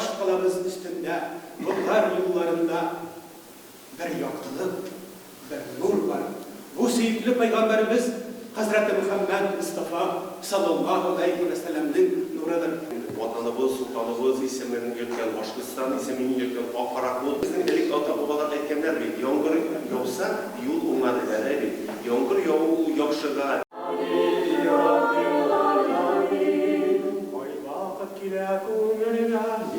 Başkalarımızın üstünde, bunlar yollarında bir yaktılık, bir nur var. Bu sevgili Peygamberimiz Hazreti Muhammed Mustafa sallallahu aleyhi ve sellem'in nurudur. Vatanımız, sultanımız isimlerini yürüten, Başkistan isimini yürüten, Akaraklı. Bizim delik ata-babalar etkenler bir yağmur yoksa yol olmadı derler. Yağmur yokşuğa.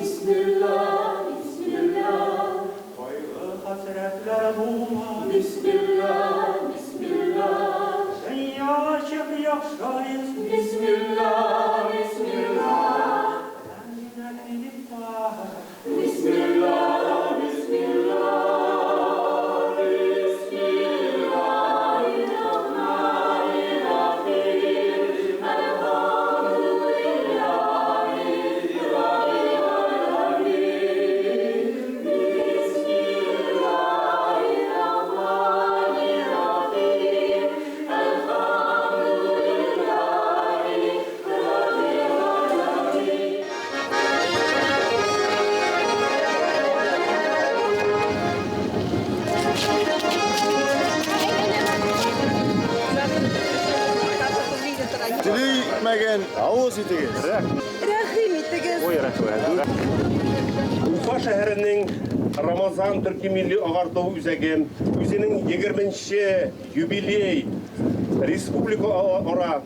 Bismillah, Bismillah. Koygu hasretler bulma. Bismillah, Bismillah. Sen yaşıp yakşayız. Bismillah, Bismillah. Sen gidip daha. Bismillah, Bismillah. Ağız itigiz. Rahim itigiz. Ufa şehirinin Ramazan Türkiye Milli Ağartığı üzegim, üzerinin 20. юбилей Республика ora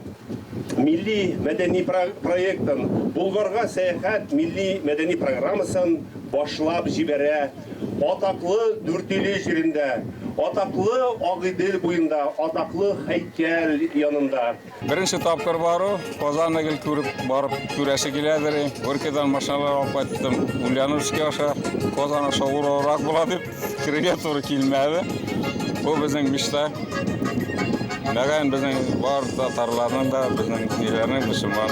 Milli Medeni Proyektin Bulgarga Seyahat Milli Medeni Programmasın başlap jibere ataklı Dürtili jirinde, ataklı Ağidil boyunda, ataklı heykel yanında. Birinci tapkır barı, Kozan'a gel barıp küreşe giledir. Ülkeden maşinalar alıp ettim. Ulyanurski aşağı Kozan'a şavur olarak buladı. Kireye doğru kilmedi. Bu bizim işte. Neden bizim var Tatarlarının da bizim ilerinin Müslüman.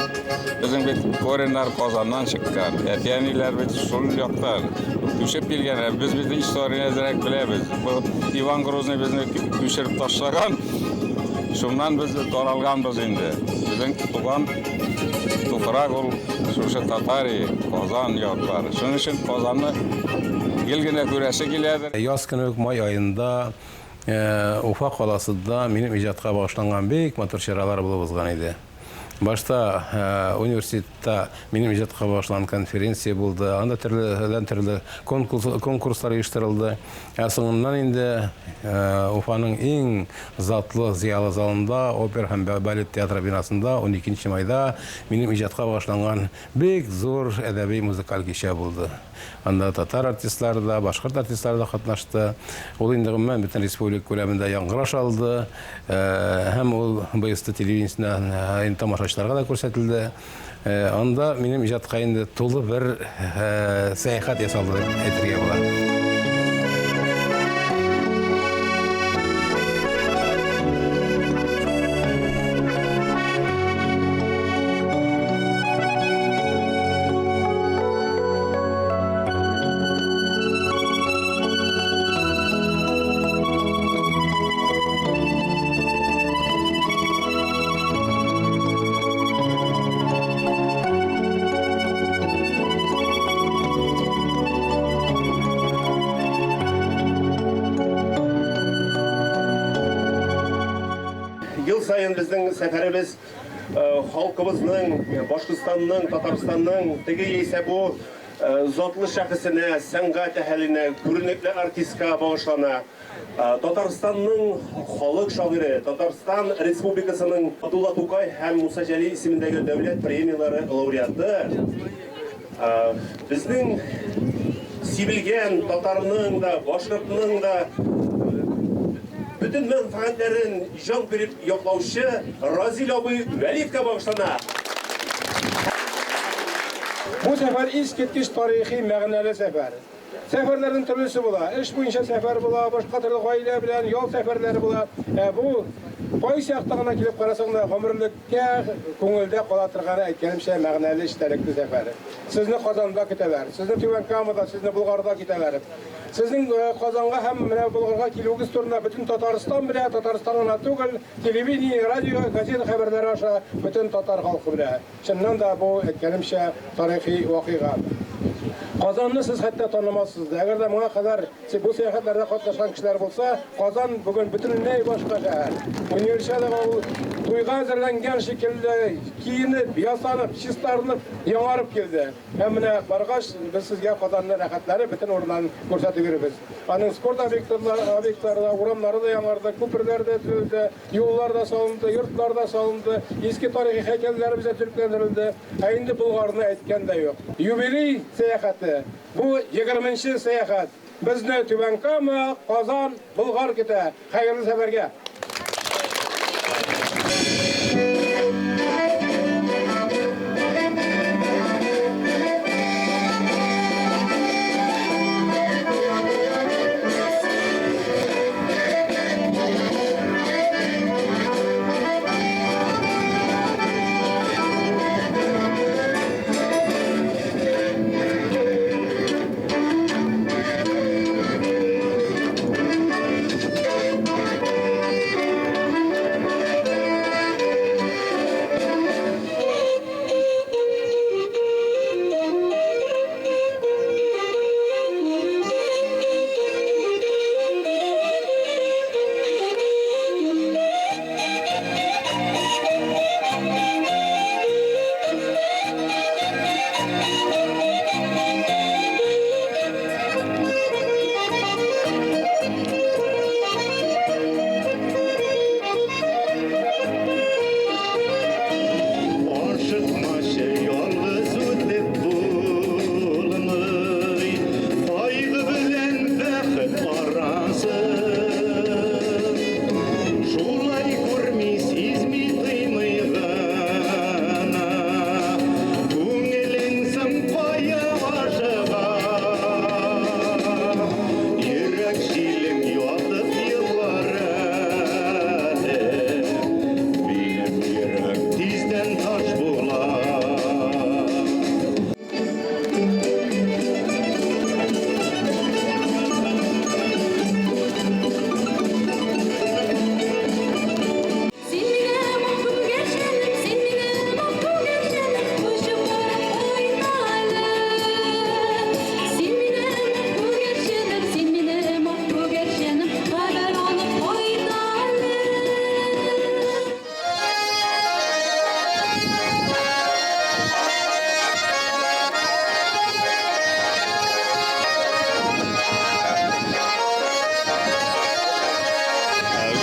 Bizim bir Kore'ler Kozan'dan çıktılar. Etiyeniler bir sul yoklar. Düşüp bilgenler. Biz bir de historiyine direkt bilebiz. Bu Ivan Grozny bizni düşürüp taşlagan. Şundan biz toralganbız indi. Bizim tutulan tufrak ol, şuşa Tatari, Kozan yoklar. Şunun için Kozan'ı gelgine küreşe giledir. Yaz günü may ayında Ufa qalasında benim icatqa bağışlanğan büyük motor şeralar bulub ozgan idi. Başta üniversitede benim icatqa bağışlanan konferensiya buldu. Anda türlü konkurslar uyuşturuldu. Soğundan indi Ufa'nın en zatlı ziyalı zalında Opera hem Balet Teatro binasında 12. mayda benim icatqa bağışlanğan büyük zor edebi müzikal gişe buldu. Anda Tatar artistler de, Başkurt artistler de katlaştı. Ol indiğimden bütün Respublik koleminde yankılaş aldı. Hem ol BST televizyondan tamaşaçılarga da көрсетілді. Anda benim icatqa indi tolu bir seyahat yasaldı etirge bular. Yıl sayın bizden seferimiz halkımızın, Başkistan'ın, Tatarstan'ın tegi ise bu zatlı şahısına, sanat eheline, görünekli artistka bağışlana. Tatarstan'ın halk şairi, Tatarstan Respublikası'nın Abdullah Tukay hem Musa Celi ismindeki devlet premiyaları laureatı. Bizden sivilgen Tatar'ın da, Başkırt'ın da bütün menfaatlerin can verip yoklauşı Razil abi Veliv'e bağışlana. Bu sefer isketkiş tarihi məğnəli sefer. Seferlerin türlüsü bula. İş boyunca sefer bula, başka türlü gayle bilen yol seferleri bula. Bu Qoy siyaqtağına kilip qarasaqda ömürlükке көңілде қала тұрғаны әйткенімше мәғнәлі iştəlikli сәфәри. Sizni Qazanda кетәләр, sizni Tüvənkamada, sizni Bulgarda кетәләр. Sizin Qazanğa həm Bulgarga kilüğüz turuna bütün Tataristan bilə, Tataristan'ına tügül, televiziya, radyo, gazete xəbərləri aşağı bütün Tatar halkı bilə. Şundan da bu ətkənimşə tarixi vaqiqa. Kazanını siz hatta tanımazsınız. Eğer de buna kadar bu seyahatlerde katlaşan kişiler olsa, Kazan bugün bütününe başka şehir. Üniversitede o tuyga hazırlangan şekilde giyinip, yasanıp, çistarınıp, yanarıp geldi. Hemine bargaç biz sizge Kazan'ın rahatları bütün oradan ko'rsatıyoruz. Anın spor obyektlerinde, uğramları da yanardı, köprüler de düzüldü, yollar da salındı, yurtlar da salındı, eski tarihi heykeller bize Türklendirildi. Şimdi Bulgarını etken de yok. Jubiley seyahati. Bu 20. seyahat. Bizni Tübenkama, Kazan, Bulgar kete. Hayırlı seferge.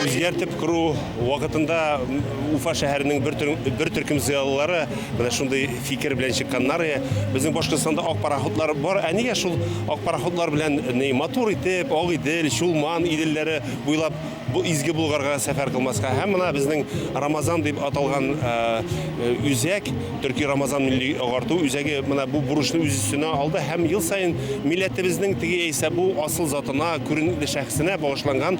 Үзгәртеп құру вакытында Уфа шәһәренең бер төркем зыялылары менә шундый фикер белән чыкканнар. Безнең Башкортстанда ак пароходлар бар. Нигә шул ак пароходлар белән мотор итеп, Агыйдел, Чулман иделләре буйлап бу изге Булгарга сәфәр кылмаска. Һәм менә безнең Рамазан дип аталган үзәк, Төрки Рамазан милли агарту үзәге менә бу бурычны үз өстенә алды һәм ел сайын милләтебезнең теге яисә бу асыл затына, күренекле шәхсенә багышланган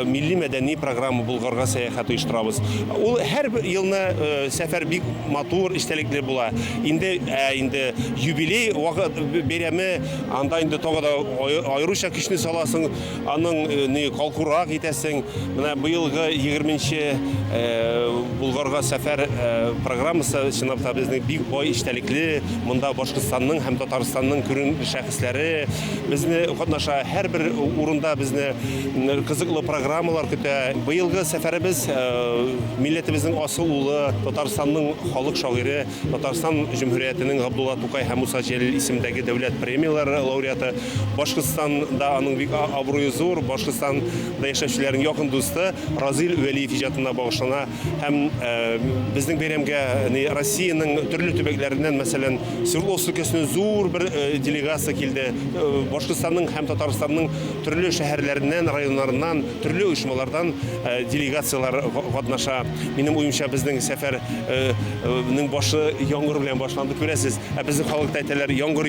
милли мәдәни программа Булгарга сәяхәт оештырабыз. Ул һәр елны сәфәр бик матур, истәлекле була. Инде юбилей вакыт бәйрәме, анда инде тагы да аеруча көчне саласың, аның калкурак итәсең. Менә быелгы 20-нче Булгарга сәфәр программасы чынлап та безнең бик бай истәлекле. Монда Башкортстанның һәм Татарстанның күренекле шәхесләре безне катнаша. Һәрбер урында безне кызыклы программалар көтә. Быелгы сәфәребез милләтебезнең асыл улы, Татарстанның халык шагыйре, Татарстан Җумһуриятенең Габдулла Тукай һәм Муса Җәлил исемендәге дәүләт премиялары лауреаты, Башкортстанда аның бик абруе зур, Башкортстанда яшәүчеләрнең якын дусты Разил Вәлиев иҗатына багышлана һәм безнең бәйрәмгә Россиянең төрле төбәкләреннән, мәсәлән, Свердловск өлкәсенең зур бер делегация килде. Башкортстанның һәм Татарстанның төрле шәһәрләреннән, районнарыннан, төрле оешмалардан делегациялар катнаша. Минем уемча безнең сәфәрнең башы яңгыр белән башланды, күрәсез. Безнең халыкта әйтәләр, яңгыр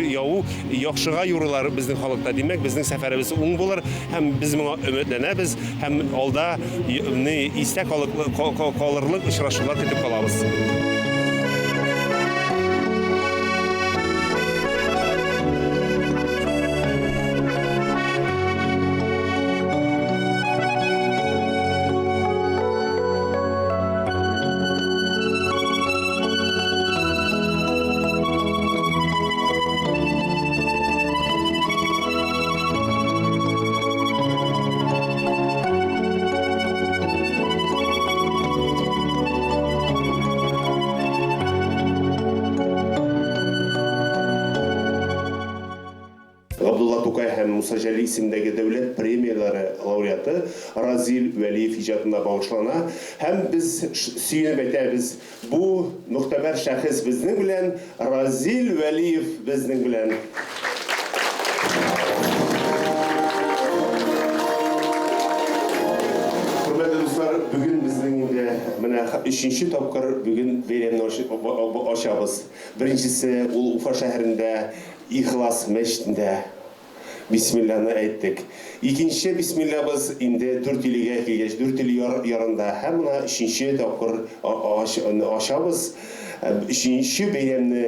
яу яхшыга юрылар безнең халыкта. Димәк, безнең сәфәребез уң булыр һәм без моңа өметләнәбез һәм алда истә калырлык очрашулар көтеп калабыз. Абдулла Тукай һәм Муса Җәли исемендәге дәүләт премиялары лауреаты Разил Вәлиев иҗатына багышлана. Һәм без сөенеп әйтәбез, бу мөхтәбәр шәхес безнең белән, Разил Вәлиев безнең белән. Bugün bizning inде менә 3нче тапкыр бүген бәйрәмне ачабыз. Беренчесе ул Уфа шәһәрендә Ихлас мәчетендә Бисмиллахны әйттек. Икенче бисмиллахбыз инде 4 илгә килгәч, 4 ил ярында һәм менә 3нче тапкыр ачабыз. 3нче бәйрәмне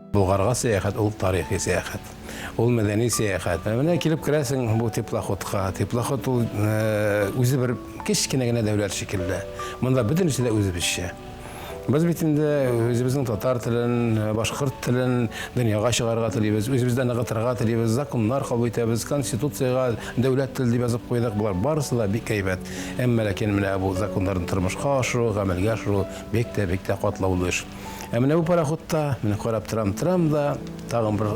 Булгарга сәяхәт, ул тарихи сәяхәт. Ул мәдәни сәяхәт. Менә килеп керәсең бу теплоходка. Теплоход ул үзе бер кечкенә генә дәүләт шикелле. Монда бөтенесе дә үзебезчә. Без бит инде үзебезнең татар телен, башкорт телен дөньяга чыгарга телибез, үзебездә ныгытырга телибез, законнар кабул итәбез, конституцияга дәүләт теле дип язып куйдык. Булар барысы да бик әйбәт. Әмма ләкин менә бу законнарны тормышка ашыру, гамәлгә ашыру бик тә катлаулы эш. Менә бу пароходта, менә карап торам да, тагын бер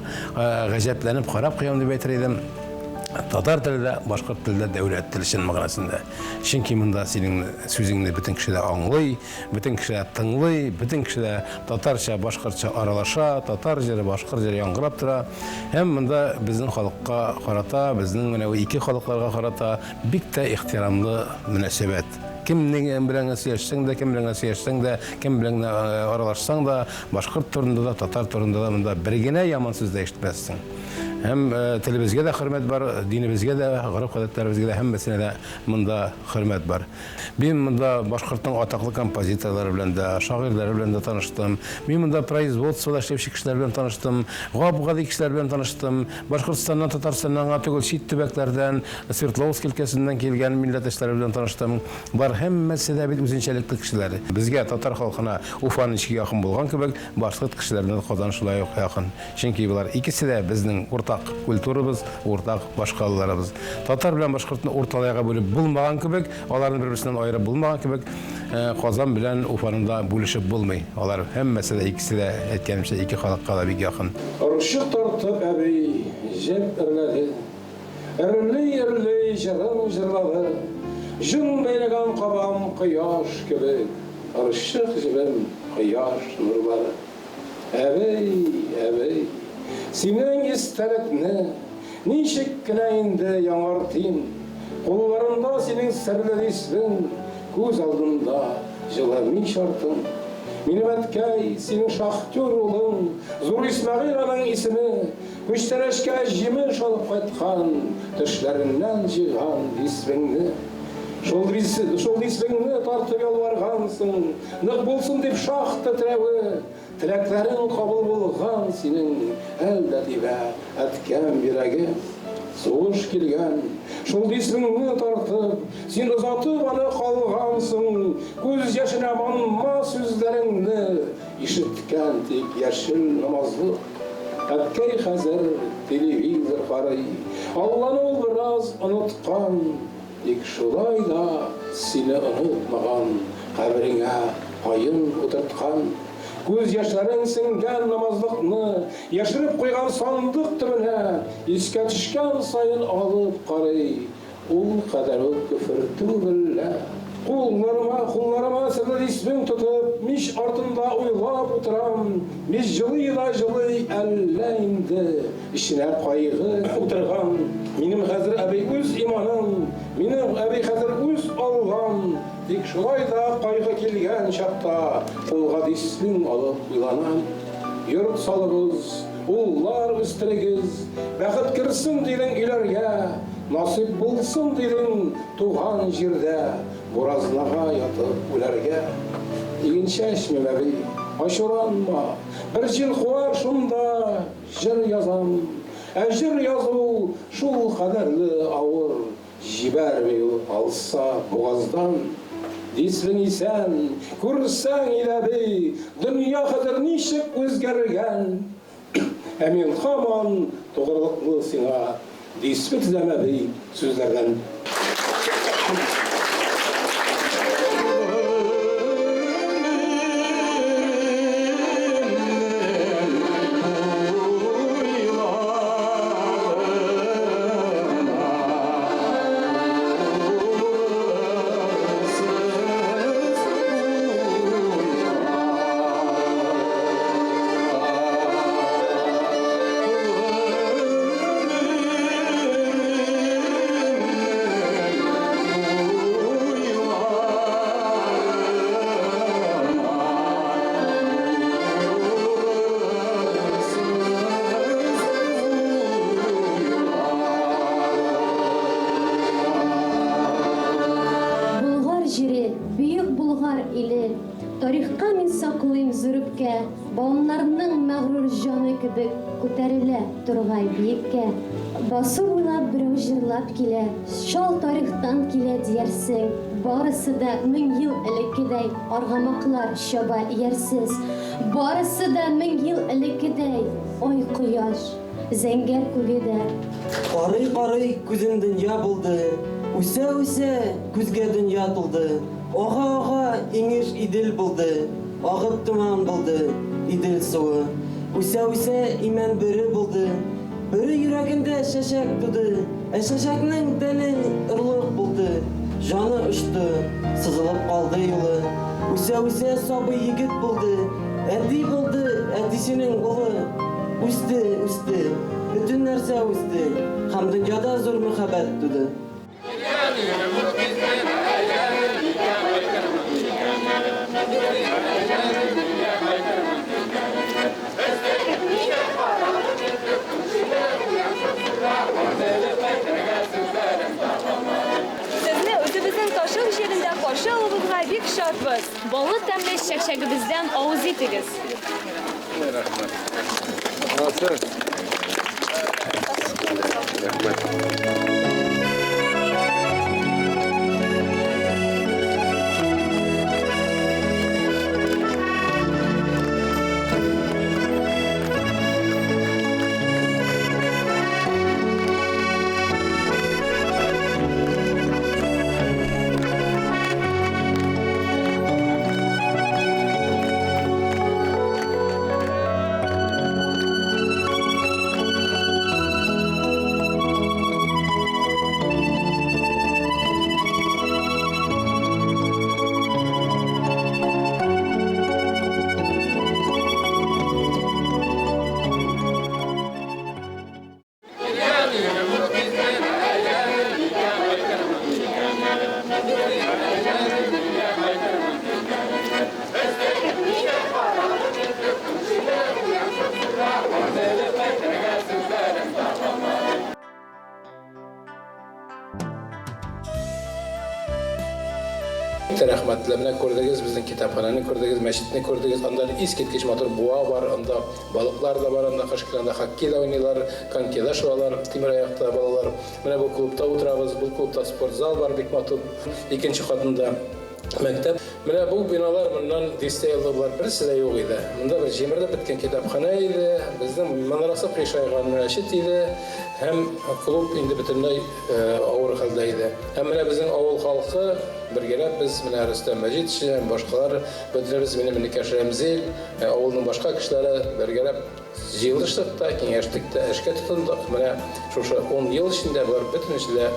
гаҗәпләнеп карап куям дип әйтер идем. Татар телендә, башкорт телендә дәүләт теле чын мәгънәсендә. Чөнки монда синең сүзеңне бөтен кеше дә аңлый, бөтен кеше дә тыңлый, бөтен кеше дә татарча, башкортча аралаша, татар җыры, башкорт җыры яңгырап тора. Һәм монда безнең халыкка карата, безнең менә ике халыкларга карата бик тә ихтирамлы мөнәсәбәт. Кемнең белән сөйләшсәң дә, кем белән сөйләшсәң дә, кем белән аралашсаң да, башкорт турында да, татар турында да монда бер генә яман сүз дә ишетмәссең. Һәм телебезгә дә хөрмәт бар, динебезгә дә, гореф-гадәтләребезгә дә, һәммәсенә дә монда хөрмәт бар. Мин монда башкортның атаклы композиторлары белән дә, шагыйрьләре белән дә таныштым. Мин монда производствода эшләүче кешеләр белән таныштым, гап-гади кешеләр белән таныштым. Башкортстаннан, Татарстаннан, түгел чит төбәкләрдән, Свердловск өлкәсеннән килгән милләттәшләр белән таныштым. Бар һәммәсе дә бит үзенчәлекле кешеләр. Безгә татар халкына Уфаның ички якын булган кебек, башкорт кешеләренә Казан шулай ук якын. Чөнки булар икесе дә безнең уртак культурабыз, уртак башкаларыбыз. Татар белән башкортны урталайга бүлеп булмаган кебек, аларны бер-берсеннән аерып булмаган кебек, Казан белән Уфаның да бүлешеп булмый. Алар һәммәсе дә икесе дә әйткәнемчә ике халыкка да бик якын. Рушык тартып әби җеп эрләде. Эрле җырын җырлады. Жын бәйләгән кабам кояш кебек. Рушык җибем кояш нурлары. Әбей, синең истәлекне ничек кенә инде яңартыйм. Кулларында синең серле исең, күз алдында җылы мин шартым. Минем әткәй, синең шахтер улың, Зур Исмәгыйль аның исеме, Күчтәрәшкә җимеш алып кайткан, тешләреннән җыйган исеңне. Шул исеңне тартып ялваргансың, нык булсын дип шахта терәве, теләкләрең кабул булган синең, әлдә дибә әткәм йөрәге. Сугыш килгән, шул исеңне тартып, син озатып аны калгансың, күз яшенә манма сүзләреңне, ишеткән тик яшел намазлык. Әткәй хәзер телевизор карый. Алланы ул бераз оныткан. Тик шулай да сине онытмаган, кабереңә кайын утырткан. Күз яшьләрең сеңгән намазлыкны яшереп куйган сандык төбенә искә төшкән сайын алып карый. Ул кадәр үк күфер түгел. Кулларыма серле исмең тотып, мич артында уйлап утырам. Мич җылый да җылый, әллә инде иченә кайгы утырган. Минем хәзер әби үз иманым, минем әби хәзер үз Аллам. Тик шулай да кайгы килгән чакта, кулга исмең алып уйланам. Йорт салыгыз, уллар үстерегез, бәхет кирсен дидең өйләргә. Насip булсын дидең туган җирдә, буразнага ятып үләргә. Игенчә эчмәм әби, ачуланма, бер җил куар шунда, җыр язам. Җыр язу шул кадәрле авыр, җибәрми ул алса бугаздан. Дисең исән, күрсәң иләби, дөнья хәзер ничек үзгәргән. Ә мин һаман тугрылыклы сиңа Дисме тизәмәби сүзләрдән. Тарихка мин саклыйм зүрепкә, балаларның мәгърур җаны кебек күтәрелә торгай биеккә. Басу буйлап берәү җырлап килә, шал тарихтан килә диярсең. Барысы да 1000 ел элеккедәй аргамаклар чаба иярсез. Барысы да 1000 ел элеккедәй ай кояш, зәңгәр күгедә. Карый күзем дөнья булды, үсә күзгә дөнья тулды. Ага иңеш идел булды, агып туман булды, идел суы. Үсә имән бүре булды, бүре йөрәгендә шәшәк туды. Шәшәкнең тәне ырлык булды, жаны очты, сызылып калды юлы. Үсә сабый егет булды, әти булды, әтисенең улы. Үсте, бүтән нәрсә үсте, һәм дөньяда зур мәхәббәт туды. Сезне үзебезнең Ташыл җирендә каршы алуыбызга бик шатбыз. Баллы тәмле чәкчәгебездән авыз итегез. Рәхмәтләрне күрдегез, безнең китапхананы күрдегез, мәчетне күрдегез. Анда искиткеч матур буа бар, анда балыклар да бар, анда кышкырында хоккей да уйныйлар, конькида шуалар, тимер аякта балалар. Менә бу клубта утырабыз, бу клубта спортзал бар, бик матур. Икенче катында Мәктәп. Менә бу биналар моннан 10 елда булар, берсе дә юк иде. Монда бер җимердә беткән китапхана иде, безнең манарасы кыйшайган мәчет иде, һәм клуб инде бөтенләй авыр хәлдә иде. Һәм менә безнең авыл халкы бергәләп без менә Рөстәм Мәҗитов һәм башкалар, бөтенебез минем Рамзил, авылның башка кешеләре бергәләп җыелыштык та, киңәштек тә, эшкә тотындык. Менә шушы 10 ел эчендә булар бөтенесе дә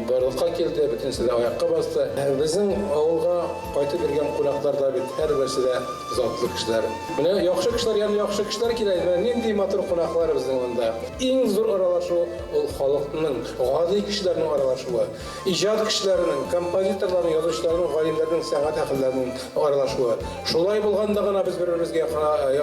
барлыкка килде, бөтенесе дә аякка басты. Безнең авылга кайтып бергән кунаклар да бит һәрберсе дә затлы кешеләр. Менә яхшы кешеләр, ягъни яхшы кешеләр килә. Нинди матур кунаклар безнең монда. Иң зур аралашу ул халыкның, гади кешеләрнең аралашуы. Иҗат кешеләренең, композиторларның, язучыларның, галимнәрнең, сәнгать әһелләренең аралашуы. Шулай булганда гына без бер-беребезгә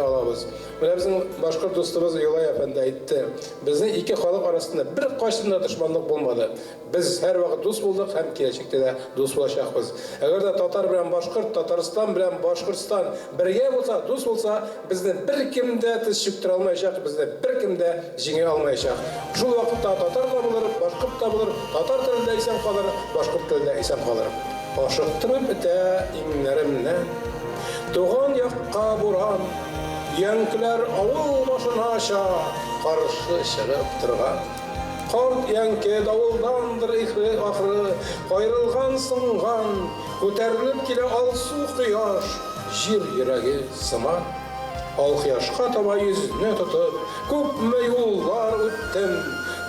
алабыз. Менә безнең башкорт дустыбыз Юлай әфәнде әйтте. Безнең ике халык арасында бер кайсында дошманлык булмады. Без һәр вакыт дус булдык һәм киләчәктә дә дус булачакбыз. Әгәр дә татар белән башкорт, Татарстан белән Башкортстан бергә булса, дус булса, безне беркем дә тез чүктерә алмаячак, безне беркем дә җиңә алмаячак. Шул вакытта татар да булыр, башкорт та булыр, татар телендә исән калыр, башкорт телендә исән калыр. Ашыктырып бетә иңнәремнән, туган якка буран, янкеләр авыл башына аша, каршы чыгып торган. Карт янке давылдандыр ахры, кайрылган сынган, күтәрелеп килә алсу кояш, җир йөрәге сыман. Ал кояшка таба йөзне тотып, күпме юллар үттем,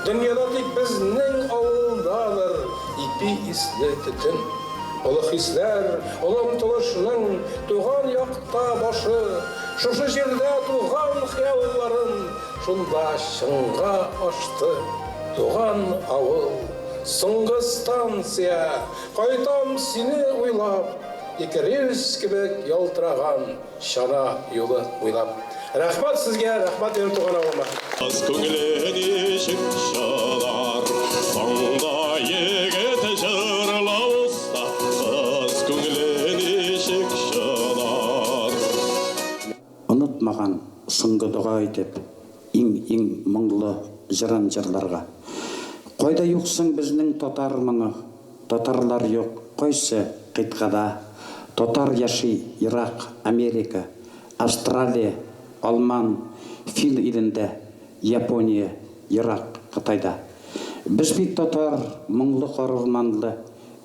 дөньяда тик безнең авылдадыр ипи исле төтен. Олы хисләр, олы омтылышның туган якта башы, шушы җирдә туган хыялларын шунда чыңга ашты. Туган авыл, соңгы станция, кайтам сине уйлап, икерес кебек ялтыраган чана юлы уйлап. Рәхмәт сезгә, рәхмәт минем туган авылыма. Кыз күңелен ишек чалар, аңда егет җырлауста, кыз күңелен ишек чалар. Онытмаган соңгы дуга әйтеп, иң моңлы җырын җырларга. Кайда юксың безнең татар моны, татарлар юк, кайсы кыйткада. Татар яши Ирак, Америка, Австралия, Алман, Фил илендә, Япония, Ирак, Кытайда. Без бит татар, моңлы карырманлы,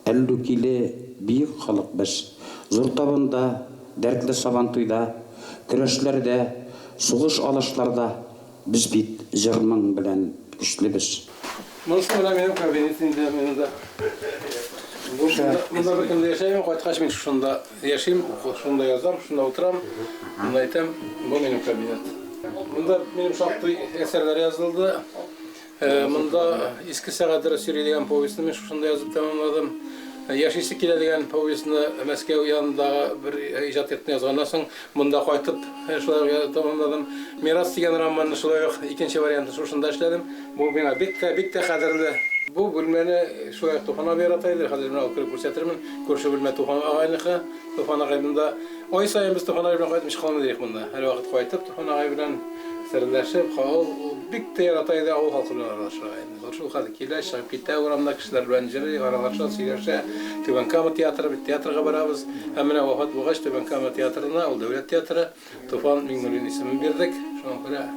әллүкиле бийек халык без. Зур табында, дәртле сабантуйда, көрәшләрдә, сугыш алышларда без бит җырмың белән көчлебез. Монысы менә минем кабинетимдә, минемдә. Монда бер кемдә яшәйм, кайткач мин шунда яшим, шунда язам, шунда утырам, монда әйтәм, бу минем кабинет. Монда минем шактый әсәрләр язылды. Монда иске сәгатьләр сөйли дигән повестьны мин шунда язып тәмамладым. Яшисе килә дигән повестьны Мәскәү янындагы бер иҗат йортына язганнан соң монда кайтып шулай тәмамладым. Мирас дигән романны шулай ук икенче вариантны шушында эшләдем. Бу миңа бик тә кадерле. Бу бүлмәне шулай Туфан абый яратайды. Хәзер менә алып кире күрсәтермен. Күрше бүлмә Туфан агайныкы. Туфан агай монда ай саен без Туфан агай белән кайтып чыкканбыз дидек монда. Һәр вакыт кайтып Туфан агай белән серләшеп, бик тә яратайды авыл халкы белән аралаша. Шул хәзер килә, чыгып китә, урамда кешеләр белән җырлый, аралаша, сөйләшә. Түбән Кама театры, бит театрга барабыз. Һәм менә вакыт булгач Түбән Кама театрына, ул дәүләт театры, Туфан Миңнуллин исемен бирдек. Шуңа күрә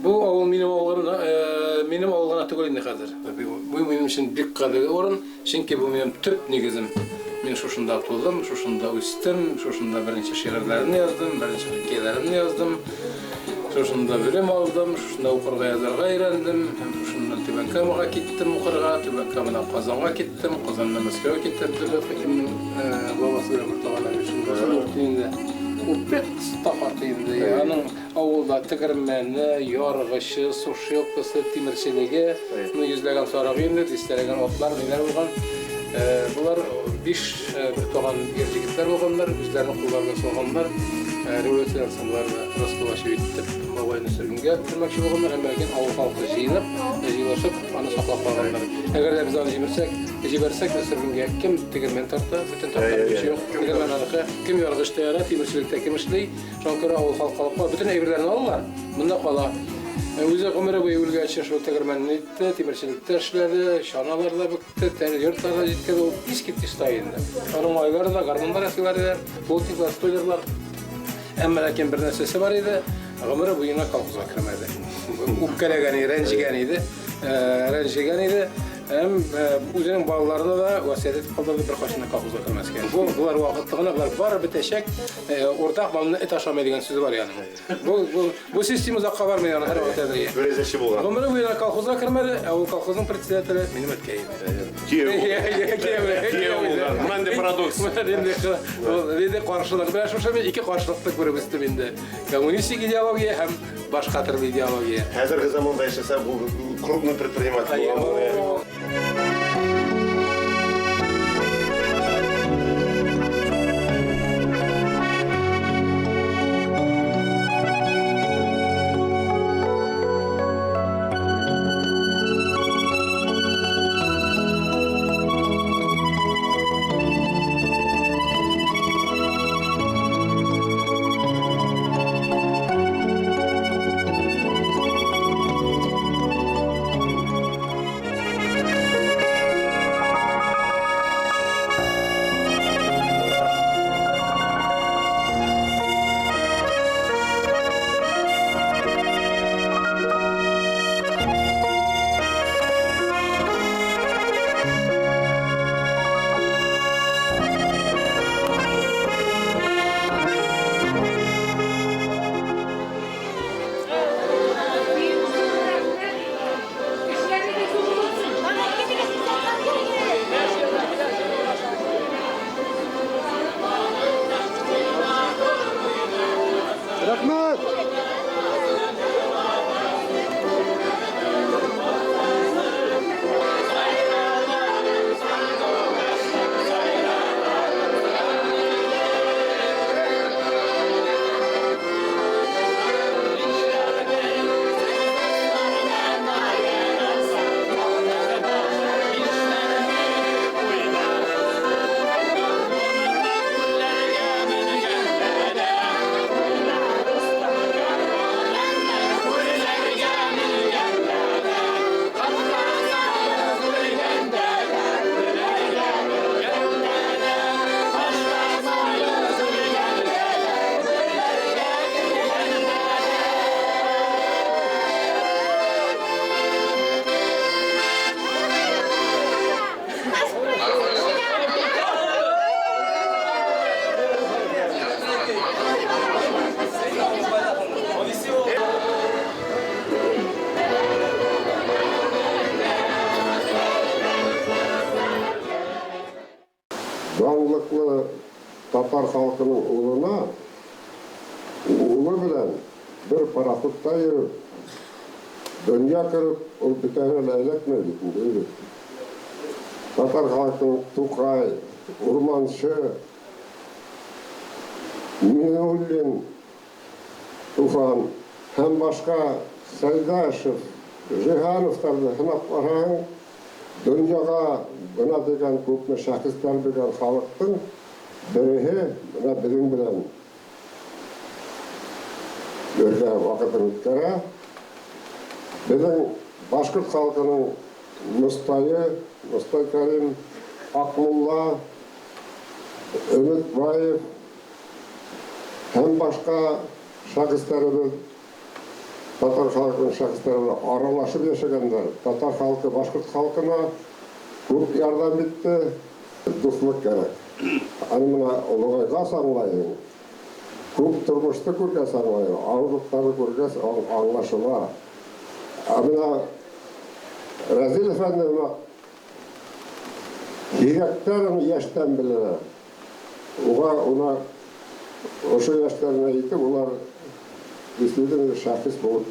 бу авыл минем авылга түгел инде хәзер. Бу минем өчен бик кадерле урын, чөнки бу минем төп нигезем. Мин шушында тудым, шушында үстем, шушында беренче шигырьләрне яздым, беренче хикәяләрне яздым. Шушында белем алдым, шушында укырга язарга өйрәндем, һәм шушында Түбән Камага киттем укырга, Түбән Камадан Казанга киттем, Казаннан Мәскәүгә киттем, Дәүләт хакимнең бабасы белән Морталаны шунда инде. Ул бик стафарты инде. Аның авылда тегермәне, яргычы, сушилкасы, тимерчелеге, йөзләгән сарыгы инде, дистәләгән атлар, ниләр булган. Булар 5 бер туган җегетләр булганнар, үзләренең кулларына салганнар. Революция сымларны расколачы итеп, бабайны сөргөнгә төрмәкче булганнар, һәм ләкин авыл халкы җыелышып, аны саклап калганнар. Әгәр дә без аны җибәрсәк, сөргөнгә кем тегермән тарта, бөтен тарта кеше юк. Тегермән аныкы, кем яргыч таяра, тимерчелектә кем эшли, шуңа күрә авыл халкы бөтен әйберләрне алалар. Монда кала Үзе гомере буе үлгәнчә шул тегермәнне итте, тимерчелектә эшләде, чаналарда бекте, йортларга җиткән ул искиткеч таенда. Аның айлары да, гармоннар ясыйлар, полтиклар, стойларлар. Әмма ләкин бер нәрсәсе бар иде, гомере буена колхозга кермәде. Үпкәләгән иде, рәнҗегән иде. Һәм үзенең балаларына да васыять итеп калдырды бер кашны колхозга кермәскә. Булар вакытта гына булар бары бетәчәк, уртак балны эт ашамый дигән сүз бар яны. Бу система узакка бармый аны һәр вакыт әдри. Березәче булган. Гомере буена колхозга кермәде, ә ул колхозның председателе минем әткәй иде. Монда парадокс. Инде каршылык белән шушы ике каршылыкты күреп үстем инде. Коммунистик идеология һәм башка төрле идеология. Хәзерге заманда яшәсә бу крупный предприниматель булган. Данлыклы татар халкының улына улы белән бер пароходта йөреп, дөнья күреп, ул битәне эләкмәде инде. Татар халкының Тукай, Урманчы, Минуллин, Туфан һәм башка Сайдашев, Жихановтарды һынап караң, дөньяга бына дигән күпме шәхестәр белән халыктың береһе бына безнең белән бергә вакытын үткәрә. Безнең башкорт халкының Мустай Кәрим, Акмулла, Өметбаев һәм башка шәхестәребез татар халкының шәхестәре аралашып яшәгәндәр. Татар халкы башкорт халкына күп ярдәм итте, дуслык кирәк. Аны менә олыгайга саңлайың. Күп тормышты күргән саңлайың, авырлыкларны күргән аңлашыла. Менә Разил әфәндем йөрәктәрен яшьтән белә. Уна ошо яшьләрне әйтеп, улар Üstüden şahıs bu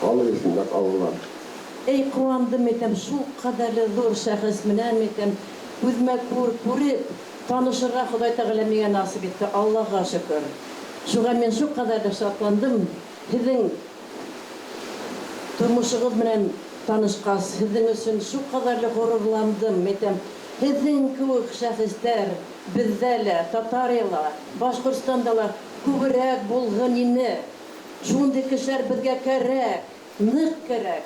halı içinde kalırlar. Ey kıvamdım etem, şu kadarlı zor şahıs menen etem, üzme kuri tanışırga Huday Teala mege nasip etti, Allah'a şükür. Şuğa men şu kadarlı şatlandım, sizin turmuşuğuz menen tanışqas, sizin üçün şu kadarlı gururlandım etem. Sizin kıvık şahıslar, bizdeler, Tataryalar, Başkırstandalar, Күберәк булган ине. Şunday kişiler bizge kerek, nık kerek.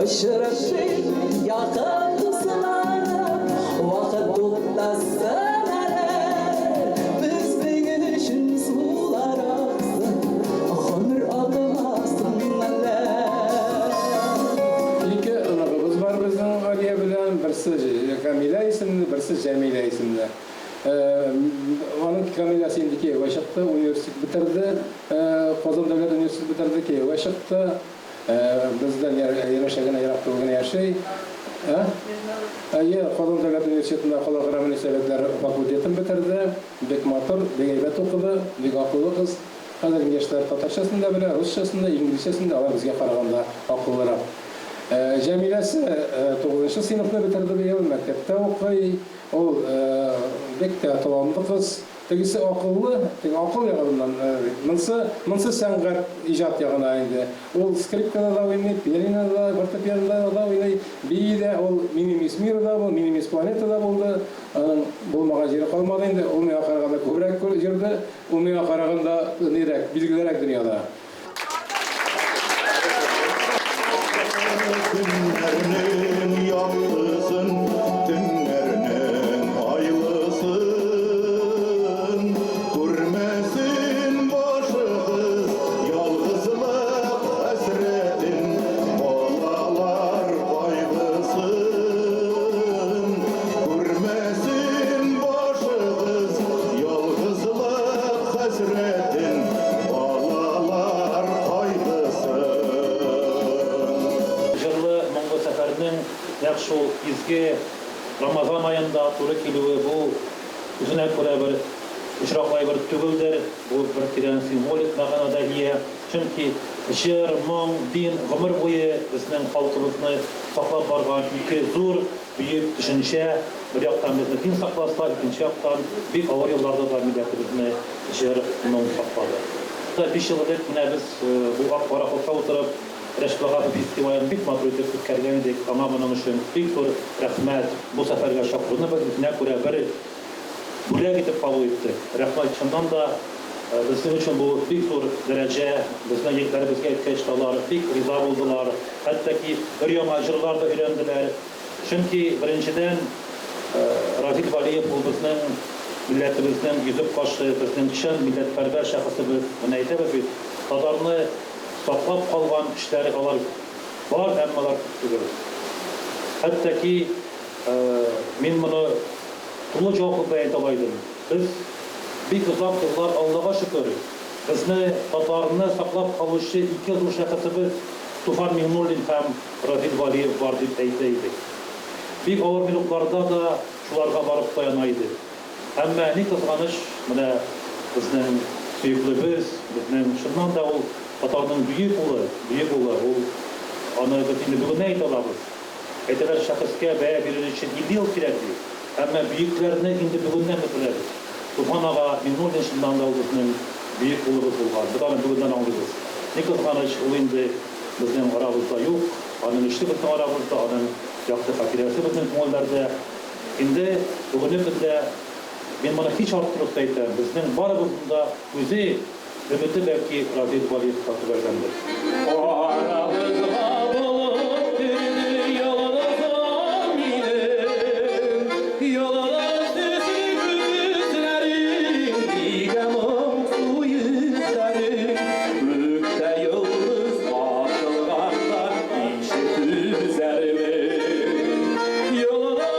Aşırışır yakasılara vakit tutlasın biz beğenişin sular aksın ömür akmasın İki ınıgımız var bizim Aliye bilen, birisi Kamile isimli, birisi Cemile isimli. Onun Kamile şimdiki eve çıktı, üniversite bitirdi, Kozan Devlet Üniversitesi bitirdi ki eve çıktı. Bizden yaşayan yaraktığını yaşay. Kozan Devlet Üniversitesi'nde Halkara Münasebetler Fakültetini bitirdi. Bek matır, bek eybet okudu, bek akıllı kız. Hazır gençler Tatarçasında bile, Rusçasında, İngilizcesinde alar bizge qaraganda akıllırak. Cemilesi 9. sınıfını bitirdi bir yıl mektepte okuy. Ol bekte tamamlı kız. Tegisi akıllı, akıl yağından. Mınsı sangat icat yağına indi. Ol skripkada da oynayıp, piyaninoda da, fortepianoda da oynayıp, bir de ol Minimis Mir'da bu, Minimis Planeta'da buldu. Bulmağa jeri kalmadı indi. Onu qaraganda köbrek jirdi. Onu qaraganda nirek, bilgilerek dünyada. Günlerinin yalnızın, günlerinin aylısın. Görmesin başımız yalnızlık hasretin, balalar kaygısın. Görmesin başımız yalnızlık hasretin, balalar kaygısın. Жырлы Моңғол сәфәрінің яқшы ул изге Рамазан айында туры килүе бу үзенә күрә бер очраклай бер түгелдер. Бу бер тирән символик мәгънәдә ия. Чөнки җыр, моң, дин гомер буе безнең халкыбызны саклап барган ике зур бөек төшенчә. Бер яктан безне дин сакласа, икенче яктан бик авыр елларда да милләтебезне җыр, моң саклады. 5 ел элек менә без бу ак пароходта утырып Республика фестивалын бик матур итеп үткәргән идек. Аңа моның өчен бик зур рәхмәт. Бу сәфәргә чакыруны безне күрә бер бүләк итеп кабул иттек. Рәхмәт чыннан да безнең өчен бу бик зур дәрәҗә. Безнең егетләребезгә әйткәч алар бик риза булдылар. Хәтта ки бер яңа җырлар да өйрәнделәр. Чөнки беренчедән Рафил Валиев бу безнең милләтебезнең йөзеп кашы, безнең чын милләтпәрвәр шәхесебез. Менә әйтәбез бит, Татарны саклап калган кешеләр алар бар, әмма алар түгел. Хәтта ки мин моны тулы җавап бирә алайдым. Без бик озак еллар Аллага шөкер. Безне Татарны саклап калучы ике зур шәхесебез Туфан Миңнуллин һәм Рафил Валиев бар дип әйтә идек. Бик авыр минутларда да шуларга барып таяна идек. Әмма ни кызганыч, менә безнең сөеклебез, безнең чыннан да ул Татарның бүйек улы, ул аны без инде бүген әйтә алабыз. Әйтәләр шәхескә бәя бирер өчен 50 ел кирәк ди. Әмма бүйекләрне инде бүгеннән беләбез. Туфан ага Миңнуллин чыннан да ул безнең бүйек улыбыз булган. Без аны бүгеннән аңлыйбыз. Ни кызганыч, ул инде безнең арабызда юк. Аның эшле безнең арабызда, аның якты хатирәсе безнең күңелләрдә. Инде бүгенге көндә мен моны һич арттырып әйтәм. Безнең барыбызның да үзе ümidi belki Рафил Валиев tatlı vergendir. Yıldız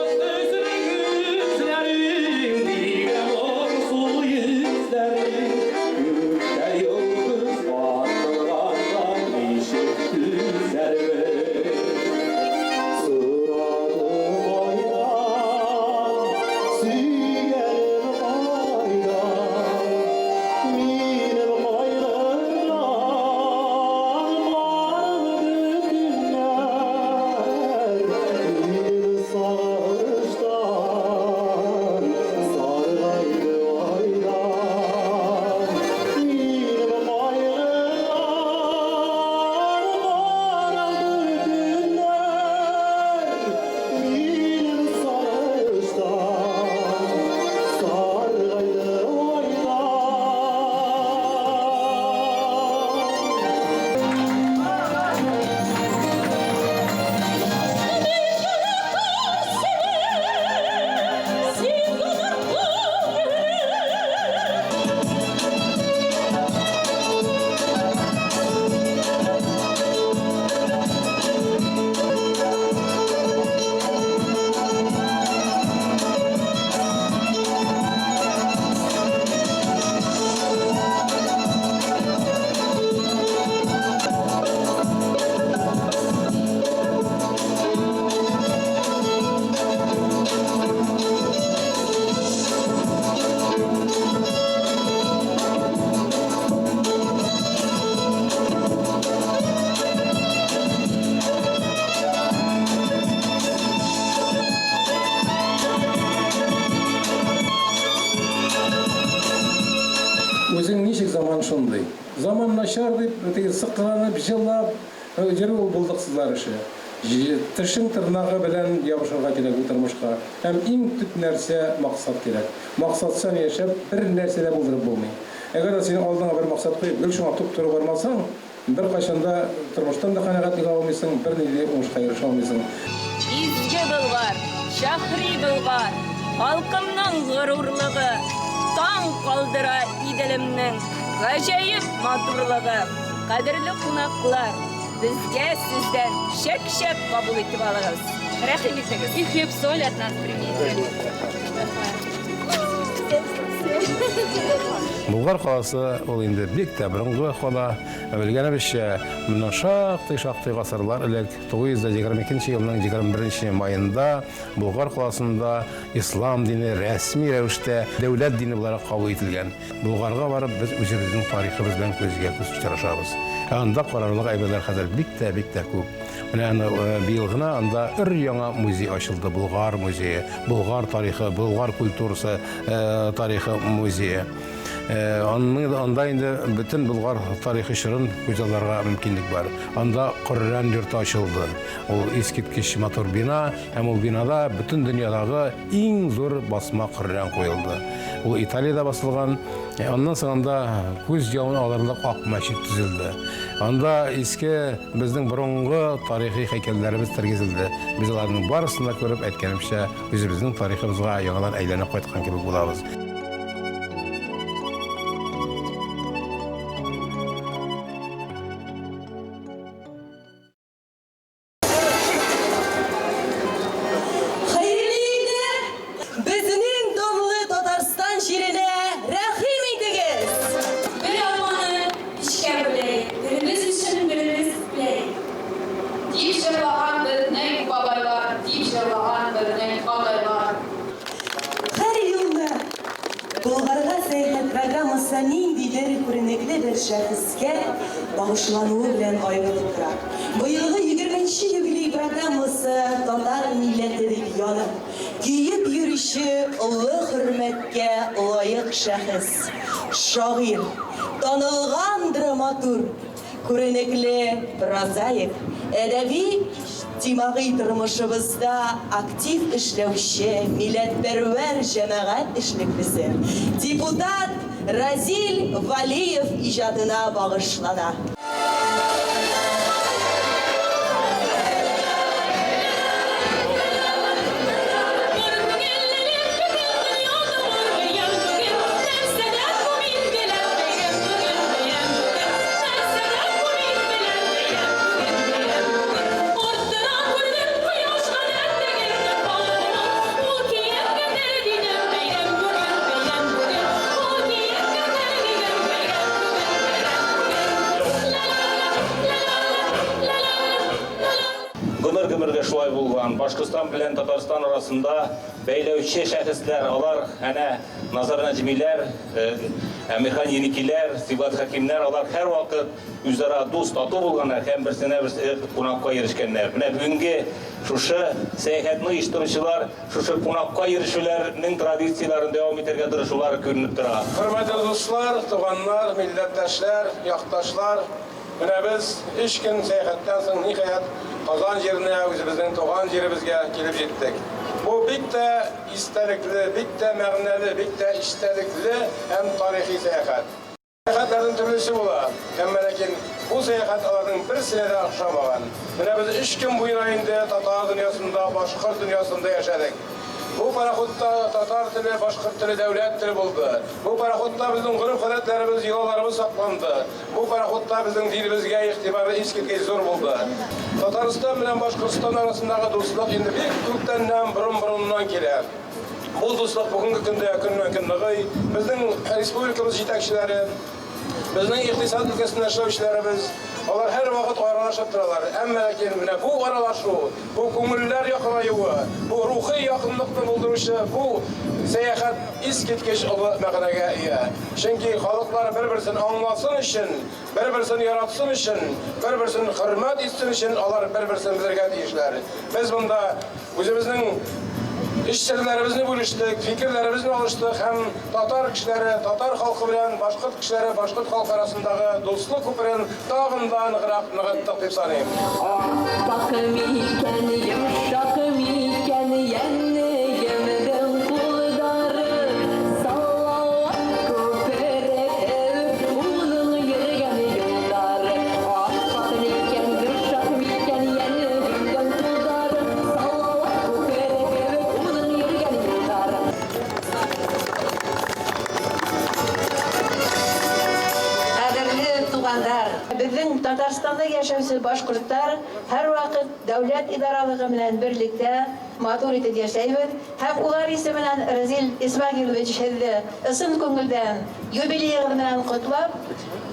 Zaman naşar deyip, sıkılanıp, жылап, жері ол бұлдықсызлар іші. Тішін тырнағы білән ябышырға керек отырмышқа. Әм ең түп нәрсе мақсат керек. Мақсатсан яшап, бір нәрселе болдырып болмай. Әгер сенің алдыңа бір мақсат қойып, гүл шуңа тұп тұрып бармасаң, бір қашанда тұрмыштан да қанағат ала алмайсың, бір неде оңышқа еріше алмайсың. Изге Былғар, Шахри Былғар, халқымның ғырурлығы, таң қалдыра иделімнің ғажайып матурлығы. Қадірлі қонақлар, бізге сізден шек-шек қабыл етіп алыңыз. Рәхим етіңіз. И хлеб соль от нас примите. Булгар қаласы ол енді бик тә бұрынғы қала. Белгәнебезчә, моннан шактый гасырлар элек 922 елның 21 майында Булгар қаласында ислам дине рәсми рәвештә дәүләт дине буларак кабул ителгән. Булгарга барып без үзебезнең тарихыбыз белән күзгә күз очрашабыз. Анда карарлык әйберләр хәзер бик тә күп. Менә быел гына анда өр-яңа музей ачылды, Булгар музее, Булгар тарихы, Булгар культурасы тарихы музее. Анда инде бөтен Булгар тарихи чорын күзалларга мөмкинлек бар. Анда Коръән йорты ачылды. Ул искиткеч матур бина, һәм ул бинада бөтен дөньядагы иң зур басма Коръән куелды. Ул Италиядә басылган. Аннан соң анда күз явын алырлык ак мәчет төзелде. Анда иске безнең борынгы тарихи һәйкәлләребез тергезелде. Без аларның барысын да күреп әйткәнемчә, үзебезнең тарихыбызга яңадан әйләнеп кайткан кебек булабыз. Bağışlanуы белән аерылып тора. Быелгы 20нче юбилей программасы татар милләте дип янып, киеп йөрүче улы хөрмәткә лаек шәхес, шагыйрь, танылган драматург, күренекле прозаик, әдәби ijtimai тормышыбызда актив эшләүче милләтпәрвәр җәмәгать эшлеклесе, депутат Разил Валиев иҗатына багышлана. Шулай булган. Башкортстан белән Татарстан арасында бәйләүче шәхесләр, алар әнә Назар Нәҗмиләр, Әмирхан Еникиләр, Сибат Хәкимнәр, алар һәр вакыт үзара дуст, тату булганнар һәм берсенә-берсе кунакка ирешкәннәр. Менә бүгенге шушы сәяхәтне оештыручылар, шушы кунакка ирешүләрнең традицияларын дәвам итәргә тырышулар күренеп тора. Хөрмәтле дуслар, туганнар, милләттәшләр, якташлар, менә без 3 көн сәяхәттән соң ниһаять Казан җиренә, үзебезнең туган җиребезгә килеп җиттек. Бу бик тә истәлекле, бик тә мәгънәле, бик тә истәлекле һәм тарихи сәяхәт. Сәяхәтләрнең төрлесе була. Әмма ләкин бу сәяхәт аларның берсенә дә охшамаган. Менә без 3 көн буена инде татар дөньясында, башкорт дөньясында яшәдек. Бу пароходта татар теле, башкорт теле дәүләт теле булды. Бу пароходта безнең гореф-гадәтләребез, йолаларыбыз сакланды. Бу пароходта безнең динебезгә игътибары искиткеч зур булды. Татарстан белән Башкортстан арасындагы дуслык инде бик күптәннән борын-борыннан килә. Бу дуслык бүгенге көндә көннән-көн ныгый. Безнең республикабыз җитәкчеләре, безнең икътисад өлкәсендә эшләүчеләребез, алар һәр вакыт аралашып торалар. Әмма ләкин менә бу аралашу, бу күңелләр якынаюы, бу рухи якынлыкны булдыручы бу сәяхәт искиткеч олы мәгънәгә ия. Чөнки халыклар бер-берсен аңласын өчен, бер-берсен яратсын өчен, бер-берсен хөрмәт итсен өчен алар бер-берсен белергә тиешләр. Без монда үзебезнең işçilerimizni bölüştük, fikirlerimizni alıştık. Hem Tatar kişileri, Tatar halkı bilen Başkurt kişileri, Başkurt halkı arasındaki dostluk köprünün dağından nıgıttık dep sanayım. Bakım iken, yumuşakım iken, yenli gemiden kuldarı, sallavat köperek, bunun yürüyen yolları. Bakım iken, yumuşakım iken, yenli gemiden kuldarı, sallavat köperek, bunun yürüyen yolları. Kaderli tuğanlar, bizim Tatarstanda yaşayan Başkurtlar her vakit devlet idaralığı bilen birlikte matur itip yaşayız. Hem ular isminden Rezil İsmailович Hedde ısın köngülden юбилейі bilen kutlap,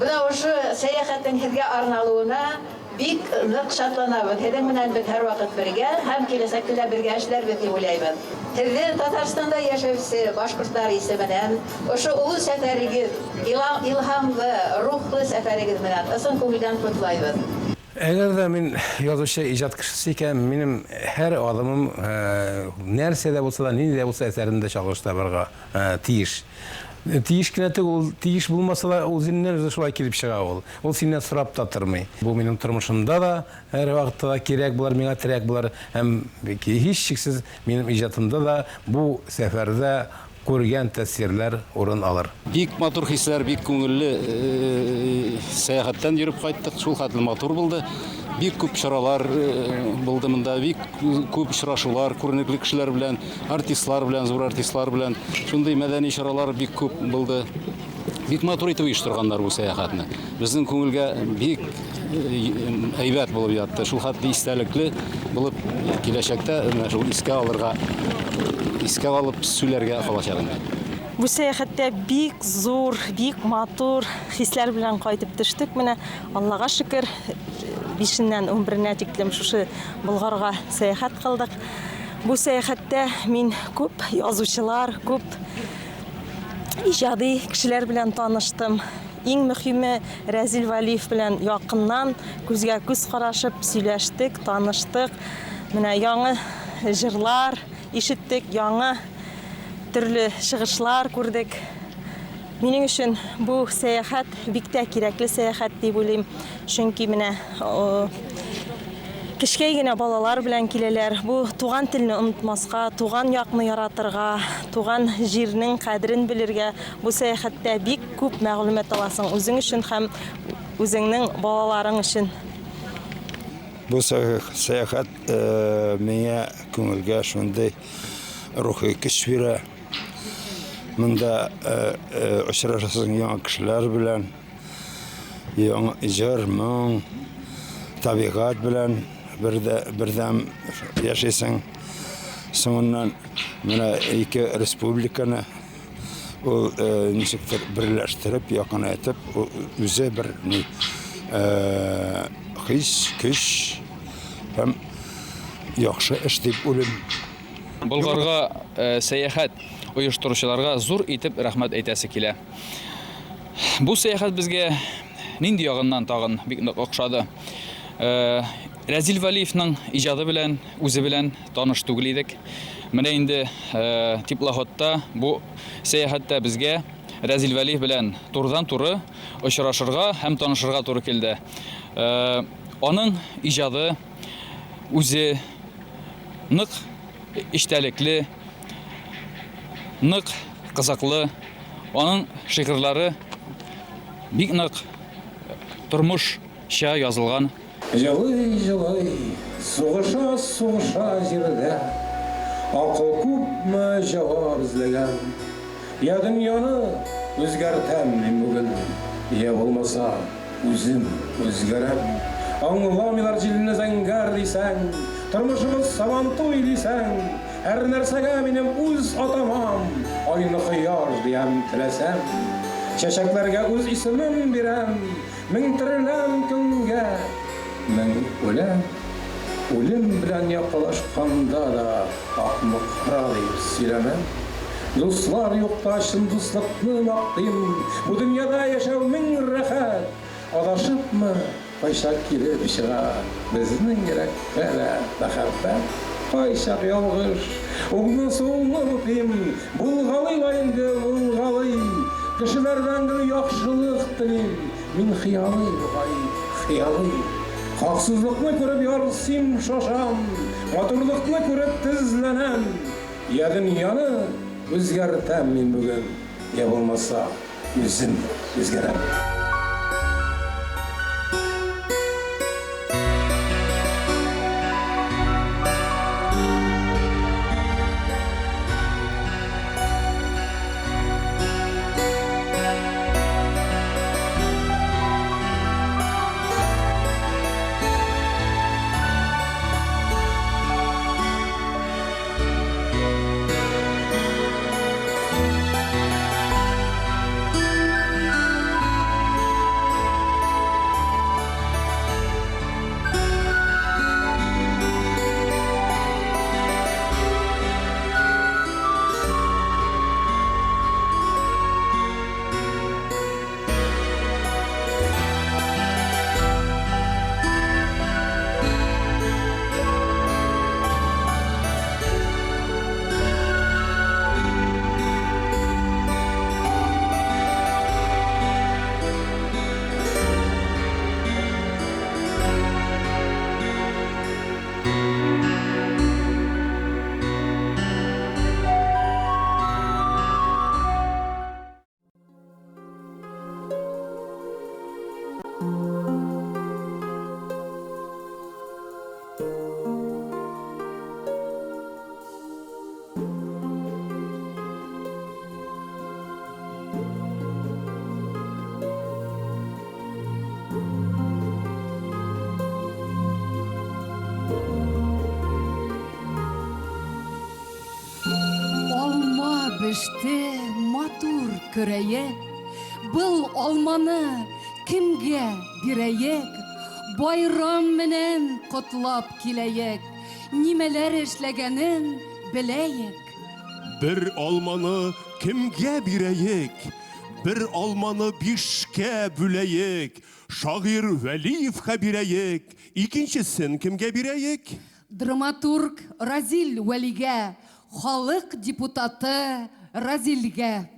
buna şu seyahatin hizge arnalığına bik nık şatlanabız. Hedem bilen biz her vakit birge, hem kilesekle birge işler biz ulayız. Hedde Tatarstanda yaşayan Başkurtlar isminden şu ulu seferigiz, ilhamlı, ruhlu seferigiz bilen ısın köngülden kutlayız. Eğer de men yazışı icad kişisi iken benim her adımım nersede olsa da neyde olsa eserinde çalıştırırga tiyiş. Tiyiş kinete ol tiyiş bulmasa da o zinnen şulay kilip çıga ol. O sinden sorap da tırmay. Bu benim turmuşumda da her vakitte da kerek bular, mena terek bular. Hem hiç şiksiz benim icatımda da bu seferde көрген тәсирләр орын алыр. Бик матур хисләр, бик күңелле сәяхәттән йөреп кайттык. Шул хәтле матур булды. Бик күп чаралар булды монда, бик күп очрашулар, күренекле кешеләр белән, артистлар белән, зур артистлар белән. Шундый мәдәни чаралар бик күп булды. Бик матур итеп оештырганнар бу сәяхәтне. Безнең күңелгә бик әйбәт булып ятты. Шул хәтле истәлекле булып киләчәктә шул искә алып сүләргә калачагым. Bu seyahatte bik zor, bik matur hisler bilen kaytıp düştük. Mine Allah'a şükür 5'inden 11'ine tiklem şuşu Bulgarga seyahat kıldık. Bu seyahatte min köp yazıcılar, köp icadi kişiler bilen tanıştım. En mühimi Rezil Valiyev bilen yakından gözge göz karışıp söyleştik, tanıştık. Mine yanı jırlar işittik, yanı türlü çıkışlar gördük. Benim için bu seyahat bik de gerekli seyahat diye bileyim. Çünkü mine kişkeygine balalar bilen kileler bu tuğan tilini unutmasqa, tuğan yakını yaratırga, tuğan jirinin kadrin bilirge bu seyahatte bik köp məlumat alasın. Özün için hem özünün balaların için. Bu seyahat mene көңелгә шундый рухи көч бирә. Монда очрашасың яңа кешеләр белән, яңа җыр, моң, табигать белән бердәм яшәсәң. Соңыннан менә ике республиканы ул ничектер берләштереп, якынайтып, үзе бер хис, көч һәм яхшы эш дип уйлыйм. Bulgarga seyahat uyushturuvchilarga zo'r etib rahmat aytasi kela. Bu seyahat bizga nindi yog'indan tag'in bek o'xshadi. Razil Valiyevning ijodi bilan o'zi bilan tanishdik edik. Mana endi Teplahotda bu seyahatda bizga Razil Valiyev bilan turdan-turi uchrashirga ham tanishirga to'g'ri keldi. Onun ijodi o'zi nıq iştelikli, nıq kızaklı, onun şiirleri bik nıq turmuşça yazılgan. Жылый, суғыша жерде, ақыл көп мә жауап іздеген. Я дүнияны өзгертем мен бүгін, я болмаса өзім өзгерем. Аңламилар жиліне зәңгәр дейсәң, тұрмышымыз сабантуй дейсәң, әр нәрсәгә минем үз атамам, айны қияр диям тіләсәм. Чәчәкләргә үз исемем бирәм, мең тереләм көнгә, мең үләм. Үлем белән якынлашканда да акмакра дип сөйләмәм. Дуслар юкта чын дуслыкны мактыйм, бу дөньяда яшәү мең рәхәт. Адашыпмы кайчак килеп чыга, безнең йөрәккә дә мәхәббәт. Kayşak yalgış, oğlun soğunu öpeyim, bulgalı bayındı bulgalı. Kişilerden bir yakşılık dilim, min hiyalı buğay, hiyalı. Haksızlıkını görüp yarılsın şaşam, matırlıkını görüp tizlenem. Ya dünyanı özgertem min bugün, ya olmasa yüzüm özgerem. Беште матур көрәйек, был алманы кемгә бирәйек, байрам менән котлап киләйек, нимәләр эшләгәнен беләйек. Bir almanı kimge bireyik, bir almanı bişke büleyik, şair Vəliyev'e bireyik, ikincisin kimge bireyik? Драматург Разил Вәлигә, халык депутаты Разилгә.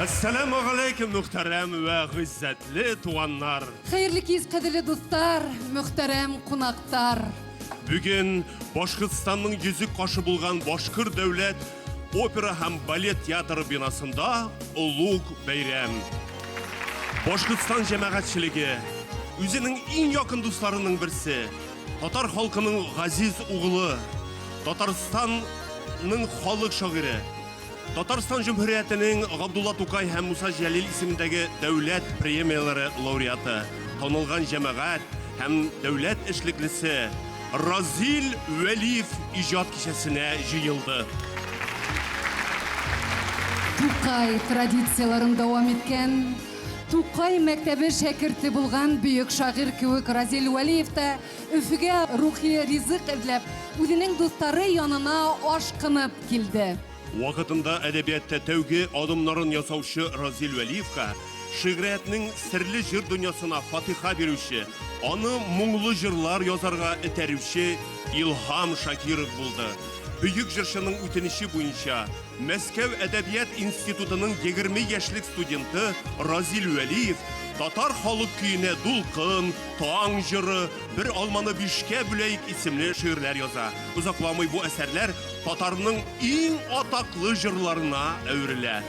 Assalamu alaikum muhterem ve gizzetli tuğanlar. Hayırlı kez kadirli dostlar, muhterem konaktar. Bugün Başkırtistan'ın yüzük kaşı bulgan Başkır Devlet Opera hem Balet Teatrı binasında Uluk Beyrem. Başkırtistan cemaatçiligi özünün en yakın dostlarının birisi, Tatar halkının gaziz oğlu, Tatarstan'ın halk şairi, Tatarstan Cumhuriyeti'nin Abdullah Tukay hem Musa Celil isimindeki devlet premiyaları laureatı, tanılgan cemaat hem devlet işliklisi Razil Veliyev icad kişisine jıyıldı. Tukay tradisiyaların devam etken, Tukay mektebi şekirti bulgan büyük şair kövük Razil Veliyev de üfüge ruhi rizık edilip, özünün dostları yanına aşkınıp kildi. Vakıtında edebiyatta tevgi adımların yasavşı Razil Veliyev'ga şiiriyetinin sirli jir dünyasına fatiha berüşü, onu muğlu jırlar yazarga eterüşü İlham Şakirov buldu. Büyük jırşının ütenişi boyunca Meskev Edebiyat İnstitutu'nun 20 yaşlık studenti Razil Veliyev Tatar halk köyüne Dulkın, Toğan jırı, Bir Almanı Bişke Büleyik isimli şiirler yaza. Uzaklamay bu eserler Tatar'nın en ataklı jırlarına evriler.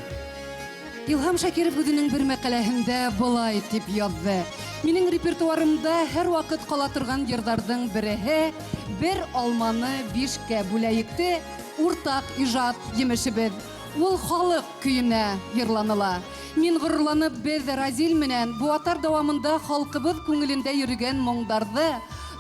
İlham Şakirov özünün bir mekalehinde bulay tip yazdı. Mening repertuarımda her vakit kala turgan yırdardan birihe Bir Almanı Bişke Büleyik'te ortak ijat yemişibiz. Ул халык köyüne yırlanıla. Min gururlanıp biz Razil menen bu atar davamında halkыбыз көңелендә йөргән моңдарды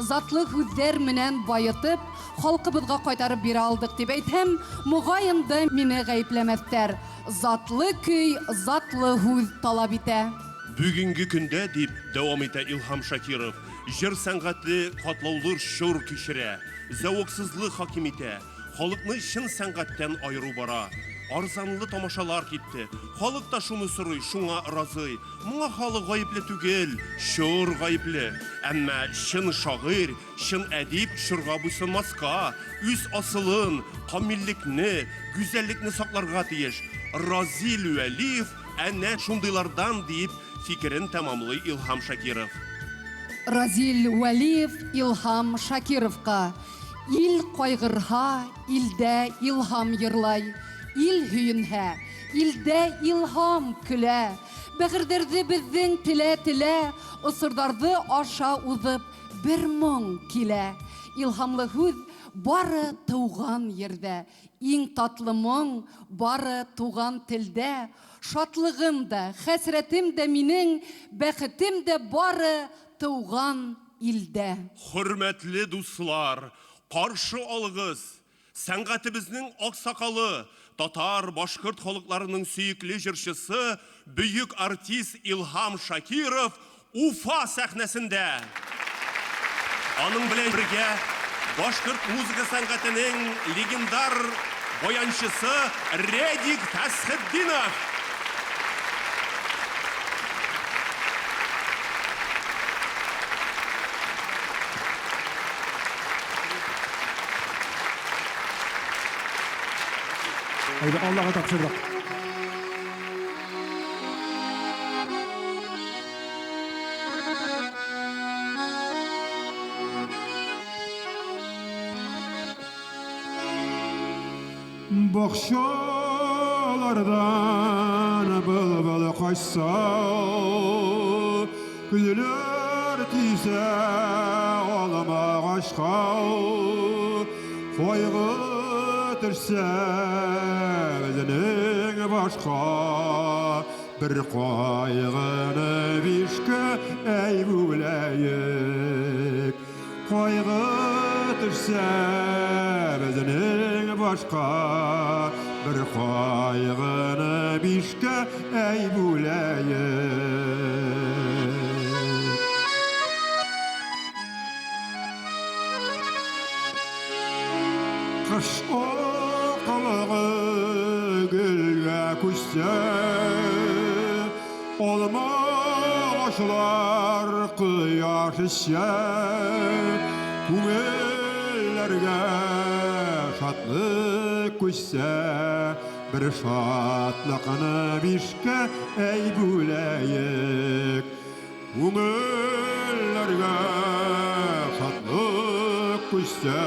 затлы хүзләр менән байытып, халкыбызга кайтарып бирә алдык дип әйтәм, мугаен да мине гаепләмәсләр. Затлы көй, затлы хүз талап итә. Bugünkü günde deyip devam ete İlham Şakirov, jir sanatlı katlaulur şur kişire, zevksizlik hakimite, halkını şın sanattan ayırı bara. Arzanlı tamaşalar gitti. Halk da şunu soruy, şuna razı. Muğa halı gayipli tügel, şur gayipli. Ama şın şair, şın edip şurga buysunmazka, üz asılın, kamillikni, güzellikni saklarga tiyiş. Razil Veliyev, ene şundaylardan deyip fikrin tamamlı İlham Şakirov. Razil Veliyev İlham Şakirovga il kaygırha, ilde ilham yırlay. İl hüyünhe, ilde ilham küle. Bəğirdirdi bizden tile, ısırdardı aşağı uzıp bir mong kile. İlhamlı hüz barı tuğan yerde, in tatlı mong barı tuğan tilde. Şatlığım da, hasretim de minin, bəxitim de barı tuğan ilde. Hürmetli dostlar, karşı algız, sanatımızın aksakalı, Tatar, Başkırt halklarının süyükli jırşısı, büyük artist İlham Şakirov Ufa sahnesinde. Onun bilen birge Başkırt müzik sanatının legendar boyançısı Redik Tashiddinov. Haydi Allah'a tapşırdık. Bakşalardan bılbıl kaçsa, güller tiyse olma aşka, koygu türse bizning boshqa bir qayg'ini bishga ey bulayik qayg'u tursa bizning boshqa bir qayg'ini bishga ey bulayik qish oqlig'i gulga ko'chsa olma ağaçlar quyosh ishsa ko'ngillarga shodlik ko'chsa bir şatlığını bişke ey buleyik. Көңіллерге шатлық күшсе,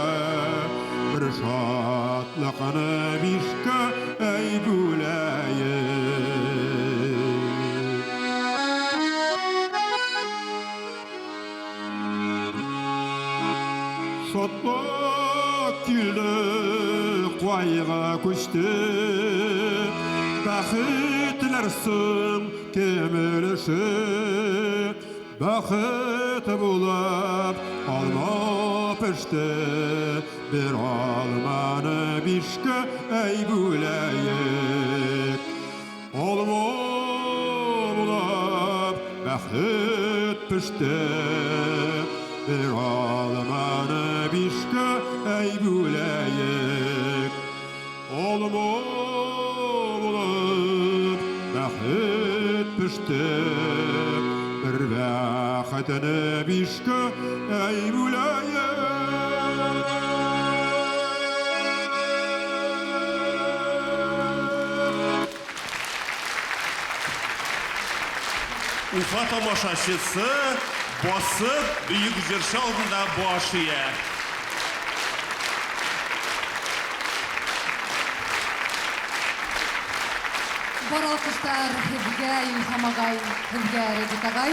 бір шатлықны бишке әй бөләйік. Шатлық келді қуайға көшті, бақытларсың кемеліші. Бақыт болып алма пішті, бір алманы бишке әй бөләйік. Алма болып бақыт пішті, bir almanı bişke ey büleyik. Olma bulup bakıt pişti, bir bakıtını bişke ey büleyik. Ufa tamaşaçısı basıp büyük jırşı aldığında başıya. Бар алкыштар һеҙгә, Илһам ағай, һеҙгә Рәдит ағай.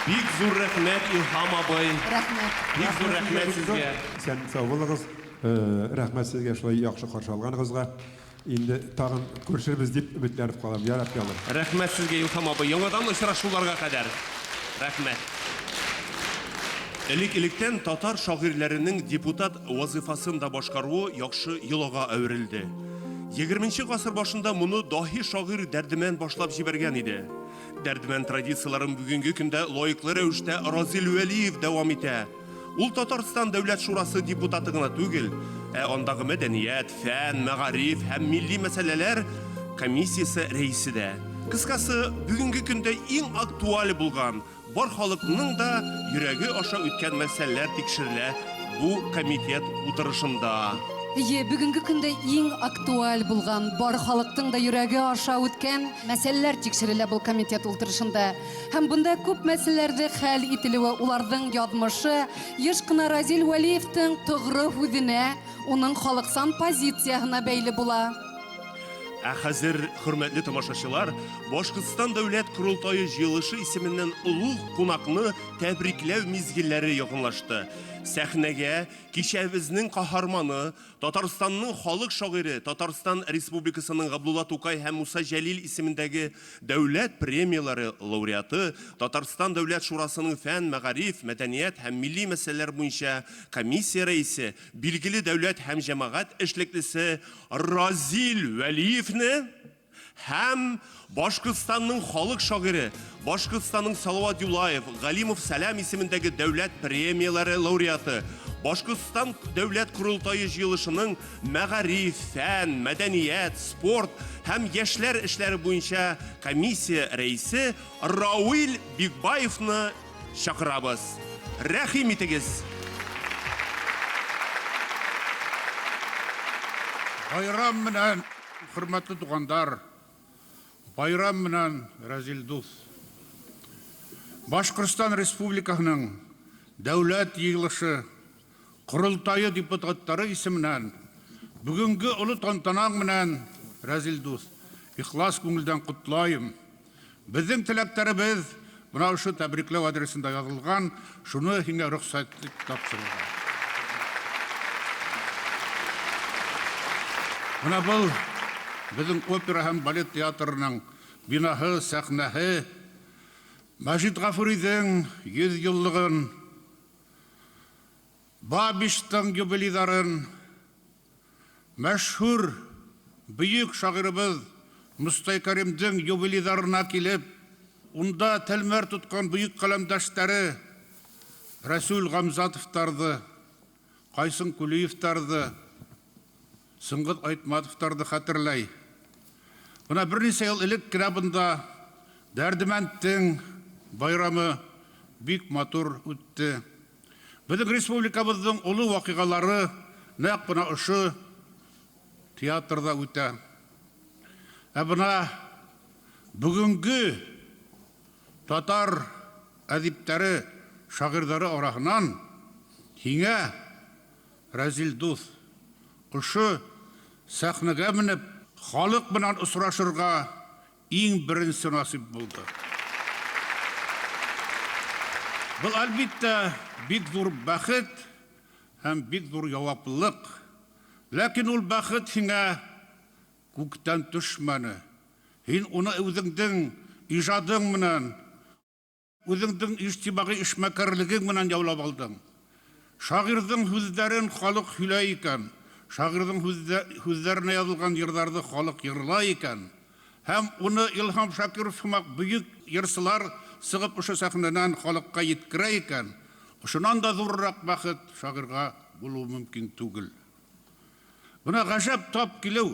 Бик зур рәхмәт Илһам абый. Рәхмәт. Бик зур рәхмәт сезгә. Сән сау булыгыз. Рәхмәт сезгә шулай яхшы каршы алганыгызга. Инде тагын күршебез дип үмитләнеп калам. Я Рабби Аллаһ. Рәхмәт сезгә Илһам абый. Яңадан очрашуларга кадәр. Рәхмәт. Элек-электән татар шагыйрьләренең депутат вазифасын да башкаруы яхшы йолага әверелде. 20-нче гасыр башында моны даһи шагыйрь Дәрдемән башлап җибәргән иде. Дәрдемән традицияларын бүгенге көндә лаеклы рәвештә Разил Вәлиев дәвам итә. Ул Татарстан Дәүләт Шурасы депутаты гына түгел, андагы мәдәният, фән, мәгариф һәм милли мәсьәләләр комиссиясе рәисе дә. Кыскасы, бүгенге көндә иң актуаль булган, бар халыкның да йөрәге аша үткән мәсьәләләр тикшерелә бу комитет утырышында. Бүгінгі күнде ең актуаль болған, бар халықтың да йөрәге аша үткән мәсьәләләр тикшерелә бұл комитет ултырышында. Һәм бunda күп мәсьәләләрдә хәл ителүе, уларның язмышы еш кына Разил Вәлиевтің тугры хүзенә, уның халыксан позициясына бәйле була. Хәзер, хөрмәтле тамашачылар, Башкортстан Дәүләт Курултайы җыелышы исеменнән улуг кунакны тәбрикләү мизгилләре якынлашты. Сәхнәгә кичәбезнең каһарманы, Татарстанның халык шагыйре, Татарстан Республикасының Габдулла Тукай һәм Муса Җәлил исемендәге дәүләт премиялары лауреаты, Татарстан Дәүләт Шурасының фән, мәгариф, мәдәният һәм милли мәсьәләләр буенча комиссия рәисе, билгеле дәүләт һәм җәмәгать эшлеклесе Разил Вәлиевне һәм Башкортстанның халык шагыйре, Башкортстанның Салават Юлаев, Галимов Сәлам исемендәге дәүләт премиялары лауреаты, Башкортстан Дәүләт Курултайы җыелышының мәгариф, фән, мәдәният, спорт һәм яшьләр эшләре буенча комиссия рәисе Рауил Бикбаевны чакырабыз. Рәхим итегез. Байрам менән, хөрмәтле тугандар, байрам менән Разил дус. Башкортстан Республикасының дәүләт йыелышы Курултайы депутаттары исеменнән бүгенге олы тантанаң менән Разил дус, ихлас күңелдән котлайым. Безнең теләкләребез менә шу тәбрикләү адресында язылган, шуны һиңа рөхсәт тапшырылган. Менә бұл біздің опера һәм балет театрының бинаһы, сәхнәһе, Мәҗит Гафуридің 100 еллыгын, Бабиштың юбилейларын, мәшһүр бөек шагыйрыбыз Мустай Кәримдің юбилейларына килеп, унда тәлмәр тоткан бөек каләмдәшләре Рәсүл Гамзатовтарды, Кайсын Кулиевтарды, Сыңгыт Айтматовтарды хәтерләй. Бuna берничә ел элек кенә бында Дәрдемәндең байрамы бик матур үтте. Безнең республикабызның олы вакыйгалары нәкъ бына ошо театрда үтә. Бuna бүгінгі татар әдиптәре, шағирдары арасынан хиңә Разил дус ұшы сәхнәгә менеп, халық белән осрашырга иң беренче насип булды. Бұл әлбиттә бик зур бәхет һәм бик зур җаваплылык. Ләкин ул бәхет һиңә күктән төшмәне. Һин уны үзеңнең иҗадың менән, үзеңнең иҗтимагый эшмәкәрлегең менән яулап алдың. Шагыйрьнең сүзләрен халык сөйләй икән, шагыйрьнең сүзләренә язылган йырларны халык йырлай икән. Һәм уны Илһам Шакиров һымак бөек йырчылар сыгып ошо сәхнәдән халыкка yetkерә икән. Шуннан да зуррак бәхет шагыйрьгә булуы мөмкин түгел. Бuna гаҗәп тап килү.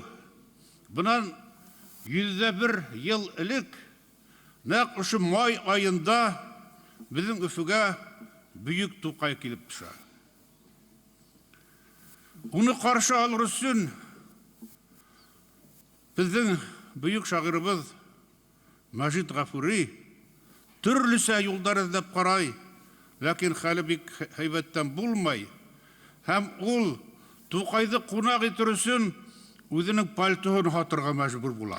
Bundan 101 yıl элек, нәкъ ошо май айында безнең Өфөгә büyük Тукай килеп төшә. Уны каршы алыр өчен безнең büyük шагыйрыбыз Мәҗит Гафури төрлесә юллар эзләп карай, ләкин хәле бик һәйбәттән булмай. Һәм ул Тукайды кунак итер өчен үзенең пальтоһын хатырга мәҗбүр була.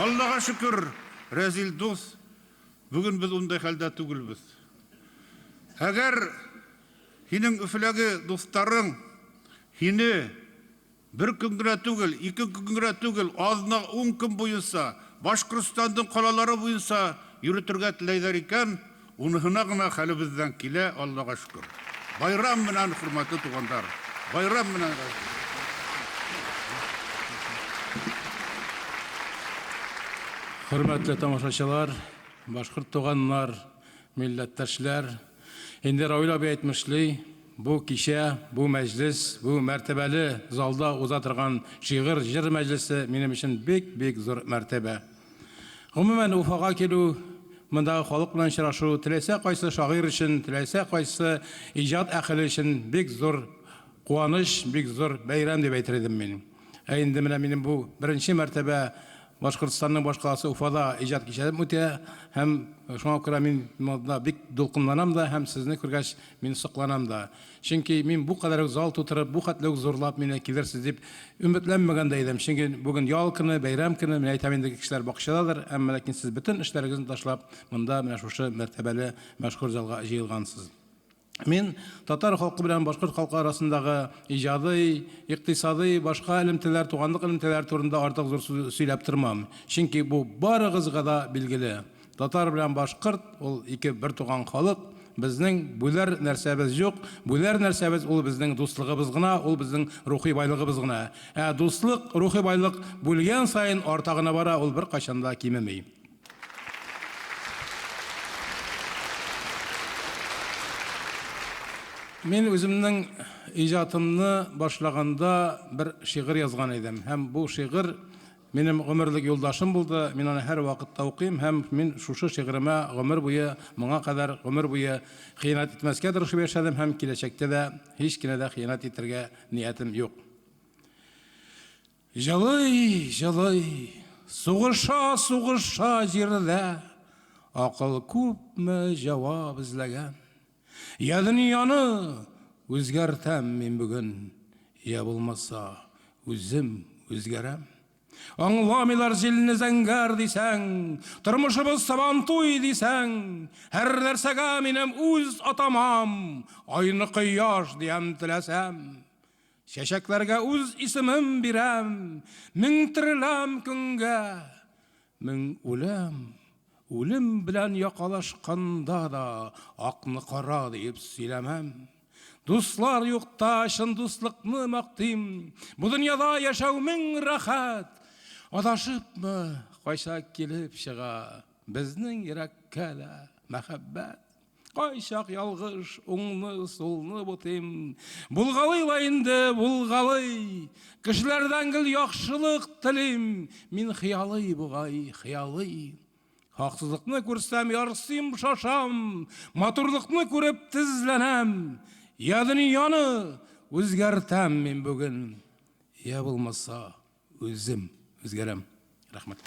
Аллаһка шөкер, Разил дус, бүген без ундай хәлдә түгелбез. Әгәр һинең Өфөләге дусларың һине bir gün генә түгел, 2 gün генә түгел, азна 10 көн буенча Башкортстандың калалары буенча йөртергә теләйләр икән, уныһына гына хәле бездән килә, Аллаһка шөкер. Байрам менән хөрмәтле тугандар. Байрам менән. Hürmetli tamaşaçılar, Башкорт туганнар, милләттәшләр, инде Равил абый әйтмешли, бу кичә, бу мәҗлес, бу мәртәбәле залда уза торган шигырь җыр мәҗлесе минем өчен бик зур мәртәбә. Гомумән Уфага килү, монда халык белән очрашу, теләсә кайсы шагыйрь өчен, теләсә кайсы иҗат әһеле өчен бик зур куаныч, бик зур бәйрәм дип әйтер идем мин. Инде менә минем бу беренче мәртәбә Башкортстанның башкаласы Уфада иҗат кичәдә үтә, һәм шуңа күрә мин монда бик дулкынланам да, һәм сезне күргәч мин сокланам да. Чөнки мин бу кадәр зал тутырып, бу хәтле зурлап мине килерсез дип өметләнмәгәндә идем. Чөнки бүген ял көне, бәйрәм көне, мин әйтәм инде кешеләр бакчададыр, әмма ләкин сез бөтен эшләрегезне ташлап, монда менә шушы мәртәбәле мәшһүр залга җыелгансыз. Мин татар халкы белән башкорт халкы арасындагы иҗади, икътисади, башка элемтәләр, туганлык элемтәләр турында артык зур сөйләп тормам. Чөнки бу барыгызга да билгеле. Татар белән башкорт ул ике бер туган халык. Безнең бүләр нәрсәбез юк. Бүләр нәрсәбез ул безнең дуслыгыбыз гына, ул безнең рухи байлыгыбыз гына. Дуслык, рухи байлык бүлгән сайын артагына бара, ул бер качанда кимеми. Мен үземнең иҗатымны башлаганда бер шигырь язган идем. Һәм бу шигырь минем гомерлек юлдашым булды. Мин аны һәр вакытта укыйм һәм мин шушы шигыремә гомер буе, моңа кадәр гомер буе хыянат итмәскә тырышып яшәдем һәм киләчәктә дә һич кенә дә хыянат итәргә ниятем юк. Җылый, җылый, сугыша җирдә, акыл күпме җавап эзләгән. Я дөньяны үзгәртәм мин бүген, я булмаса үзем үзгәрәм. Аңламыйлар җилне зәңгәр дисәң, тормышыбыз сабантуй дисәң, һәр нәрсәгә минем үз атамам, айны кояш диям теләсәм. Чәчәкләргә үз исемем бирәм, мең тереләм көнгә, мең үләм. Үлем белән якалашканда да акны кара дип сөйләмәм. Дуслар юкта чын дуслыкны мактыйм. Бу дөньяда яшәү мең рәхәт. Адашыпмы кайча килеп чыга безнең йөрәккә дә мәхәббәт. Кайчак ялгыш уңны сулны бутыйм. Булгалый инде булгалый. Кешеләрдән гел яхшылык телим. Мин хыялый бугай, хыялый. Хаксызлыкны күрсәм ярсыйм, шашам, матурлыкны күреп тезләнәм. Я дөньяны үзгәртәм мин бүген, я булмаса үзем үзгәрәм. Рәхмәт.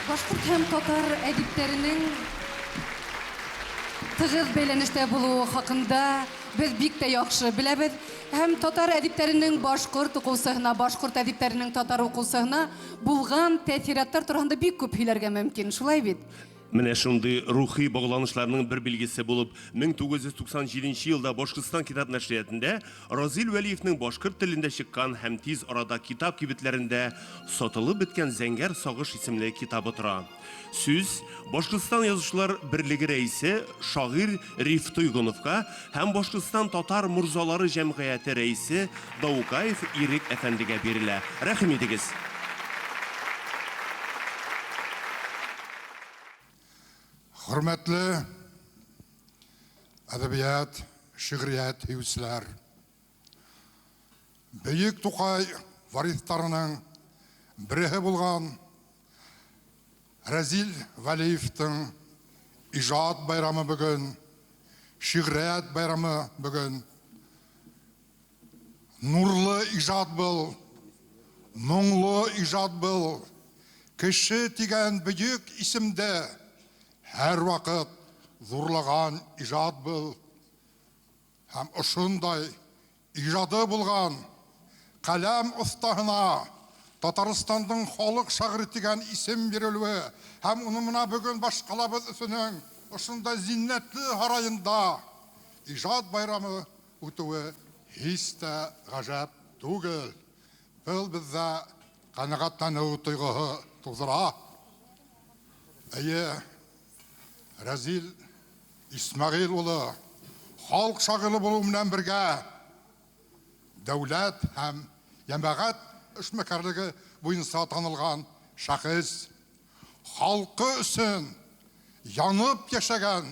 Башкорт һәм татар әдипләренең тыгыз бәйләнештә булуы хакында без бик тә яхшы беләбез. Һәм татар әдипләренең башкорт укусыгына, башкорт әдипләренең татар укусыгына булган тәэсираттар турында бик күп һөйләргә мөмкин. Шулай бит? Менә шундый рухи багланышларның бер билгесе булып, 1997 елда Башкортстан китап нәшриятында Разил Вәлиевнең башкорт телендә чыккан һәм тиз арада китап кибетләрендә сатылып беткән Зәңгәр сагыш исемле китабы тора. Сүз Башкортстан язучылар берлеге рәисе шагыйрь Риф Туйгуновка һәм Башкортстан татар мурзалары җәмгыяте рәисе Даукаев Ирек әфәндегә бирелә. Рәхим итегез. Hürmetli edebiyat, şiiriyat hüvüsler, Büyük Tukay varislarının biri bulgan Razil Valiyev'tin icad bayramı bugün, şiiriyat bayramı bugün, nurlu icad bul, muңлы icad bul, kişi diyen büyük isimde her vakit zorlagan icad bul. Hem uşunday icadı bulgan kalem ustahına Tataristan'dan xalq şairi diyen isim verilüğü hem onumuna bugün başkalabız üsünün uşunda zinnetli harayında icad bayramı utuğu hiç de gajab tugil. Bil bizde kanıqatlanı tuyguhu tuzura. Razil İsmail ulu xalq şairi buluğu bilen birge devlet hem yemeğat işmekarlığı boyunca tanılgan şahıs halkı üçün yanıp yaşagan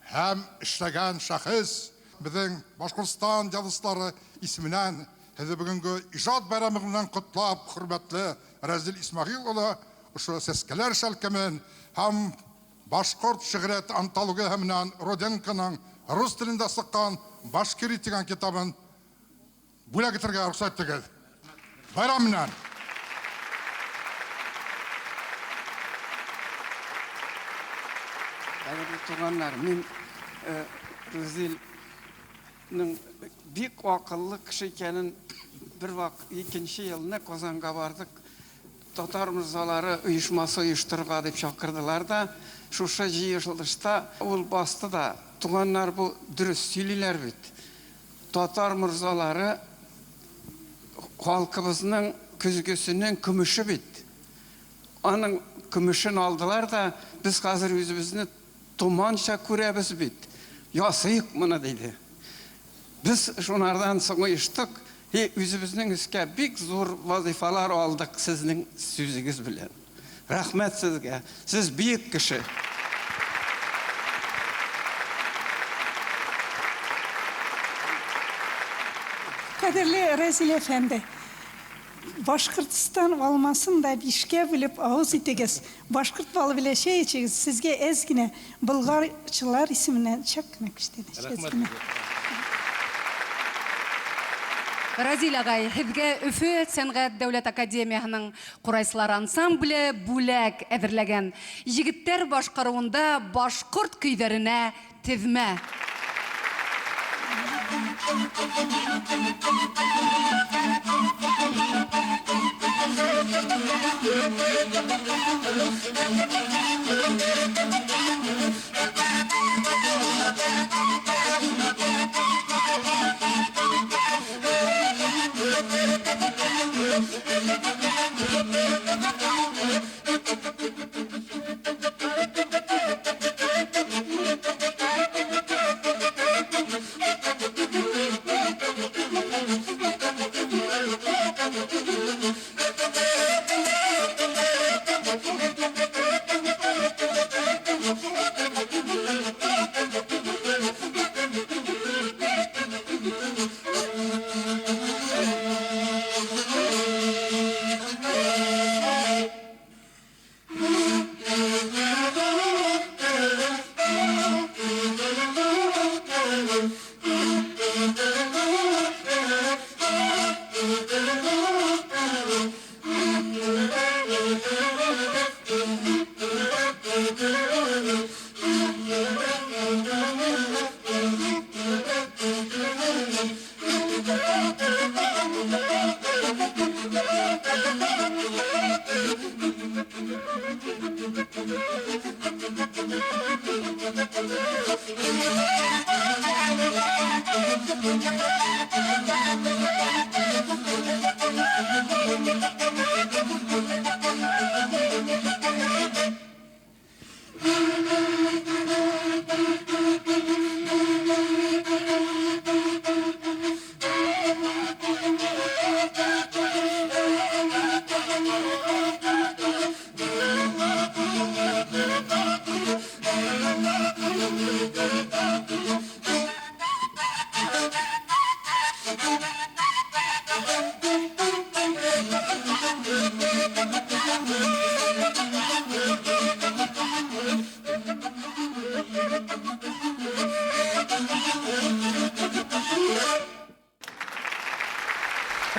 hem işlegen şahıs bizim Başkırstan yazısları isminen hadi bugünkü icad bayramından kutlap hürmetli Razil İsmail ulu şu seskeler şalkemin hem Башқұрт шиғырет антология хәмінен Роденконың рус тілінде сыққан Башкири деген китабын бүләк етерге рұқсат етегіз. Байрамынан. Қайырлы туғандар, мен Разил'нің бик ақыллы кіші екенін бір екінші еліне Қозанға бардық. Татар мырзалары ұйышмасы ұйыштырға деп шақырдылар да, шуша жиылышта ол басты да, туғандар бұл дұрыс сөйлейлер бит. Татар мырзалары халқымыздың күзгісінің күміші бит. Аның күмішін алдылар да, біз қазір өзімізді тұманша көреміз бит. Ясыйық мұны дейді. Біз шонардан соң ұйыштық. Өзіміздің іске бик зор вазифалар алдық сіздің сөзіңіз білен. Рахмет сізге. Сіз биік кіші. Kadirli Razil Efendi, Başkırtistan olmasın da bişke bilip ağız itegez. Başkırt balı bile şey içegiz. Sizge ezgine Bulgarçılar isminden çakmak istedi. Рәхмәт. Разил ағай, һеҙгә Өфө сәнғәт дәүләт академияһының ҡурайсылар ансамбле бүләк әҙерләгән. Егеттәр башҡарыуында башҡорт көйҙәренә теҙмә.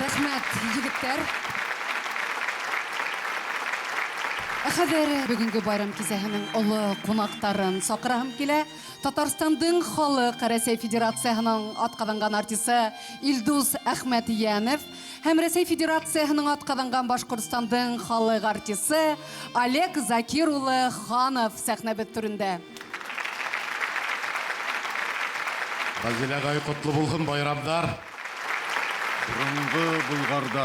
Рәхмәт, егеттер. Хәзер бүгенге байрам кисәһенең олы кунактарын сакырам килә. Татарстандың халык Рәсәй Федерациясының атказанган артисты Илдус Әхмәтиянов һәм Рәсәй Федерациясының атказанган Башкортстандың халык артисты Олег Закир улы Ханов сәхнәбез түрендә. Разиләгай котлы булган байрамдар. Бұрынғы Бұлғарда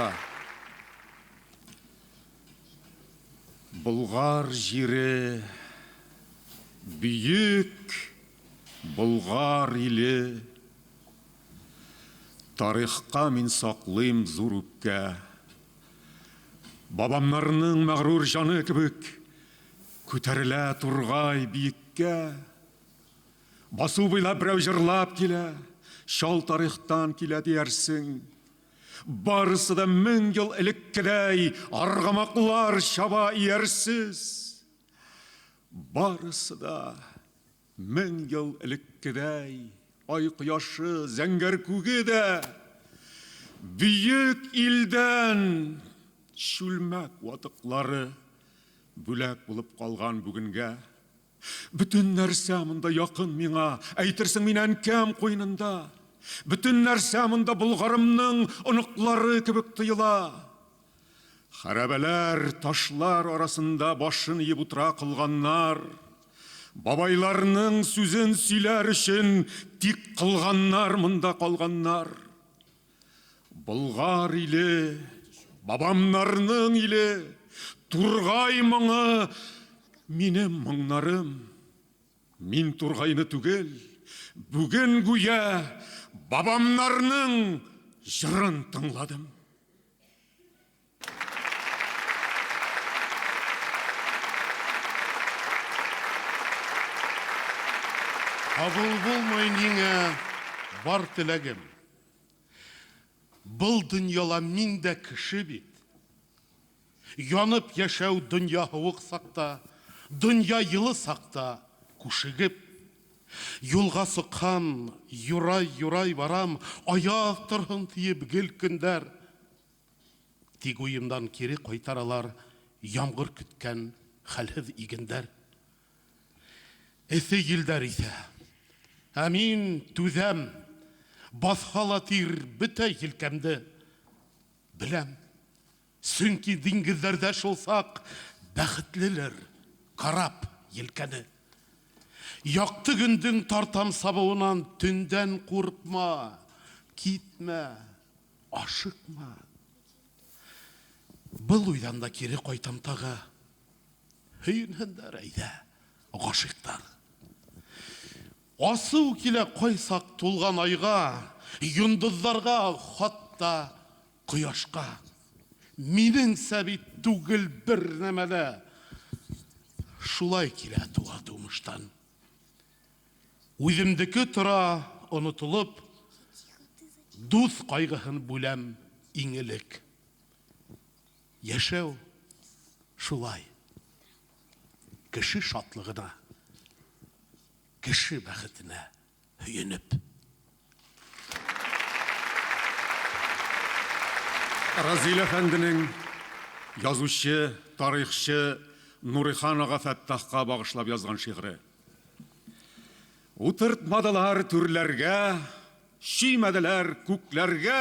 Бұлғар жері бүйік Бұлғар илі тарихқа мен сақлым зор үпке бабамларының мәғрур жаны кебек көтерілә тұрғай биікке басу бойлап біреу жырлап келе шал тарихтан келе дерсің барысы да 1000 жыл ілеккедей арғамақлар шаба иерсіз барысы да 1000 жыл ілеккедей ай құяшы зәңгер күге де бүйік илден шүлмәк уатықлары бүләк болып қалған бүгінге бүтін нәрсе мұнда яқын миңа әйтерсің менен кәм қойнында бүтін нәрсе мұнда бұлғарымның ұнықлары кебек тыйыла харабәләр ташлар арасында башын иіп утыра қылғаннар бабайларының сүзін сөйлер үшін тик қылғаннар мұнда қалғаннар Бұлғар иле бабамнарының иле турғай мұңы минем мұңнарым мин турғайны түгел бүгін гүя бабамнарның жырын тыңладым Абыл болмай неңе бар тілегім. Бұл дүнияла мен де кіші бет. Янып яшәу дүния хуық сақта, дүния йылы сақта күшігіп. Юлға сыққан, юрай барам, аяқ тұрғын тиіп гел күндер. Тек ойымдан кері қойтаралар, ямғыр күткен хәлхіз игендер. Эсе елдер исе. Әмин түзәм, басқала тир біті елкемді. Біләм, сүнки диңгізлерде шолсақ, бәхітлілер қарап елкені. Яқты күндің тартам сабуынан түнден қорқма, кетме, ашықма. Бұл ойдан да кері қойтам тағы. Хүйініндер әйді, ғашықтар. Асу келе қойсақ толған айға, юндыздарға, хатта, құяшқа. Менің сәбит түгіл бір нәмәлі. Шулай келе туға тумыштан. Өзімдікі тұра ұнытылып, дұс қайғығын бөлем еңілік. Яшәу шулай. Кіші шатлығына, кіші бәхітіне үйініп. Разил әфәндінің язушы, тарихшы Нурихан аға Фәттахқа бағышлап язған шиғыры. Утыртмадылар түрлерге, шүймәділер күклерге,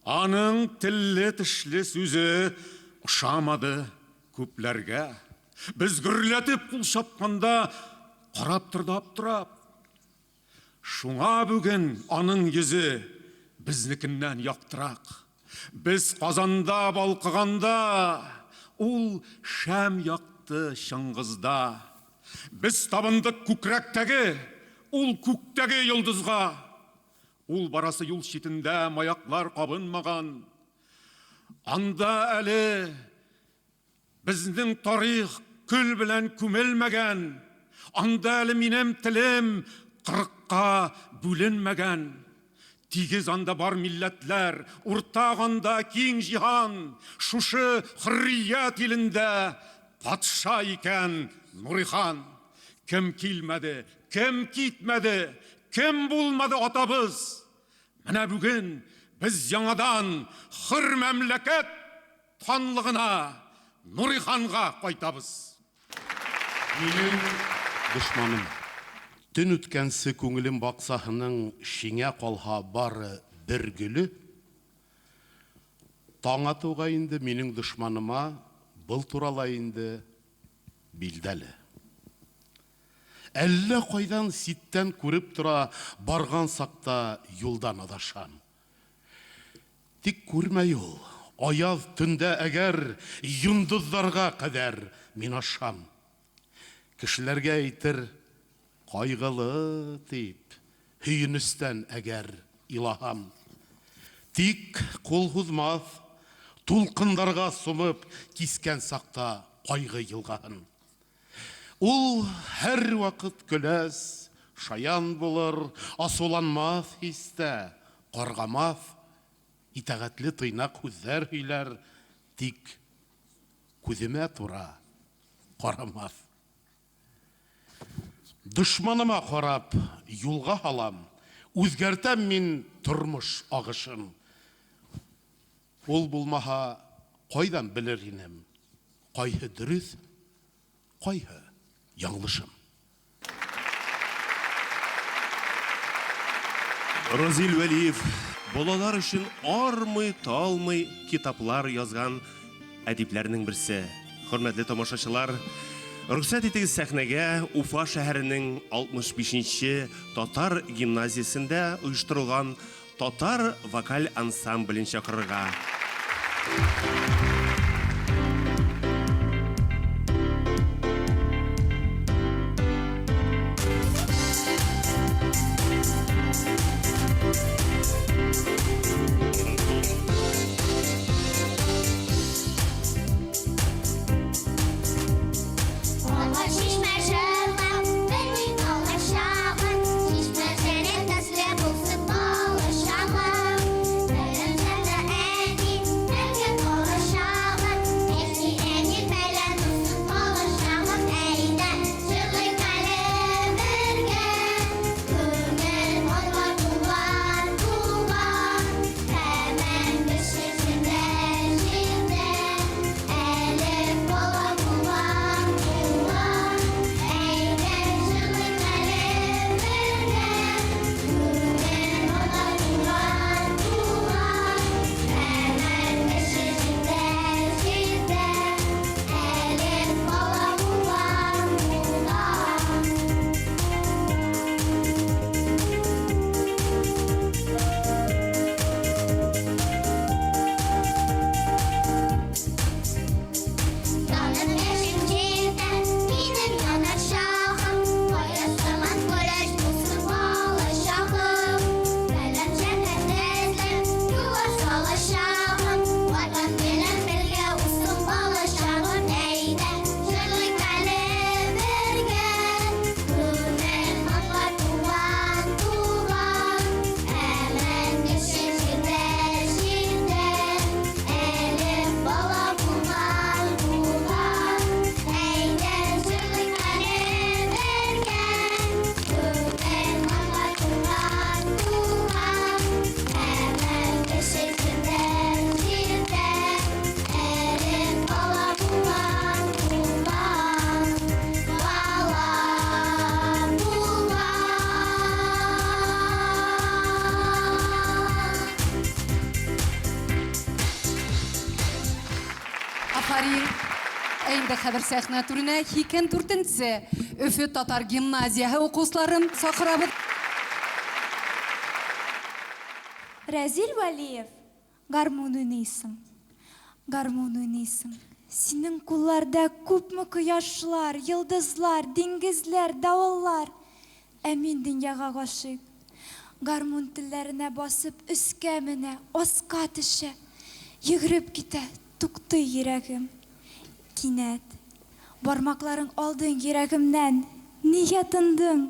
аның тілі тішлі сөзі ұшамады көплерге. Біз гүрлетіп құл шапқанда қарап тұрдап тұрап. Шуңа бүген аның yüzі бізнікіннен яқтырақ. Біз қазанда балқығанда, ул шәм яқты шыңғызда. Біз табындық күкірәктәге, ул күктәге йылдызға. Ул барасы юл шетінде маяклар қабынмаған. Анда әлі біздің тарих күл білән күмелмәгән. Анда әлі минем тілім қырыққа бүленмәгән. Тигіз анда бар милләтләр, уртағанда киң жиһан. Шушы хөррият илендә патша икән Нурихан. Кем килмәде, кем китмәде, кем булмады атабыз. Менә бүген біз яңадан хөр мәмләкәт танлыгына Нуриханга кайтабыз. Минем дошманым. Төн үткәнсе күңелем баксаһының шиңә калха бары бер гөле. Таң атуга инде минем дошманыма был турала инде билдәле. Әллә кайдан ситтән күреп тора барган сакта юлдан адашам. Тик күрмәй ул, аяз төндә әгәр йондызларга кадәр мин ашам. Кешеләргә әйтер кайгылы дип, һөенестән әгәр илаһам. Тик кул һузмас, тулкындарга сумып кискән сакта кайгы елгаһын. Ул һәр вакыт көләс, шаян булыр, асуланмас хистә, каргамас, итәгатьле тыйнак күзләр һөйләр, тик күземә тура карамас. Дошманыма карап юлга һалам, үзгәртәм мин тормыш агышын. Ул булмаһа, кайдан белер инем, кайһы дөрес, кайһы яңлышым. Разил Вәлиев балалар өчен армый, талмый китаплар язган әдипләрнең берсе. Хөрмәтле тамашачылар, рөхсәт итегез сәхнәгә Уфа шәһәренең 65-нче татар гимназиясендә оештырылган татар вокаль ансамблен чакырырга. Хәбәр сәхнә түренә 2-4-нче Өфе татар гимназияһы укучыларын сакырабыз. Рәзил Валиев, гармон уйныйсың. Гармон уйныйсың. Синең кулларда күпме кояшлар, йылдызлар, диңгезләр, давыллар. Ә мин дөньяга гашыйк. Гармон телләренә басып өскә менә, аска төшә. Йөгереп китә, туктый йөрәгем. Кинәт, бармакларың алдың йөрәгемнән, нигә тындың?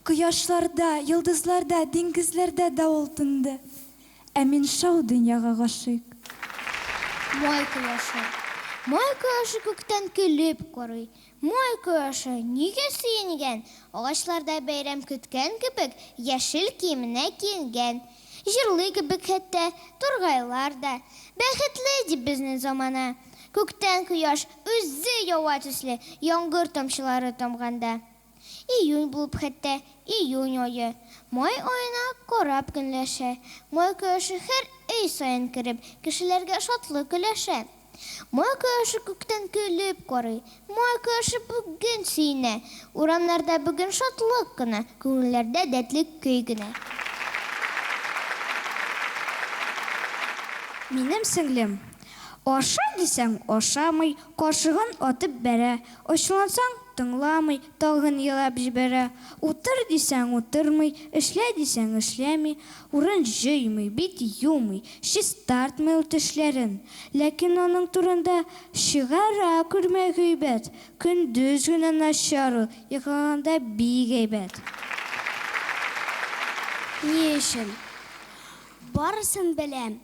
Кояшларда, йылдызларда, диңгезләрдә давыл тынды. Ә мин шау дөньяга гашыйк. Май кояшы күктән көлеп карый. Май кояшы нигә сөенгән? Агачларда бәйрәм көткән кебек, яшел киеменә киенгән. Җырлый кебек хәтта тургайлар да. Бәхетле дип безнең замана. Күктән кояш үзе ява төсле, яңгыр тамчылары тамганда. Июнь булып хәтта, июнь ае. Май аена карап көнләшә. Май кояшы һәр өй саен кереп, кешеләргә шатлык өләшә. Май кояшы күктән көлеп карый. Май кояшы бүген сөенә. Урамнарда бүген шатлык кына, күңелләрдә дәртле көй генә. Минем сеңлем, аша дисәң ашамый, кашыгын атып бәрә. Ачулансаң тыңламый, тагын елап җибәрә. Утыр дисәң утырмый, эшлә дисәң эшләми, урын җыймый, бит юмый, чистартмый ул тешләрен. Ләкин аның турында чыгара күрмә гыйбәт. Көндез генә начар, йоклаганда бик әйбәт. Ни өчен? Барысын беләм.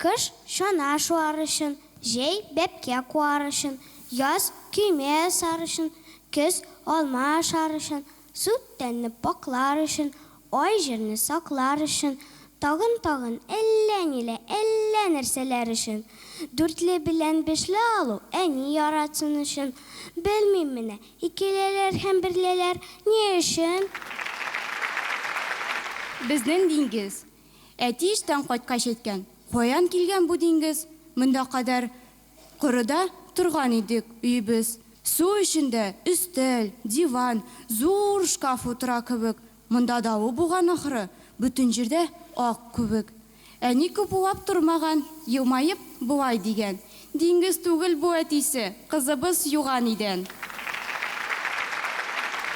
Кыш шана шуарышын, җәй бәпкә куарышын, яз көймә сарышын, көз алма шарышын, сут тәнне паклар өчен, ай җирне саклар өчен, тагын әллә нәрсәләр өчен. Дүртле белән бешле алу, әни яратсын өчен. Белмим менә, икеләләр һәм берләләр ни өчен? Безнең диңгез. Әти иштән кайткач әйткән. Каян килгән бу диңгез? Монда кадәр корыда торган идек өйбез. Су эчендә өстәл, диван, зур шкаф утыра кебек. Монда давы буган ахры, бөтен җирдә ак кебек. Әни күп уйлап тормаган, елмаеп булай дигән. Диңгез түгел бу әтисе, кызыбыз юган идән.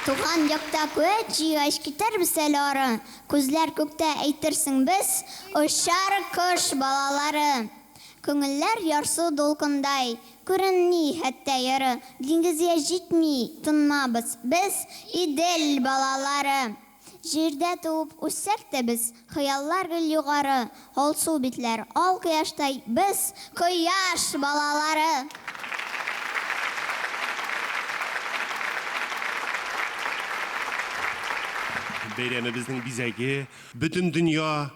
Туган якта күт җыгач китәрбез әле ары. Күзләр күктә әйтерсең без, очар кош балалары. Күңелләр ярсу дулкындай, күренми хәтта яры. Диңгезгә җитми, тынмабыз без, идел балалары. Җирдә туып үссәк тә без, хыяллар гел югары. Алсу битләр, ал кояштай без, кояш балалары. Бәйрәмебезнең бизәге, бөтен дөнья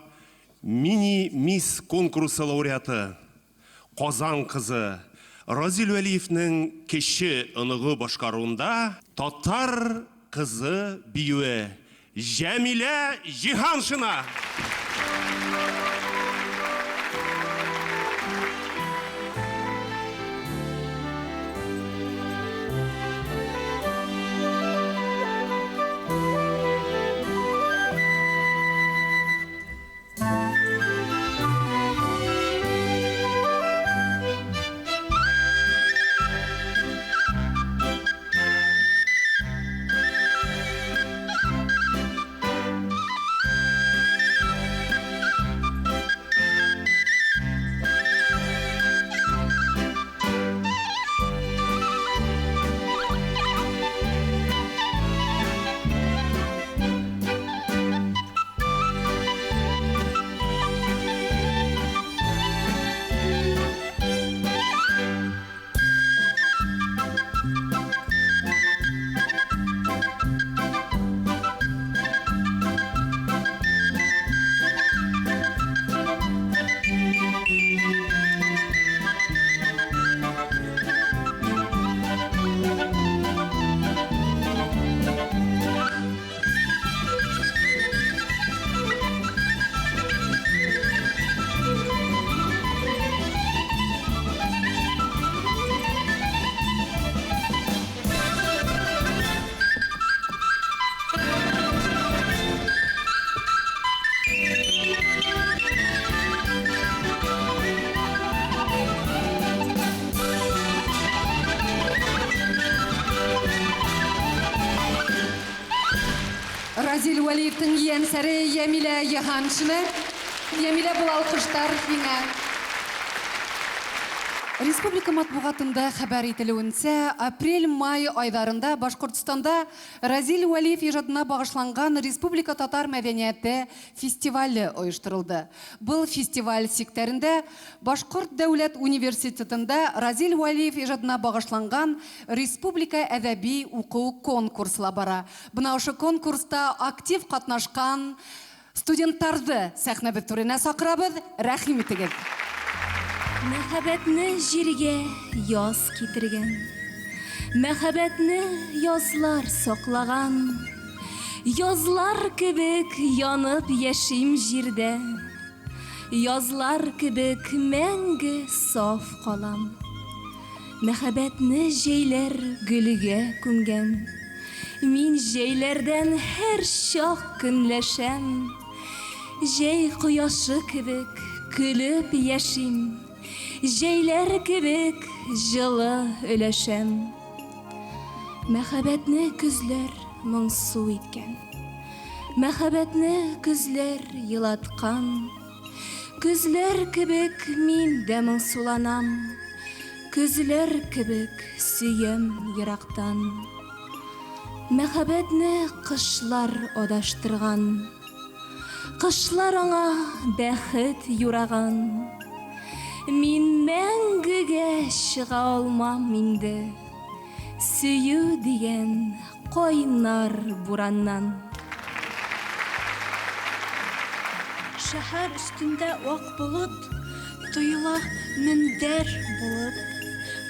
мини-мисс конкурсы лауреаты, Казан кызы Разил Вәлиевнең кече оныгы башкаруында татар кызы биюе Җәмилә Җиһаншина. Разил Валиевтің еңсәрі Ямилә Яханшыны. Ямилә бұл алқыштар еңә. Республика матбугатында хәбәр ителүенчә, апрель-май айдарында Башкортстанда Разил Валиев иҗатына багышланган Республика татар мәдәнияте фестивале оештырылды. Бұл фестиваль сиктерендә Башкорт дәүләт университетында Разил Валиев иҗатына багышланган Республика әдәби уку конкурслары бара. Бына ошо конкурста актив катнашкан студентларны сәхнә битүренә сакырабыз. Рәхим итегез. Мәхәббәтне җиргә яз китергән, мәхәббәтне язлар саклаган, язлар кебек янып яшим җирдә, язлар кебек мәңге саф калам. Мәхәббәтне җәйләр гөлгә күмгән, мин җәйләрдән һәр чак көнләшәм, җәй кояшы кебек көлеп яшим. Җәйләр кебек җылы өләшәм. Мәхәббәтне күзләр моңсу иткән. Мәхәббәтне күзләр елаткан. Күзләр кебек мин дә моңсуланам. Күзләр кебек сөям ерактан. Мәхәббәтне кышлар адаштырган. Кышлар аңа бәхет юраган. Мин мәңгегә чыга алмам инде, сөю дигән кайнар бураннан. Шәһәр өстендә ак болыт, тоела мендәр булып.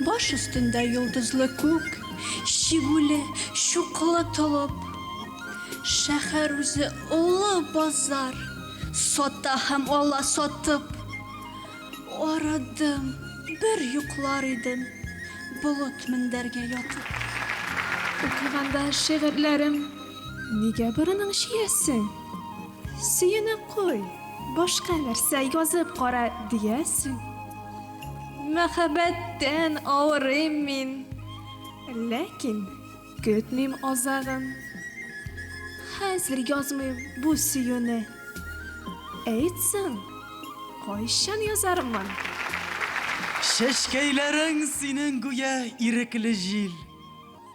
Баш өстендә йолдызлы күк, чигүле, чуклы толып. Шәһәр үзе олы базар, сата һәм ала сатып. Арадым, бер юклар идем, болыт мендәргә ятып. Укыганда шигырьләрем, нигә борының шиясең? Сөенеп куй, башка нәрсә язып кара диясең. Мәхәббәттән авырыйм мин, ләкин көтмим азагын. Хәзер язмыйм бу сөюне. Әйтсәң, кайчан язармын? Шәшкәйләрең синең гүя ирекле җил.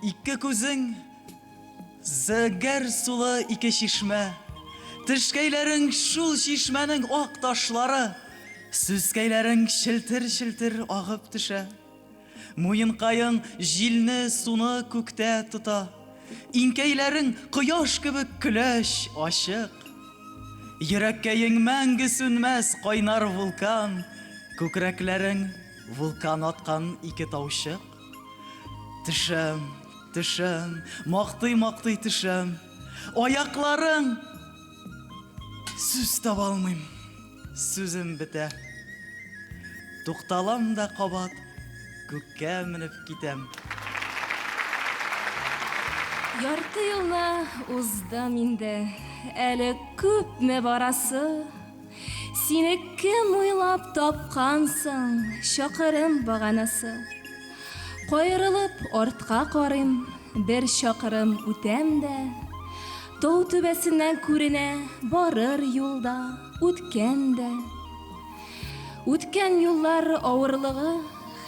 Ике күзең зәгәр сулы ике чишмә. Тишкәйләрең шул чишмәнең ак ташлары. Сүзкәйләрең шилтер-шилтер агып төшә. Муенкаең җилне суны күктә тота. Инкәйләрең кояш кебек көләч ачык. Йөрәккәең мәңге сүнмәс кайнар вулкан, күкрәкләрең вулкан аткан ике таушык. Тишәм, тишәм, мактый-мактый тишәм, аякларың сүз таба алмыйм, сүзем бетә. Тукталам да кабат, күккә менеп китәм. Ярты елны уздым инде, әле күпме барасы. Сине кем уйлап тапкансың, чакырым баганасы. Кайрылып артка карыйм, бер чакырым үтәм дә. Тау түбәсеннән күренә барыр юлда үткән дә. Үткән юллар авырлыгы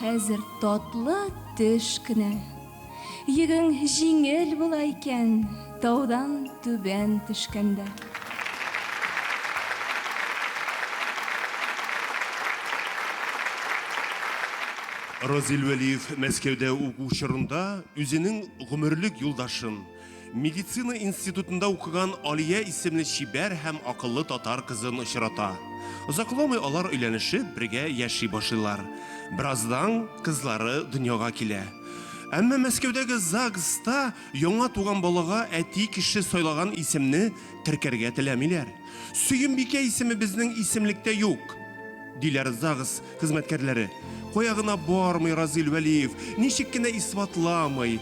хәзер татлы төш кенә. Йөгең җиңел була икән, таудан түбән төшкәндә. Разил Валиев Мәскәүдә уку чорында үзенең гомерлек юлдашын, медицина институтында укыган Алия исемле чибәр һәм акыллы татар кызын очрата. Озакламый алар өйләнешеп, бергә яши башлыйлар. Бираздан кызлары дөньяга килә. Әмма Мәскәүдәге ЗАГСта яңа туган балага әти кеше сайлаган исемне теркәргә теләмиләр. Сөембикә исеме безнең исемлектә юк, диләр ЗАГС хезмәткәрләре. Коягына бармый Разил Валиев, ничек кенә исбатламый.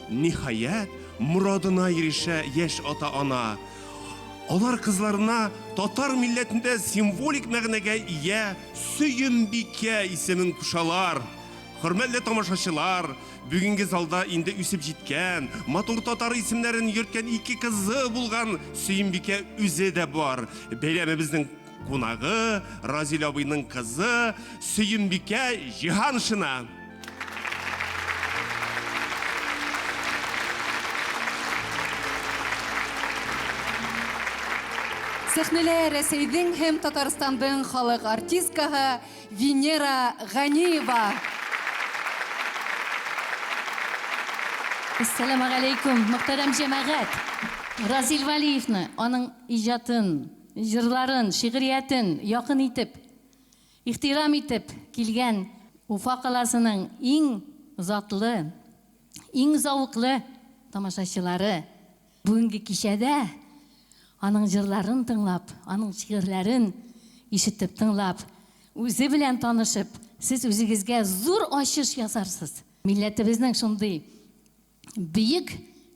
Ниһаят, muradına ирешә яшь ата-ана. Алар кызларына татар милләтендә символик мәгънәгә ия Сөембикә исемен кушалар. Hürmetli tomoshachilar, bugungi залда инде үсеп җиткән, матур татар исемнәрен йөрткән ике кызы булган Сөембикә үзе дә бар. Бәйрәмебезнең кунагы, Разил абыйның кызы Сөембикә Җиһаншина. Сәхнәлә Рәсәйдең һәм Татарстандың халык артисткаһы Венера Ганиева. Ассаламу алейкум, мөхтәрәм җәмәгать. Разил Валиевны, аның иҗатын, җырларын, шигъриятен якын итеп, ихтирам итеп килгән Уфа каласының иң затлы, иң зауыклы тамашачылары бүгенге кичәдә аның җырларын тыңлап, аның шигырьләрен ишетеп тыңлап, үзе белән танышып, сез үзегезгә зур ачыш ясарсыз. Милләтебезнең шундый бийек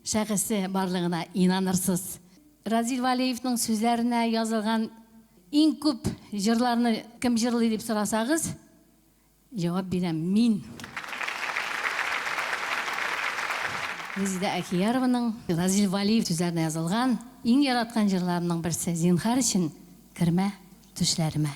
шәхесе барлыгына инанырсыз. Разил Валиевның сүзләренә язылган иң күп җырларны кем җырлый дип сорасагыз, җавап бирәм мин. Резида Ахиярованың Разил Валиев сүзләренә язылган иң яраткан җырларының берсе зинһар өчен кермә төшләремә.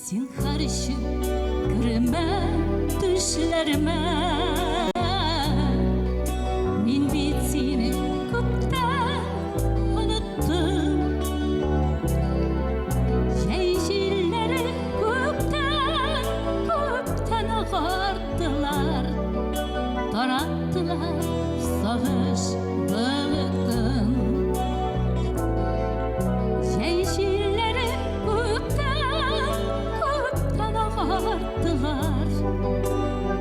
Зинһар өчен кермә төшләремә. Мин бит сине күптән оныттым. Җәй җилләре күптән агардылар. Тараттылар сагыш болытын. Җәй җилләре күптән агардылар.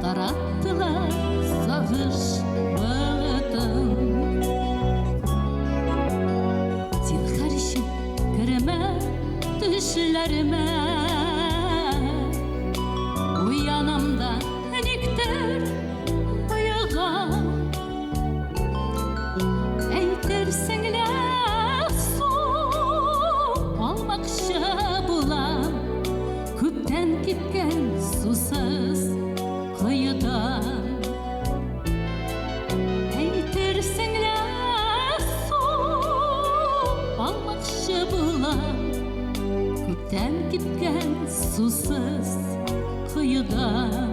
Таратtılar sağış bağıtın. Zinhar için girme düşlerime. Uyanamda nikter ayağa. Eytersinler su almakşa bulan. Küpten gitken susuz kıyıdan. Eytersinler su almakşı bulan. Küpten gitken susuz kıyıdan.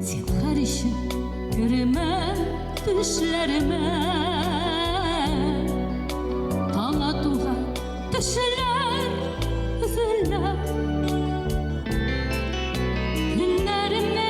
Zinhar için girme düşlerime. Tağa tuğa düşler üzüller. Günlerimde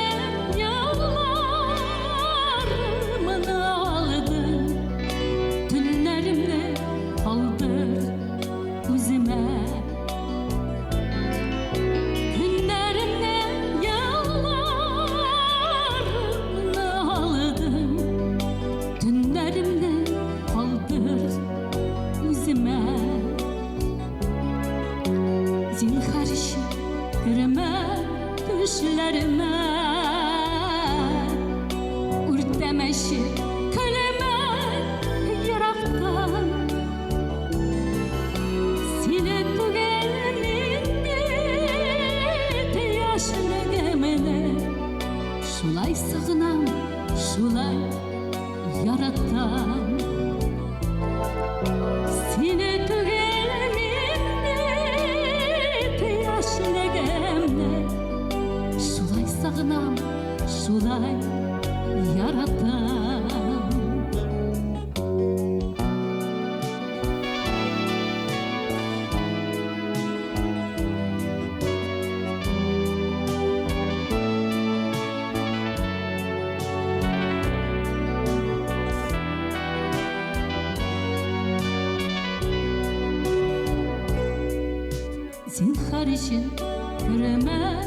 Yıllar için kırma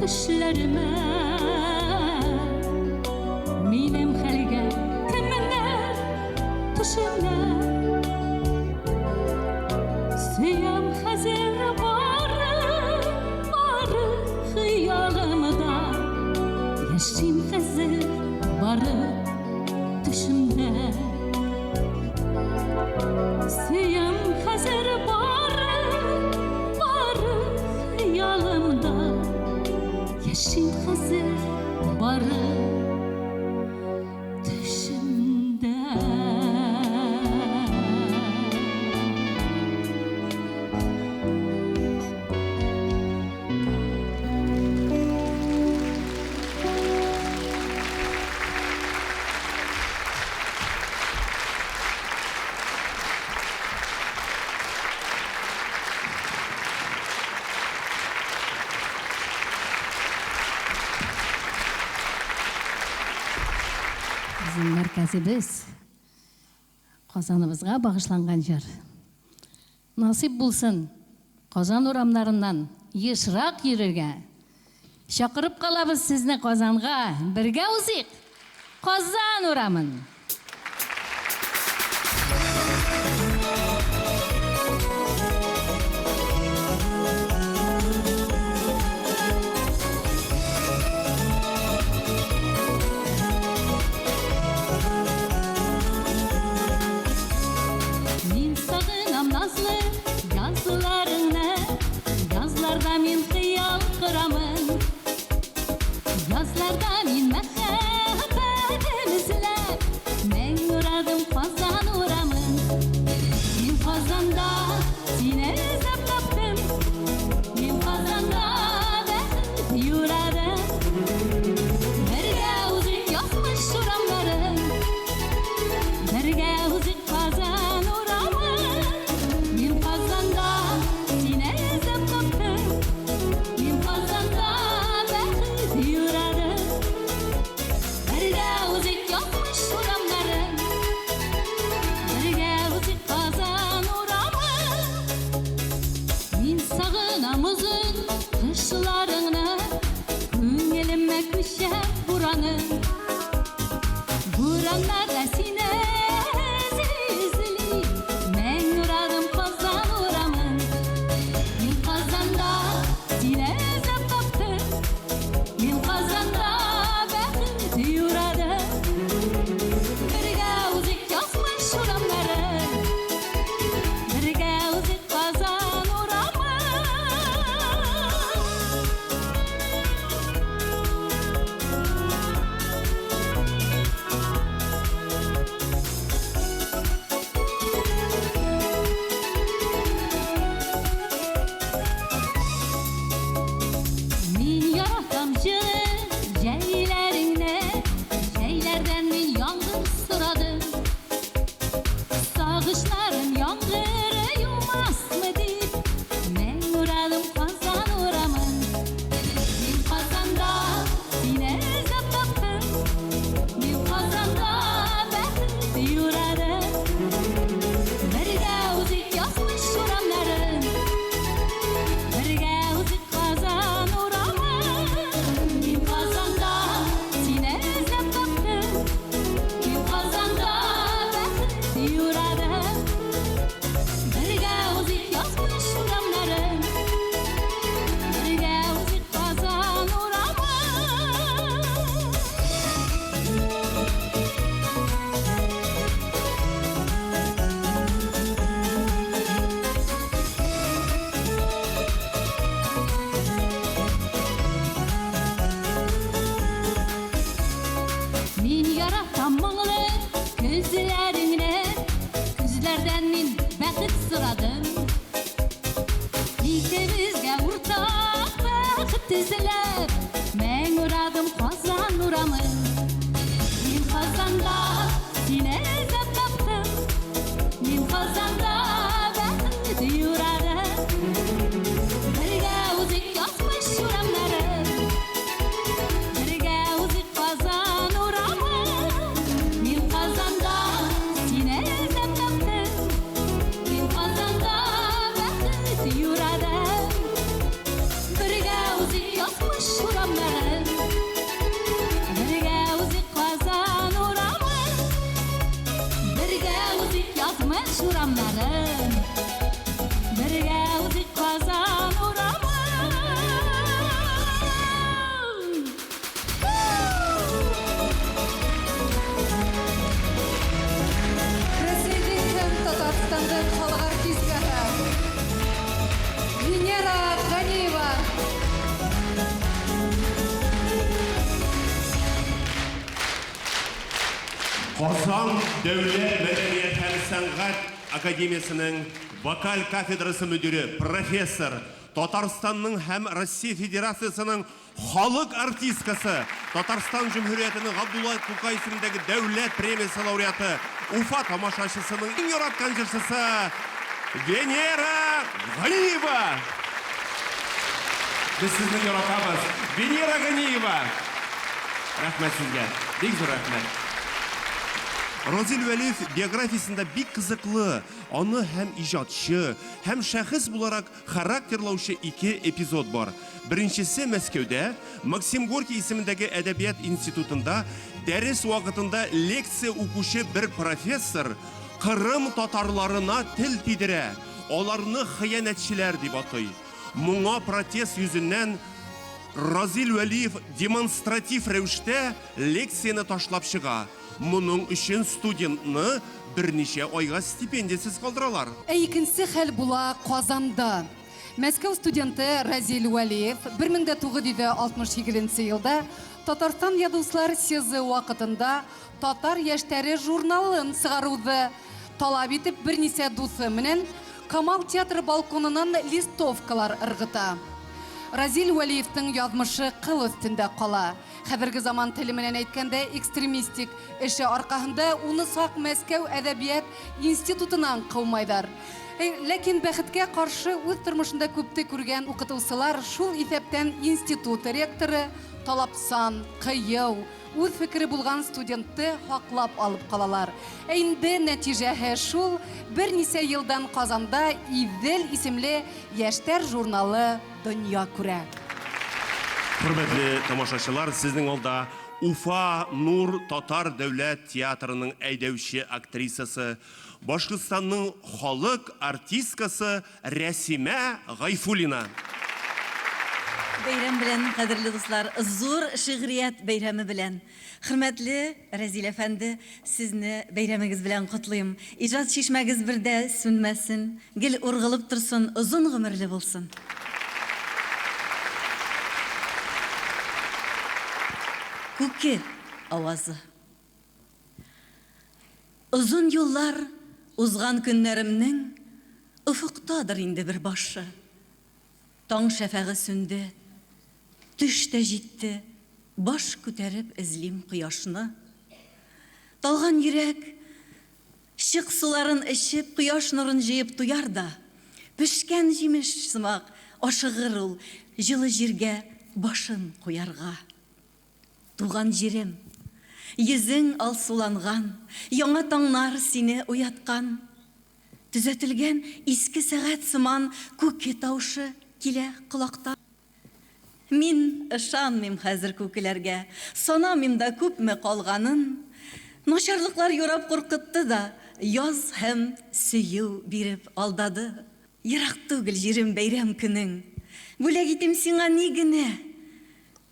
düşlerime Minim halga kimler düşümler Siyam hazır barı hıyalımda Yaşım hazır barı düşümde Siyam hazır barı hıyalımda Yaşım hazır barı Bizim merkezimiz Qozanımızga bağışlangan jер. Nasip bulsun Qozan uramlarından yışrak yürürge. Şakırıp kalabız sizni Qozanға. Birge uzik Qozan uramın. Yazlarda min mehabetimizle men yuradım Qozan uramın. Min Qozanda seni izlep taptım. Min Qozanda ben yuradım. Birge uzik yazmış uramlarım. Birge uzik Qozan uramın. Min Qozanda seni izlep taptım. Min Qozanda Buranlarda sine zizli men yuradım Qozan uramın. Min Qozanda sine izlep taptım. Min Qozanda baxit yuradım. Birge uzik yazmış uramlarım. Birge uzik Qozan uramın. Sağışların yağmuru yumaz mı deyip men yuradım Qozan uramın. Min Qozanda seni izlep taptım. Min Qozanda baxit yuradım. Birge uzik yazmış uramlarım. Birge uzik Qozan uramın. Min Qozanda seni izlep taptım. Min Qozanda baxit yuradım. Birge uzik yazmış uramlarım. Birge uzik Qozan uramın. Min yaratam muңлы gözlerine, gözlerden min baxit sıradım. İkimizge ortak baxit izlep men yuradım Qozan uramın. Min Qozanda seni izlep taptım. Min Qozanda baxit yuradım. Birge uzik yazmış uramlarım. Birge uzik Qozan uramın. Min Qozanda seni izlep taptım. Min Qozanda baxit yuradım. Şuramlarım birge uzik kazan uramın. Rəsədin həm Tatarstan'dan xalq artistləri Venera Ghaniyeva. Qozon Davlat Madaniyat һәм Сәнгать Академиясының вокаль кафедрасы müdürü, профессор, Татарстанның һәм Россия Федерациясының халық артисткасы, Татарстан Cumhuriyeti'nin Габдулла Тукай исемендәге дәүләт премиясе лауреаты, Уфа тамашачысының иң яраткан җырчысы Венера Ганиева. Без сезне яратабыз. Венера Ганиева. Рәхмәт сезгә. Бик зур рәхмәт. Разил Вәлиев биографиясында бик кызыклы, аны һәм иҗатчы, һәм шәхес буларак характерлаучы ике эпизод бар. Беренчесе Мәскәүдә, Максим Горький исемендәге әдәбият институтында дәрес вакытында лекция укучы бер профессор Кырым татарларына тел тидерә, аларны хыянәтчеләр дип атый. Моңа протест йөзеннән Разил Вәлиев демонстратив рәвештә лекцияны ташлап чыга. Моның өчен студентны берничә айга стипендиясыз калдыралар. Икенче хәл була Казанда. Мәскәү студенты Разил Вәлиев 1967 елда Татарстан язучылар съезы вакытында Татар яшьтәре журналын сыгаруды талап итеп берничә дусы менән Камал театры балконынан листовкалар ыргыта. Разил Вәлиевтің язмышы кыл өстендә кала. Хәзерге заман теле менән әйткәндә экстремистик эше аркаһында уны сак Мәскәү әдәбият институтынан кылмайдар. Ләкин бәхеткә каршы үз тормышында күпте күргән укытучылар шул исәптән институт ректоры талапсан, кыйыу, үз фикере булган студентты хаклап алып калалар. Инде нәтиҗәһе шул, берничә елдан Казанда Идел исемле яшьтәр журналы дөнья күрә. Хөрмәтле тамашачылар, сезнең алда Уфа Нур Татар дәүләт театрының әйдәүче актрисасы, Башкортстанның халык артисткасы Рәсимә Гайфуллина. Бәйрәм белән, кадерле дуслар, зур шигърият бәйрәме белән. Хөрмәтле Разил әфәнде, сезне бәйрәмегез белән котлыйм. Иҗат чишмәгез бердә сүнмәсен, гел ургылып торсын, озын гомерле булсын. Күке авазы. Озын юллар узган көннәремнең уфуктадыр инде бер башы. Таң шәфәге сүнде, төш тә җитте, баш күтәреп эзлим кояшны. Талган йөрәк чык суларын эчеп, кояш нурын җыеп туяр да, пешкән җимеш сымак ашыгыр ул җылы җиргә башын куярга. Туган җирем, йөзең алсуланган, яңа таңнар сине уяткан. Төзәтелгән иске сәгать сыман күке таушы килә колакта. Мин ышанмыйм хәзер күкеләргә, санамыйм да күпме калганын. Начарлыклар юрап куркытты да, яз һәм сөю биреп алдады. Ерак түгел җирем бәйрәм көнең, бүләк итим сиңа ни генә.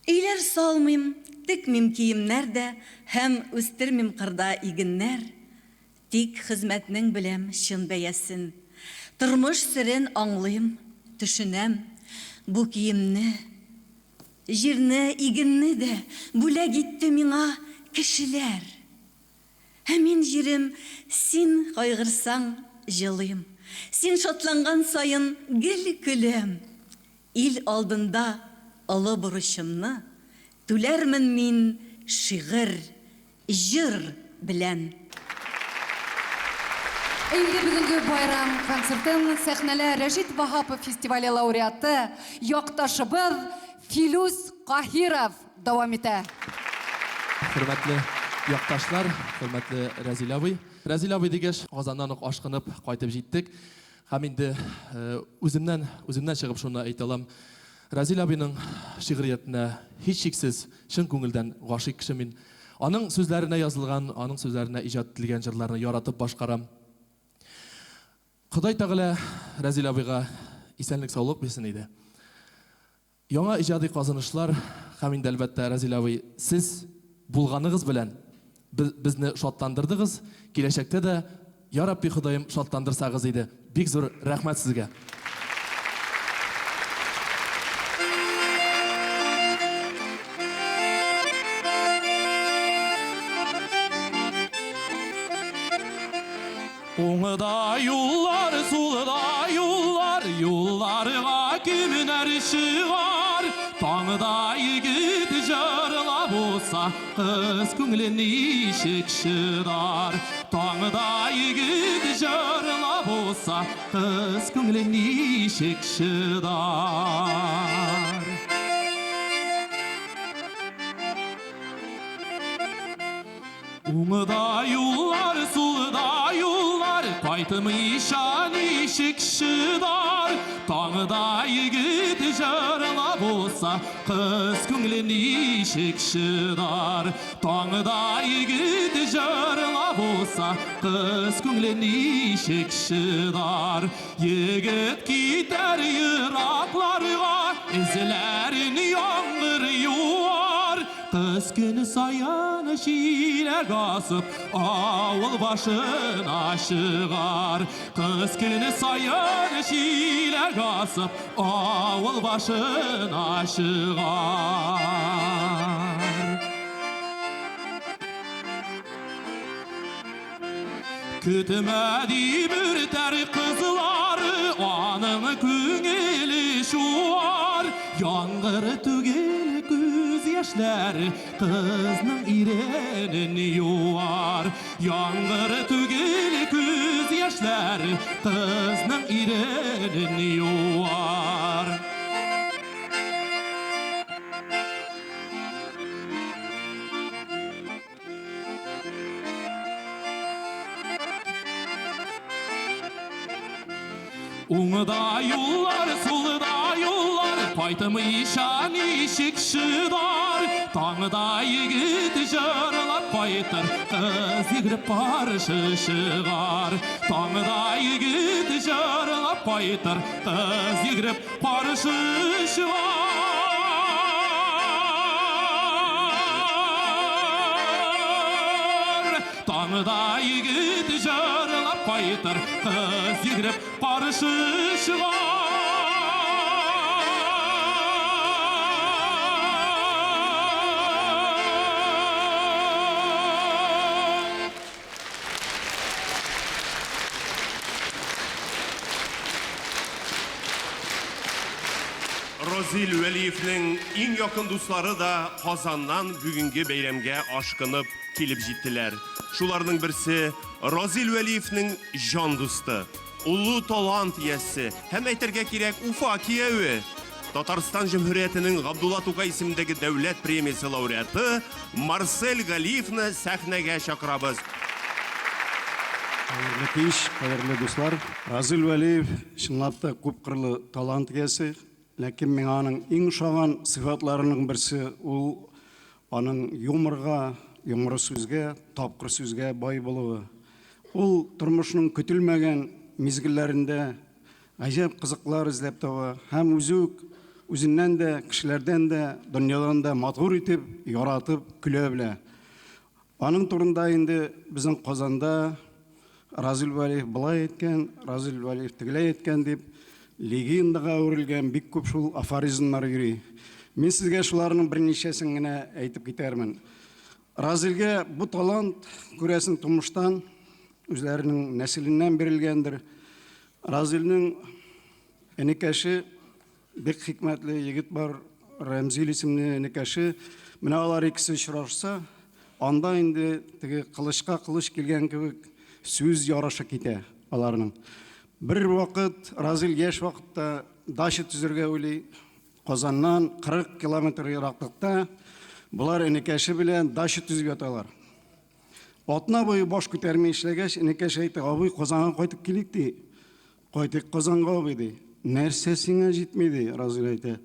Өйләр салмыйм, текмим киемнәр дә, һәм үстермим кырда игеннәр. Тик хезмәтнең беләм чын бәясен. Тормыш серен аңлыйм, төшенәм. Бу киемне, җирне, игенне дә бүләк итте миңа кешеләр. Һәм мин җирем, син кайгырсаң җылыйм. Син шатланган сайын гел көләм. Ил алдында олы бурычымны түләрмен мин шигырь, җыр белән. Инде бүгенге байрам концертын сәхнәлә Рәшит Вахапов фестивале лауреаты, якташыбыз Филүс Каһиров дәвам итә. Хөрмәтле якташлар, хөрмәтле Разил абый. Разил абый дигәч, Казаннан ук ашкынып кайтып җиттек. Һәм инде үземнән чыгып шуны әйтә алам. Разил абыйның шигъриятенә һич шиксез чын күңелдән гашыйк кеше мин. Аның сүзләренә язылган, аның сүзләренә иҗат ителгән җырларны яратып башкарам. Құдай тағала Разил абыйға исәнлек саулык берсен иде. Яңа иҗади казанышлар һәм инде әлбәттә Разил абый, сез булганыгыз белән безне шатландырдыгыз. Киләчәктә дә Я Рабби Ходаем шатландырсагыз иде. Бик зур рәхмәт сезгә. Оңыда юллар, сулыда юллар, юлларга кимнәр чыгар. Таңда егет җырла булса, кыз күңле ничек шыдар. Таңда егет җырла булса, кыз күңле ничек шыдар. Оңыда юллар, сулыда юллар, кайтмыйша ничек шыдар. Таңда егет җырла булса, кыз күңле ничек шыдар. Таңда егет җырла булса, кыз күңле ничек шыдар. Егет китәр еракларга, эзләрен яңгыр юар. Кыз көне саян чиләк асып, авыл башына чыгар. Кыз көне саян чиләк асып, авыл башына чыгар. Көтмәди бер тәр кызлары, аның күңеле шуар. Яңгыр түгел күз яшьләре, кызның иренен юар. Яңгыр түгел күз яшьләре, кызның иренен юар. Уңыда юллар, сулыда юллар, кайтмыйша ничек шыдар. Таңда егет җырлап кайтыр, кыз йөгереп каршы чыгар. Таңда егет җырлап кайтыр, кыз йөгереп каршы чыгар. Таңда егет җырлап кайтыр, кыз йөгереп каршы чыгар. Разил Вәлиевнең иң якын дуслары да Казаннан бүгенге бәйрәмгә ашкынып килеп җиттеләр. Шуларның берсе Разил Вәлиевнең җан дусты, улы талант иясе, һәм әйтергә кирәк Уфа кияве, Татарстан Җөмһүриятенең Габдулла Тукай исемендәге дәүләт премиясе лауреаты Марсель Галиевны сәхнәгә чакырабыз. Кадерле дуслар, Разил Вәлиев чынлап та күп кырлы талант иясе. Ләкин мен аның иң ошаган сыйфатларының берсе ул аның юморга, юмор сүзгә, тапкыр сүзгә бай булуы. Ул тормышның көтелмәгән мизгелләрендә гаҗәп кызыклар эзләп таба һәм үзеннән дә, кешеләрдән дә, дөньядан да матур итеп, яратып көлә белә. Аның турында инде безнең Казанда Разил Вәлиев былай әйткән, Разил Вәлиев тегеләй әйткән дип легендаға өрілген бик көп шул афоризмнар йөри. Мен сезгә шуларның берничәсен генә әйтеп китәрмен. Разилгә бу талант күрәсең тумыштан үзләренең нәселеннән бирелгәндер. Разилның энекәше бик хикмәтле егет бар, Рамзил исемле энекәше. Менә алар икесе очрашса, анда инде теге кылычка кылыч килгән кебек сүз ярышы китә аларның. Bir вакыт Разил яшь вакытта дача төзергә уйлый. Казаннан 40 километр ераклыкта булар энекәше белән дача төзеп яталар. Атна буе баш күтәрмәй эшләгәч, энекәше әйтә: "Абый, Казанга кайтып килик ди." "Кайтык Казанга абый" ди. "Нәрсә сиңа җитми" ди. Разил әйтә: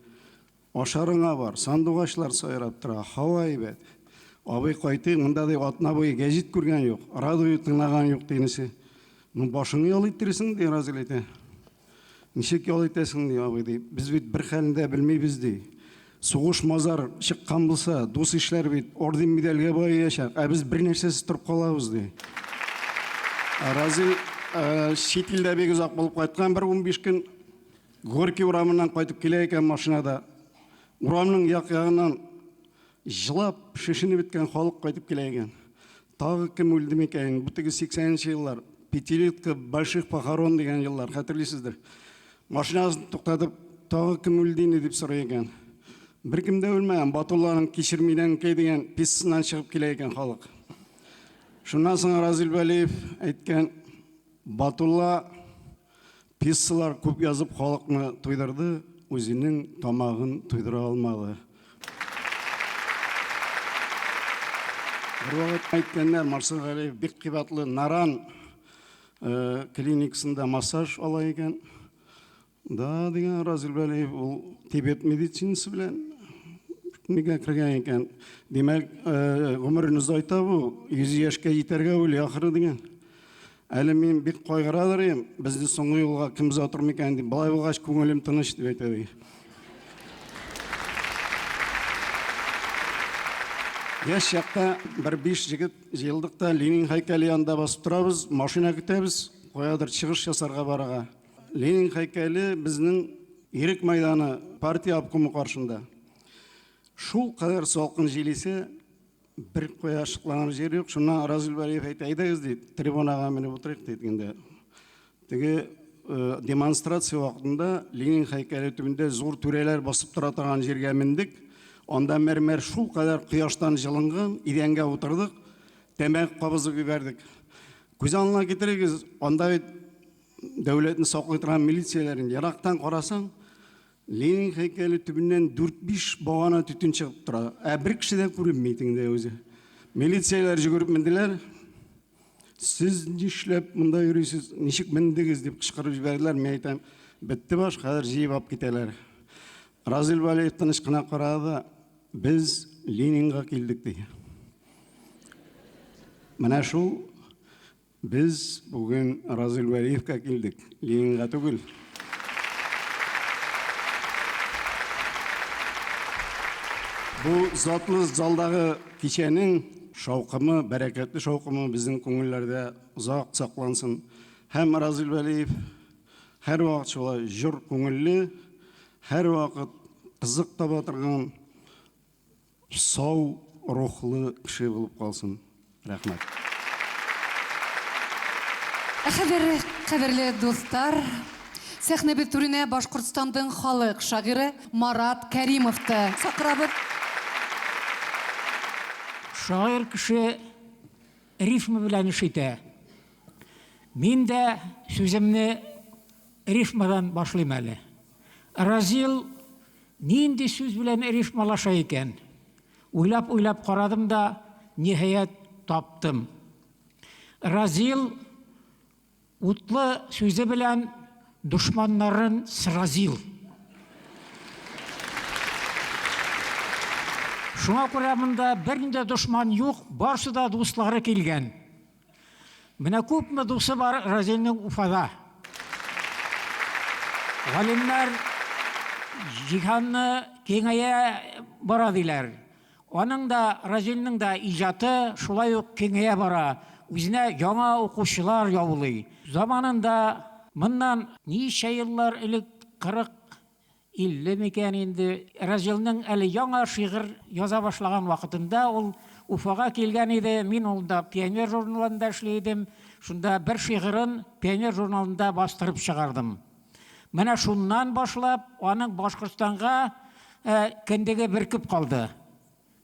"Ашарыңа бар, сандугачлар сайрап тора, һава әйбәт." "Абый, кайтыйк, монда ди атна буе гәҗит күргән юк, радио тыңлаган юк" динесе. Ну, башыңы ял иттерсең, ди Разил әйтә. Ничек ял итәсең, ди абый, ди. Без бит бер хәлендә белмәйбез, ди. Сугыш мазар чыккан булса, дус ишләр бит орден медальгә баячак, ә без бер нәрсәсез торып калабыз, ди. Разил чит илдә бик озак булып кайткан, бер 15 көн Горький урамыннан кайтып килә икән машинада. Урамның як-ягыннан жылап, шешенеп беткән халык кайтып килә икән. Тагы кем үлде микән? Бу теге 80-нче еллар, пятилетка больших похорон дигән еллар, хәтерлисездер. Машинасын туктатып, тагы кем үлде инде дип сорый икән. Беркем дә үлмәгән, Батулланың кичермидән кей дигән писсынан чыгып килә икән халык. Шуннан соң Разил Вәлиев әйткән, Батулла писсалар күп язып халыкны туйдырды, үзенең тамагын туйдыра алмады. Бер вакыт әйткәннәр, Марсел Вәлиев бик кыйбатлы Наран клиникасында массаж ала икән. Да, дигән Разил Вәлиев ул Тибет медицинасы белән нигә кергән икән. Димәк, гомерен озайта бу, 100 яшькә җитәргә уйлый ахыры дигән. Әле мин бик кайгырадыр, безне соңгы юлга кем узатыр микән дип, былай булгач күңелем тыныч дип әйтә ди. Яшь чакта бер 5 җегет җыелдыкта Ленин һәйкәле янында басып торабыз, машина көтәбез, каядыр чыгыш ясарга барага. Ленин һәйкәле безнең Ирек мәйданы партия обкомы каршында. Шул кадәр салкын җилисе, бер кояшланыр җир юк. Шуннан Разил Вәлиев әйтә, әйдәгез ди, трибунага менеп утырыйк дигәндә. Теге демонстрация вакытында Ленин һәйкәле төбендә зур түрәләр басып тора торган җиргә мендек. Анда мәрмәр шул кадәр кояштан җылынган, идәнгә утырдык, тәмәк кабызып җибәрдек. Күз алдына китерегез, анда дәүләтне саклый торган милицияләрен ярактан карасаң, Ленин һәйкәле төбеннән 4-5 багана төтен чыгып тора. Ә бер кеше дә күренми инде үзе. Милицияләр җигереп менделәр. Сез нишләп монда йөрисез? Ничек мендегез дип кычкырып җибәрделәр. Мен әйтәм, бетте баш, хәзер җыеп алып китәләр. Разил Вәлиев тыныч кына карады. Без Ленинга килдек ди. Менә шул без бүген Разил Вәлиевка килдек. Ленинга түгел. Бу затлы залдагы кичәнең шаукымы, бәрәкәтле шаукымы безнең күңелләрдә озак саклансын. Һәм Разил Вәлиев һәр вакыт шулай җыр күңелле, һәр вакыт кызык таба торган сау рухлы кеше булып калсын. Рәхмәт. Кадерле достар, сәхнәбез түренә Башкортстандың халык шагыйре Марат Кәримовты сакырабыз. Шагыйрь кеше рифма белән эш итә. Мин дә сүземне рифмадан башлыйм әле. Разил нинди сүз белән рифмалаша икән? Уйлап карадым да, ниһаять таптым. Разил утлы сүзе белән душманнарын сразил. Шуңа күрә монда бернинде душман юк, барсы да дуслары килгән. Менә күпме дусы бар Разилның Уфада. Галимнәр җиһанны киңәя бара диләр. Аның да Разилның да иҗаты шулай ук киңәя бара. Үзенә яңа укучылар яулый. Заманында моннан ничә еллар элек 40-50 микән инде Разилның әле яңа шигырь яза башлаган вакытында ул Уфага килгән иде. Мин улда Пионер журналында эшләйдем. Шунда бер шигырын Пионер журналында бастырып чыгардым. Менә шуннан башлап аның Башкортстанга кендеге беркеп калды.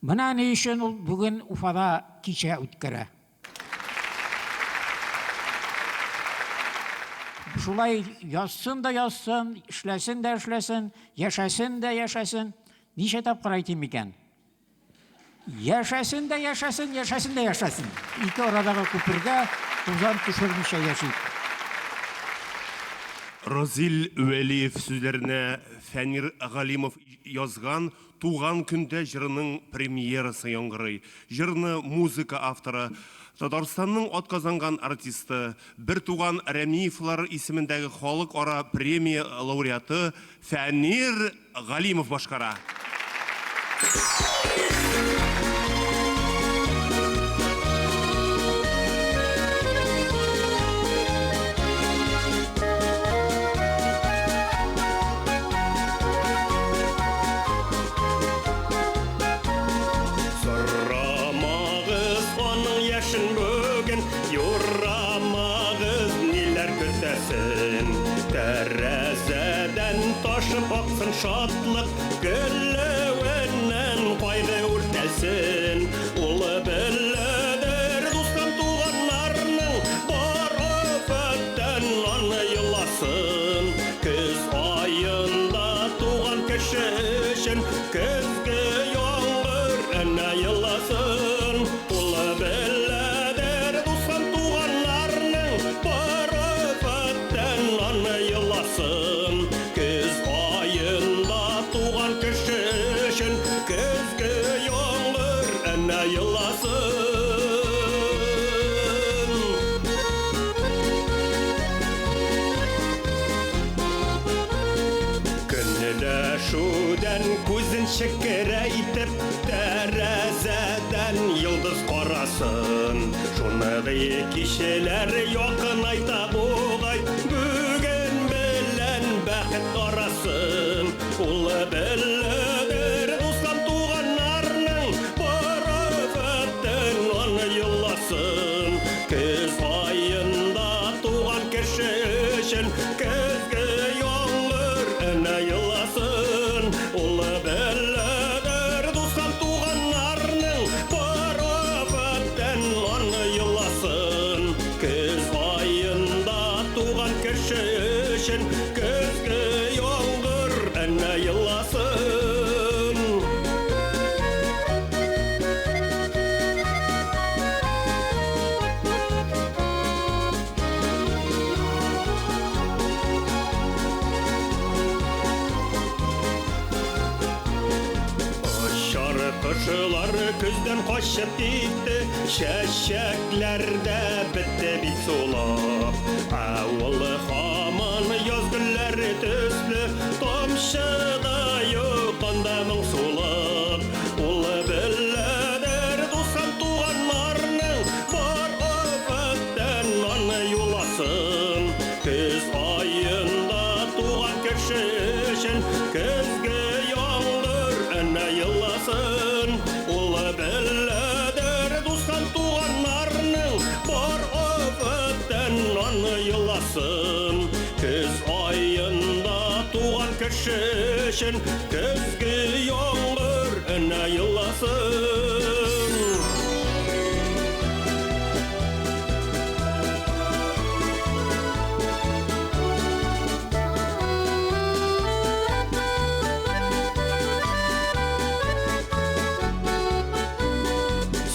Менә ни өчен ул бүген Уфада кичә үткәрә. Шулай язсын да язсын, эшләсен дә эшләсен, яшәсен дә яшәсен. Ничә тапкыр әйтим икән? Яшәсен дә яшәсен, яшәсен дә яшәсен. Ике арадагы күпергә тузан төшермичә яши. Разил Вәлиев сүзләренә Фәнир Галимов язган «Туган көндә» җырының премьерасы яңгырый. Җырны музыка авторы Татарстанның атказанган артисты, бір туған Рәмиевлар исемендәге халық ара премия лауреаты Фәнир Галимов башкара. Тәрәзәдән ташып аксын шатлык, гөлләвеннән кайгы үртәсен. Улы беләдер дустан туганнарның, бар афәттән аны йыласын. Көз айында туган кеше өчен, көзге яңгыр әнә йыласын. Улы беләдер дустан туганнарның, бар афәттән аны йыласын. Көз айында туган кеше өчен, көзге яңгыр әнә йыласын. Көнләшүдән күзен шекерәйтеп, тәрәзәдән йылдыз карасын. Шуны кишеләр якын айта бугай, бүген белән бәхет арасын. Улы беләдер дустан туганнарның, бар афәттән аны йыласын. Көз айында туган кеше өчен, көзге яңгыр әнә йыласын. Улы беләдер дустан туганнарның, бар афәттән аны йыласын. Көз айында туган кеше өчен, көзге яңгыр әнә йыласын. Очар кышылар көздән качып китте, чәчәкләр дә бетте бит сулап. Авылы һаман яз гөлләре төсле, тамчыда юк анда моң сулап. Улы беләдер дустан туганнарның, бар афәттән аны юласын. Көз айында туган кеше өчен, көзге яңгыр әнә йыласын. Улы беләдер дустан туганнарның, бар афәттән аны йыласын. Көз айында туган кеше өчен, көзге яңгыр әнә йыласын.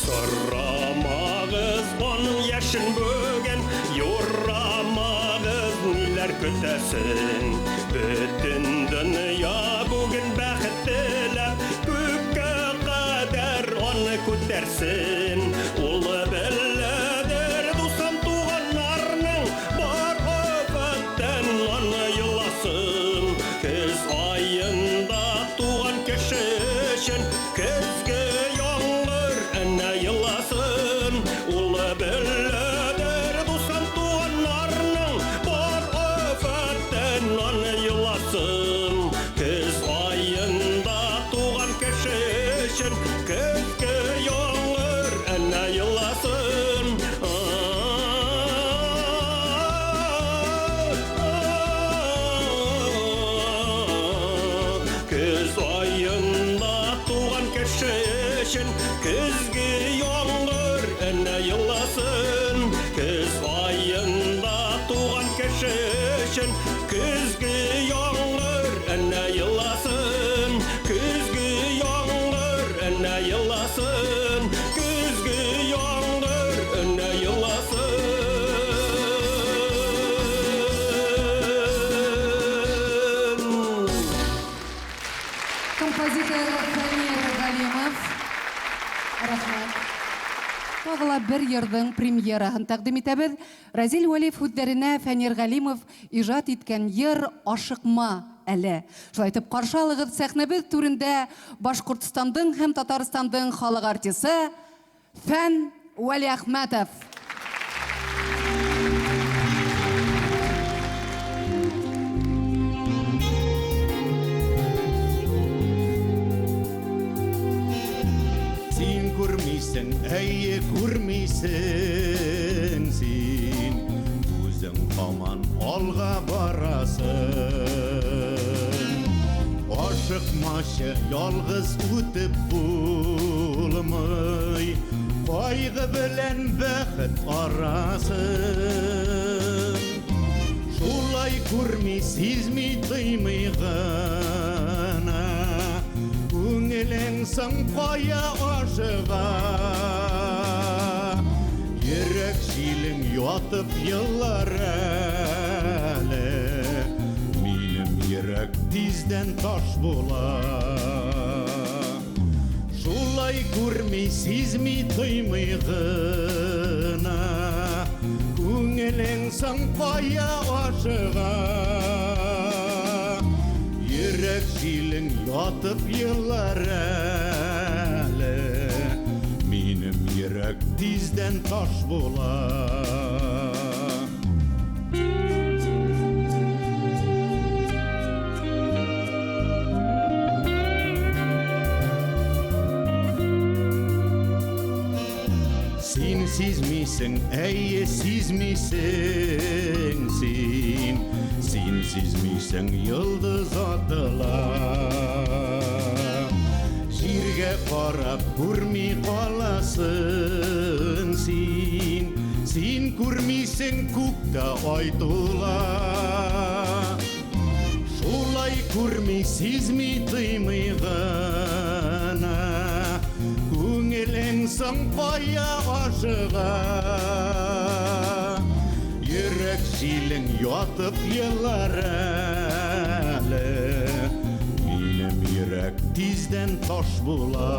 Сорамагыз аның яшен бүген, юрамагыз ниләр көтәсен. Бөтен дөнья бүген бәхеттеләп, күккә кадәр аны күтәрсен. Улы беләдер дустан туганнарның, бар афәттән аны йыласын. Көз айында туган кеше өчен, көзге яңгыр әнә йыласын. Улы беләдер дустан туганнарның, бар афәттән аны йыласын. Көз айында туган кеше өчен, көзге яңгыр әнә йыласын. Көз айында туган кеше өчен, көзге яңгыр әнә йыласын. Көз айында туган кеше өчен, көзге яңгыр әнә йыласын. Көзге яңгыр әнә йыласын. Көзге яңгыр әнә йыласын. Композитор Фәнир Галимов. Рахмат. тагыла бер йырдың премьераһын тәкъдим итәбез. Разил Вәлиев һүзләренә Фәнир Галимов иҗат иткән йыр «Ашыкма әле». Шулай итеп, каршы алыгыз сәхнәбез түрендә Башкортстандың һәм Татарстандың халык артисты Фән Вәлиәхмәтов. Күрмисең, әйе күрмисең син, үзең һаман алга барасың. Ашыкмашы, ялгыз үтеп булмый, кайгы белән бәхет арасың. Шулай күрми, сизми, тоймый гына, күңелең соң кая ашыга. Йөрәк җилең ятып еллар әле, минем йөрәк тиздән таш була. Шулай күрми, сизми, тоймый гына, күңелең соң кая ашыга. Йөрәк җилең ятып еллар әле, минем йөрәк тиздән таш була. Син сизмисең, әйе сизмисең син, син сизмисең йылдыз атыла. Җиргә карап күрми каласың син, син күрмисең күктә ай тула. Шулай күрми, сизми, тоймый гына, күңелең соң кая ашыга. Йөрәк җилең ятып еллар әле, минем йөрәк тиздән таш була.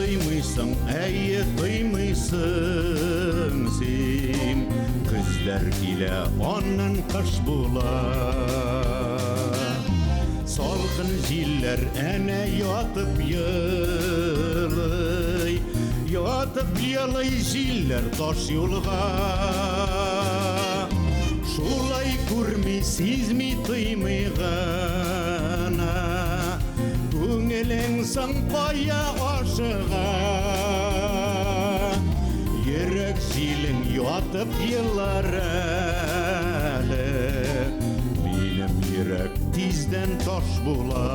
Тоймыйсың, әйе тоймыйсың син, көзләр килә, аннан кыш була. Салкын җилләр әнә ятып елый, ятып елый җилләр таш юлга. Шулай күрми, сизми, тоймый гына, күңелең соң кая ашыга. Йөрәк җилең ятып еллар әле, минем йөрәк тиздән таш була.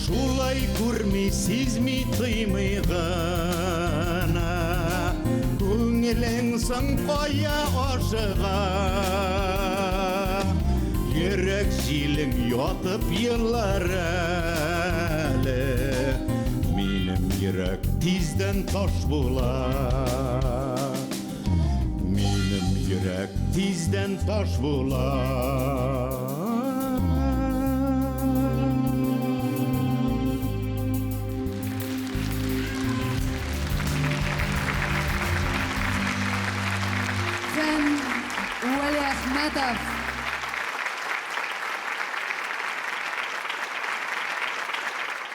Шулай күрми, сизми, тоймый гына, күңелең соң кая ашыга. Йөрәк җилең ятып еллар әле, минем йөрәк тиздән таш була. Минем йөрәк тиздән таш була. Фән Вәлиәхмәтов.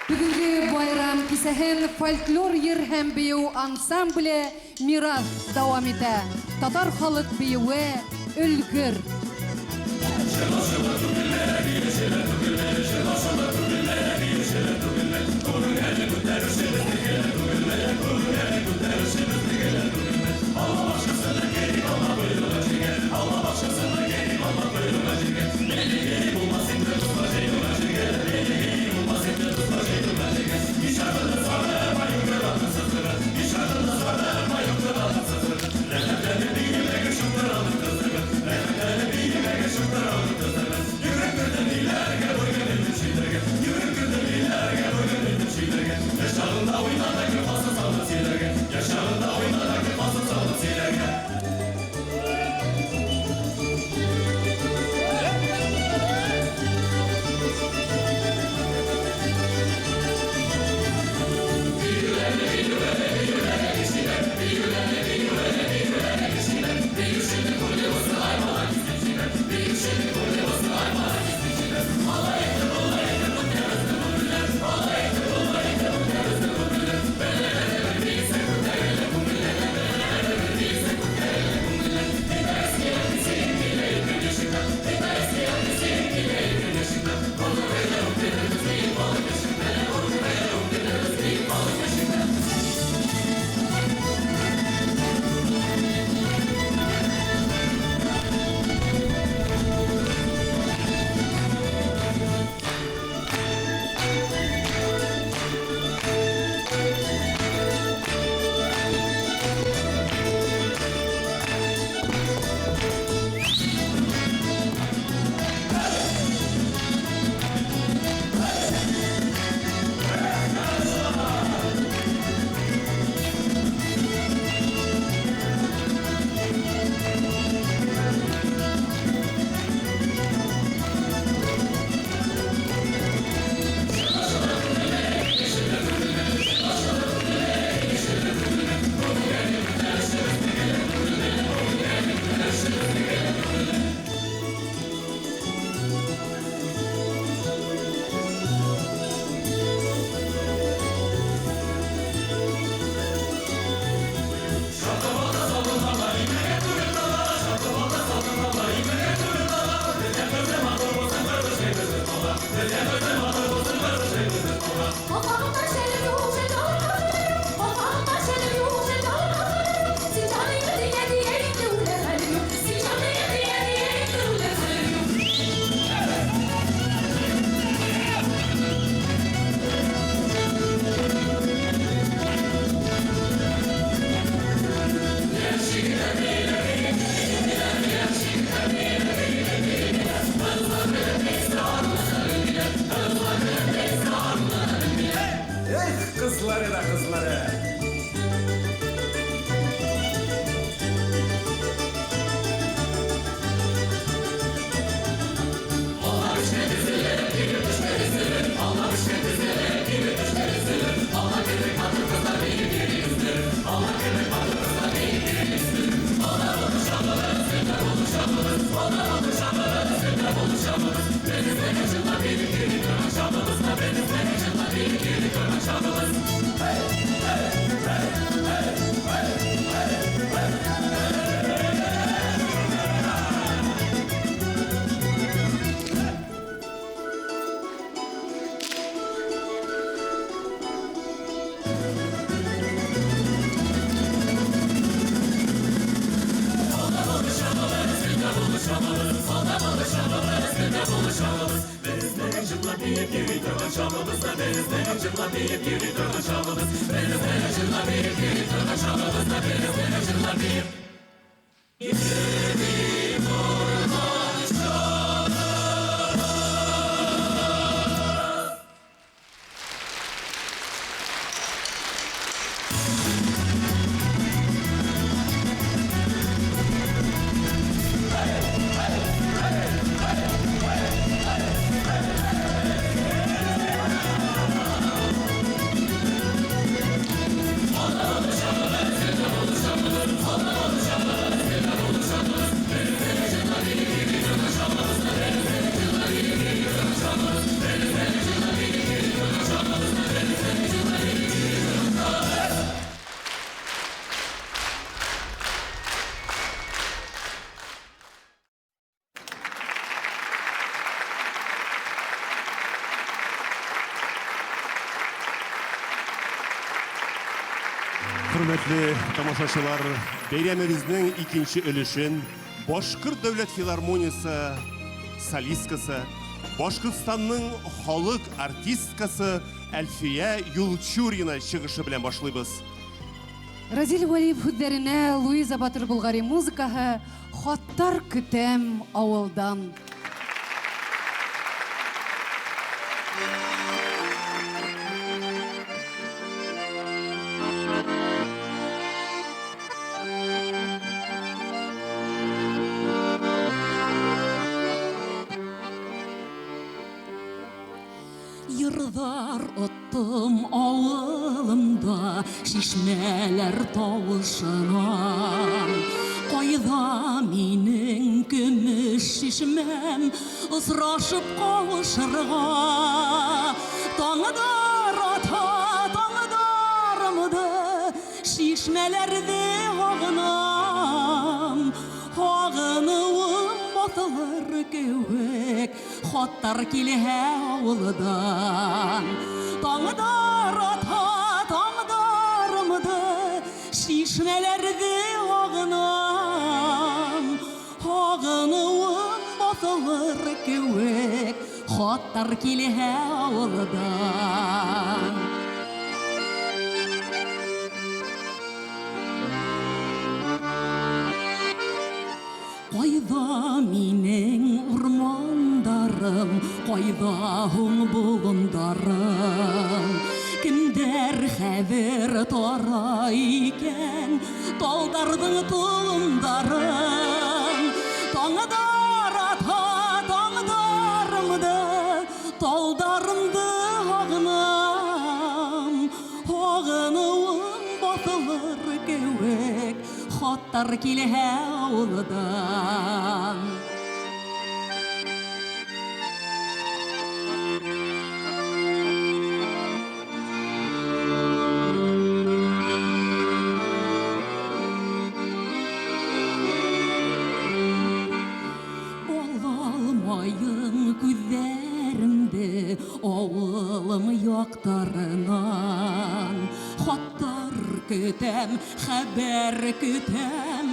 Бүгінгі байрам кисәһен фольклор йыр һәм бию ансамбле «Мирас» дәвам итә. Татар халык биюе «Өлгөр». Let Hürmetli tamaşaçılar, beyramimizin ikinci ülüşün Boşkır Devlet Filarmoniyası solistkası, Boşkırstanның халық артисткасы Әлфия Юлчурина çıkışı bilen başlayız. Разил Валиев хүддәренә Луиза Батыр Булгари музыкаһы «Хаттар көтәм авылдан». Yırlar ottım avılımda şişmeler tavışынан. Qayda minің күміш şişmem ısraşıp kavuşırğa. Tağıdar ata tağıdarımdı şişmelerde ağınam. Ağınıvım batılır kövek Xottar kilhe avıldan. Tağıdar ata tağıdarımdı şişmelerde ağınam. Ağınıvım batılır kövek Xottar kilhe avıldan. Qayda minің urmandarım, qayda hun bulundarım. Kimdер xəbər tara ikən, taldardың tulumdarım. Tağıdar ata tağıdarımdı, taldarımdı ağınam. Ağınıvım batılır kövek, Xottar kilhe avıldan. Olvalmayın күҙҙәремде авылым яҡтарынан. Xottar көтәм, xәбәр көтәм,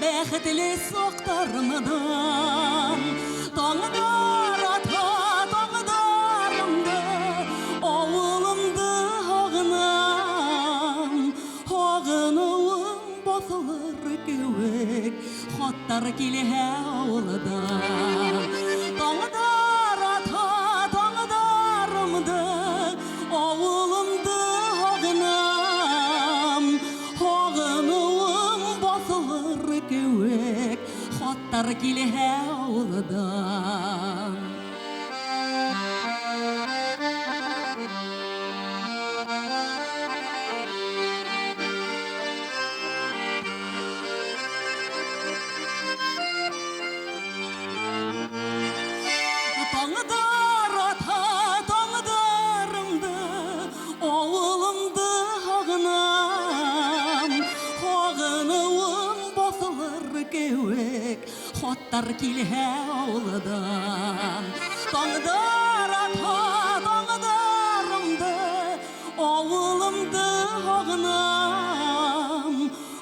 бәхетле саҡтарымдан. Таңдар ата таңдарымды, ауылымды ағынам. Ағынуым баҫылыр кеүек, Xottar килһә ауылдан. Таңдар ата таңдарымды, ауылымды ағынам. Ағынуым баҫылыр кеүек, Xottar килһә ауылдан. Tağıdar ata tağıdarımdı, ауылымды ағынам. Ағынуым баҫылыр кеүек, Xottar килһә ауылдан. Таңдар ата таңдарымды, ауылымды ағынам.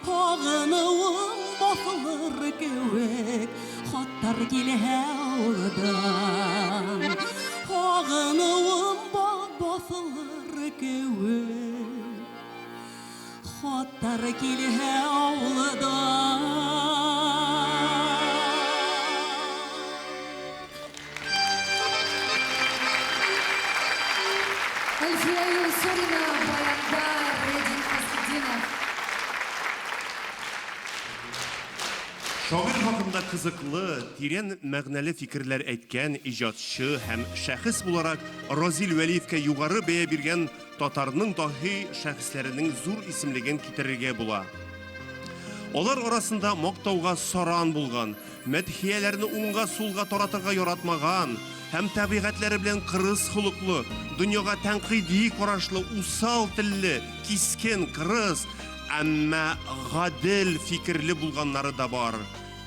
Ағынуым баҫылыр кеүек, Xottar килһә ауылдан Ағынуым басылыр кеуек Хаттар келе ауылдан Әлфия Юлсурина, баянда Редин Хасидинов. Шагыйрь хакында кызыклы, тирән мәгънәле фикерләр әйткән иҗатчы һәм шәхес буларак Разил Вәлиевкә югары бәя биргән татарның даһи шәхесләренең зур исемлеген китерергә була. Алар арасында мактауга саран булган, мәдхияләрне уңга сулга таратырга яратмаган һәм табигатьләре белән кырыс хулыклы, дөньяга тәнкыйди карашлы, усал телле, кискен, кырыс, әмма гадел фикерле булганнары да бар.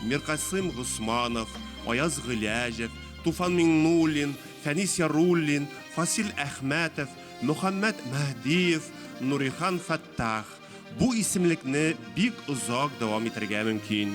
Миркасым Гусманов, Аяз Гыляҗев, Туфан Миңнуллин, Фәнис Яруллин, Фасил Әхмәтов, Мөхәммәд Мәһдиев, Нурихан Фаттах. Бу исемлекне бик озак дәвам итәргә мөмкин.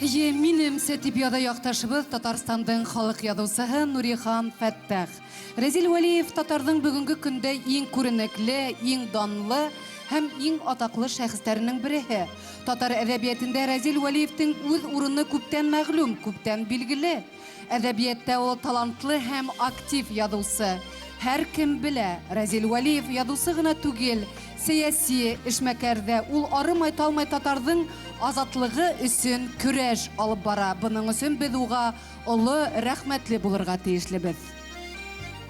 Минем сәтибияда якташыбыз Татарстандың халык язучысы Нурихан Фаттах. Разил Вәлиев татарның бүгенге көндә иң күренекле, иң данлы һәм иң атаклы шәхесләрнең бере. Татар әдәбиятында Разил Вәлиевтің үз урыны күптән мәгълүм, күптән билгеле. Әдәбиятта ул талантлы һәм актив язучы. Һәр кем белә, Разил Вәлиев язучы гына түгел, сәяси эшмәкәрдә ул арымай-талмай татарның азатлыгы өчен көрәш алып бара. Буның өчен без уга олы рәхмәтле булырга тиешлебез.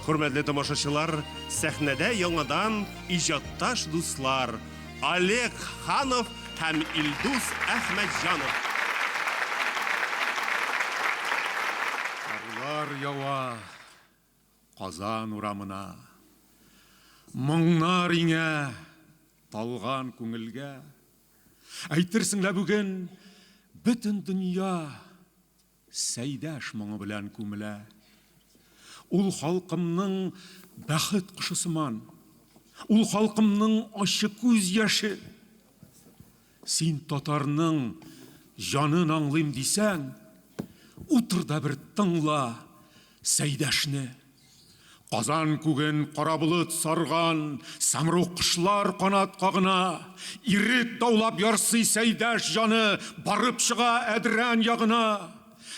Хөрмәтле тамашачылар, сәхнәдә яңадан иҗатташ дуслар Олег Ханов һәм Илдус Әхмәтҗанов. Карлар ява Казан урамына, моңнар иңә талган күңелгә. Әйтерсең лә бүген бөтен дөнья Сәйдәш моңы белән күмелә. Ул халкымның бәхет кушы сыман, ул халкымның ачы күз яшы. Син татарның җанын аңлыйм дисәң, утыр да бер тыңла Сәйдәшне. Казан күген кара болыт сарган, самрук кышлар канат кагына, ирек даулап ярсый Сәйдәш җаны, барып чыга әдрән ягына.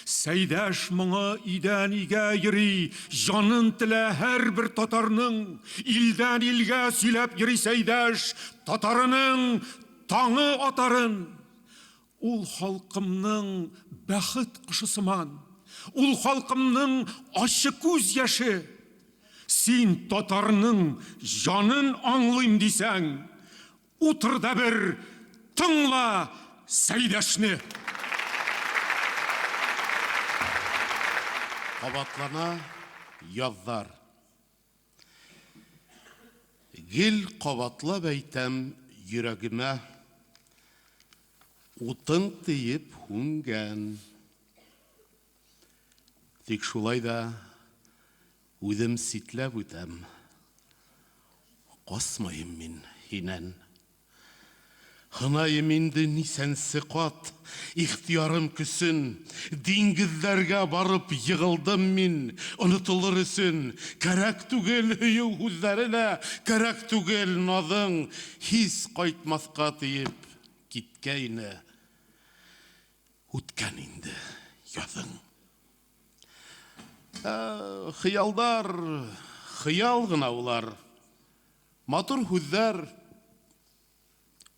Сәйдәш моңы идән игә йөри, җанын телә һәр бер татарның, илдән илгә сөйләп йөри Сәйдәш, татарының таңы атарын. Ул халкымның бәхет кушы сыман, ул халкымның ачы күз яшы. Син татарның җанын аңлыйм дисәң, утыр да бер тыңла Сәйдәшне. Кабатлана яздар. Гел кабатлап әйтәм йөрәгемә, утын тиеп һүнгән. Тик шулай да үҙем ситләп үтәм, касмайым мин һинән. Хынайым инде нисәнсе кат, ихтиярым көсөн, диңгеҙҙәргә барып йығылдым мин, онотолор өсөн. Кәрәк түгел һөйөү һүҙҙәренә, кәрәк түгел наҙың, һис ҡайтмаҫҡа тиеп киткәйне. Үткән инде яҙың. Хыялдар, хыял гына улар, матур һүҙҙәр,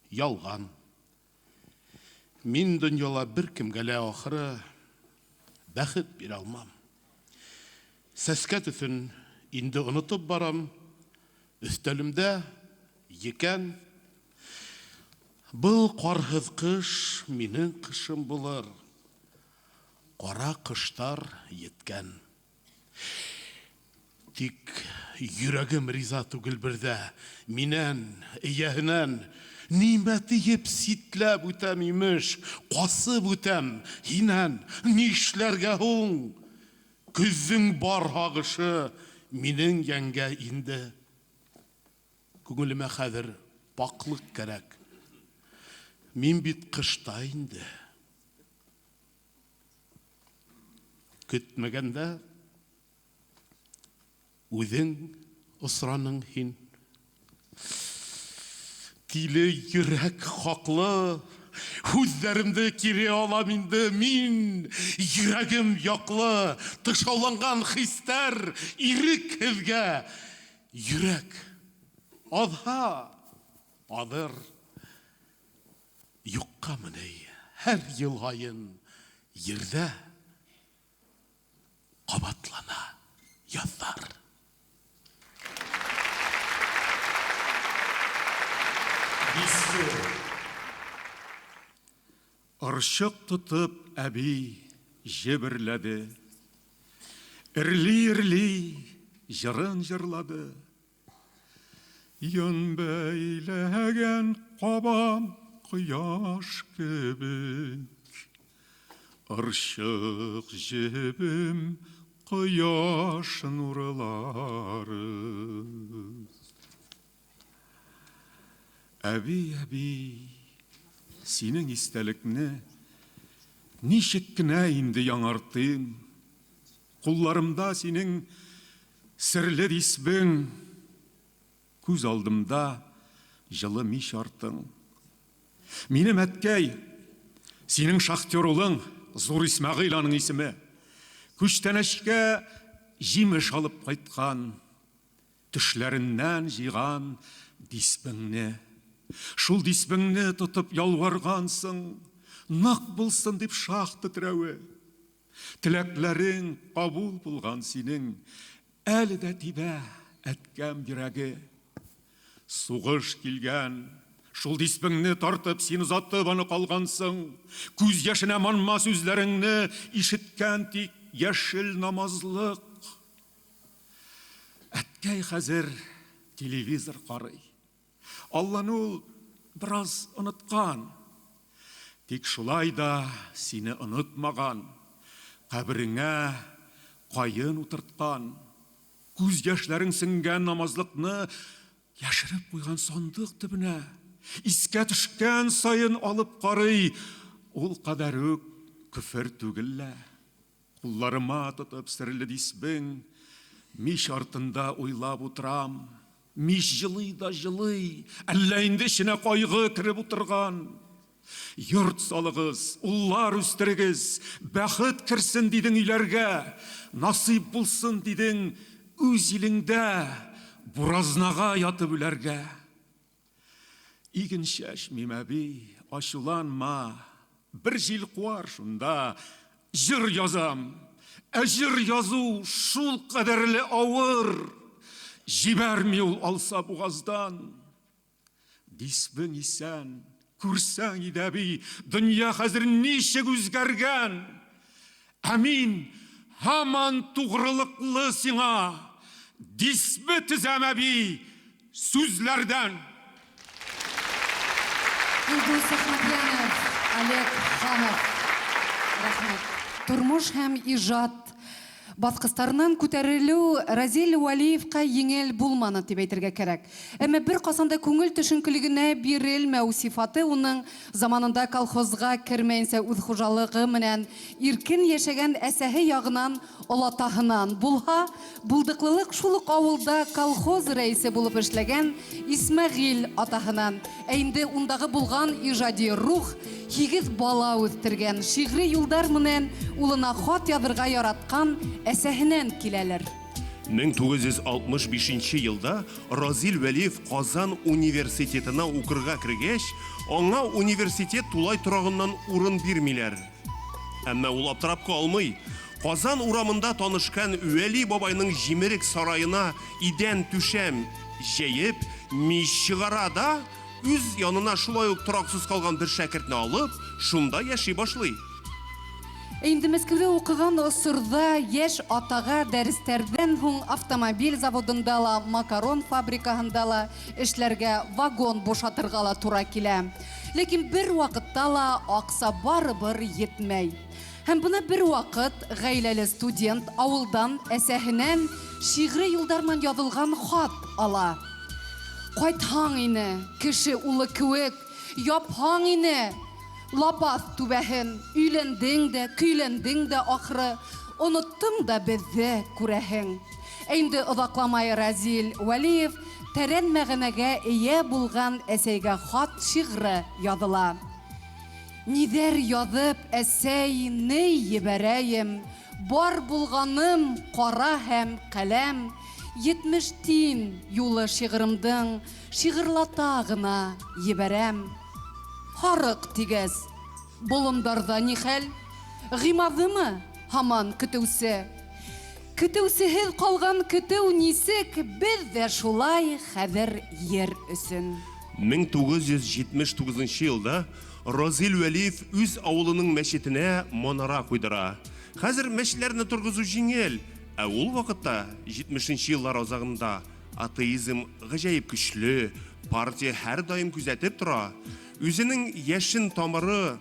ялған. Мин донъяла бер кемгә лә ахыры бәхет бирә алмам. Сәскә төҫөн инде онотоп барам, өҫтәлемдә екән. Был ҡарһыҙ ҡыш минең ҡышым булыр. Ҡара ҡыштар еткән. Тик йөрәгем риза түгел берҙә, минән, эйәһенән, нимә тиеп ситләп үтәм имеш, ҡасып үтәм, һинән, нишләргә һуң? Көҙҙөң бар һағышы минең йәнгә инде. Күңелемә хәҙер паҡлык кәрәк. Мин бит ҡышта инде. көтмәгәндә үҙең осраның һин. Тиле йөрәк хаклы, һүҙҙәремде кире алам инде мин. Йөрәгем яҡлы, тышауланған хистәр ирек һеҙгә. Йөрәк аҙһа, аҙыр. Юҡҡа меней һәр йыл һайын ерҙә ҡабатлана яҙҙар. Аршыҡ тотоп әби жеберләде. Ирли-ирли жырын жырлады. Йон бәйләгән ҡабам ҡояш кебек. Аршыҡ жебем ҡояш нурлары. Әби, синең истәлекне нишек кенә инде яңартыйм. Ҡулларымда синең серле дисбең, күз алдымда жылы миш артың. Минем әткәй, синең шахтер улың Зур Исмәғил аның исеме. Күчтәнәшкә җимеш алып ҡайтҡан, төшләреннән жиған дисбеңне. Шул дисбеңне тотып ялварғансың, нақ булсын дип шах тетрәүе. Теләкләрең ҡабул булған синең, әле дә тибә әткәм йөрәге. Суғыш килгән, шул дисбеңне тартып син озатып аны ҡалғансың. Күз яшенә манма сүзләреңне ишеткән тик яшел намазлык. Әткәй хәзер телевизор ҡарый. Алланы ул біраз онытқан. Тик шулай да сине онытмаған. Қабіріңә қайын утыртқан. Күз яшларың сіңгән намазлықны яшырып қойған сандық түбіне. Искә түшкән сайын алып қарый. Ул қадар үк күфір түгіллә. Құлларыма тұтып сірлі дисбің. Миш артында ойлап отырам. Миш жылый да жылый, әллә инде ішіне қойғы кіріп отырған. Йорт салығыз, уллар үстерегіз, бәхет кірсін дейдің үйлерге, насип болсын дейдің өз еліңді, буразнаға ятып үлерге. Иген шәшмим әби, ашуланма, бір жил қуар шунда, жыр язам, әжір язу шул қадәрлі ауыр. Жибәрми ул алса буғаздан. Дисбің исән, күрсәң идәби, дөнья хәзер нишек үзгәргән. Әмин, һаман туғрылыклы сиңа. Дисбе тезәм әби, сүзләрдән. Илдус Әхмәтьянов, Олег Ханов. Рәхмәт. Тормыш һәм ижад басқыстарынан күтәрелү Разил Вәлиевка еңел булманы дип әйтергә кәрәк. Әмма бер касанда күңел төшенкелегенә бирелмәү сифаты уның заманында колхозга кермәенсә үз хуҗалыгы менән иркен яшәгән әсәһе ягынан олатаһынан булһа, булдыклылык шул ук авылда колхоз рәисе булып эшләгән Исмәгыйль атаһынан. Ә инде ундагы булган ижади рух 8 бала үстергән, шигъри юлдар менән улына хат язырга яраткан әсәһенән киләләр. 1965 елда Разил Вәлиев Казан университетына укырга кергәч, аңа университет тулай торагыннан урын бирмиләр. Әмма ул аптырап калмый. Казан урамында танышкан Вәли бабайның җимерек сарайына идән түшәм җәеп, мич чыгара да үз янына шулай ук тораксыз калган бер шәкертне алып, шунда яши башлый. Инде Мәскәүдә укыган осырда яшь атага дәресләрдән һуң автомобиль заводында ла, макарон фабрикаһында ла эшләргә, вагон бушатырга ла туры килә. Ләкин бер вакытта ла акса барыбер йетмәй. Һәм буны бер вакыт гаиләле студент авылдан әсәһенән шигъри юлдар менән язылган хат ала. Кайтһаң ине, кеше улы кеүек, япһаң ине, лапас түбәһен, өйләндең дә, көйләндең дә ахры, Unuttun da bizi күрәһең. Инде озакламай Разил Вәлиев тәрән мәгънәгә ия булган әсәйгә хат шигъре языла. Нидер язып әсәйне ебәрәем, бар булганым кара һәм каләм, 70 тин юлы шигъремдең шигырьлата гына ебәрәм. Харык тигәз, болындарда ни хәл? Гыймадымы һаман көтүсе? Көтүсеһез калган көтү нисек, без дә шулай хәзер ер өсөн. 1979 елда Разил Вәлиев үз авылының мәчетенә манара куйдыра. Хәзер мәчетләрне торгызу җиңел, ә ул вакытта 70 еллар азагында атеизм гаҗәеп көчле, партия һәр даим күзәтеп тора. Үзенең яшен тамыры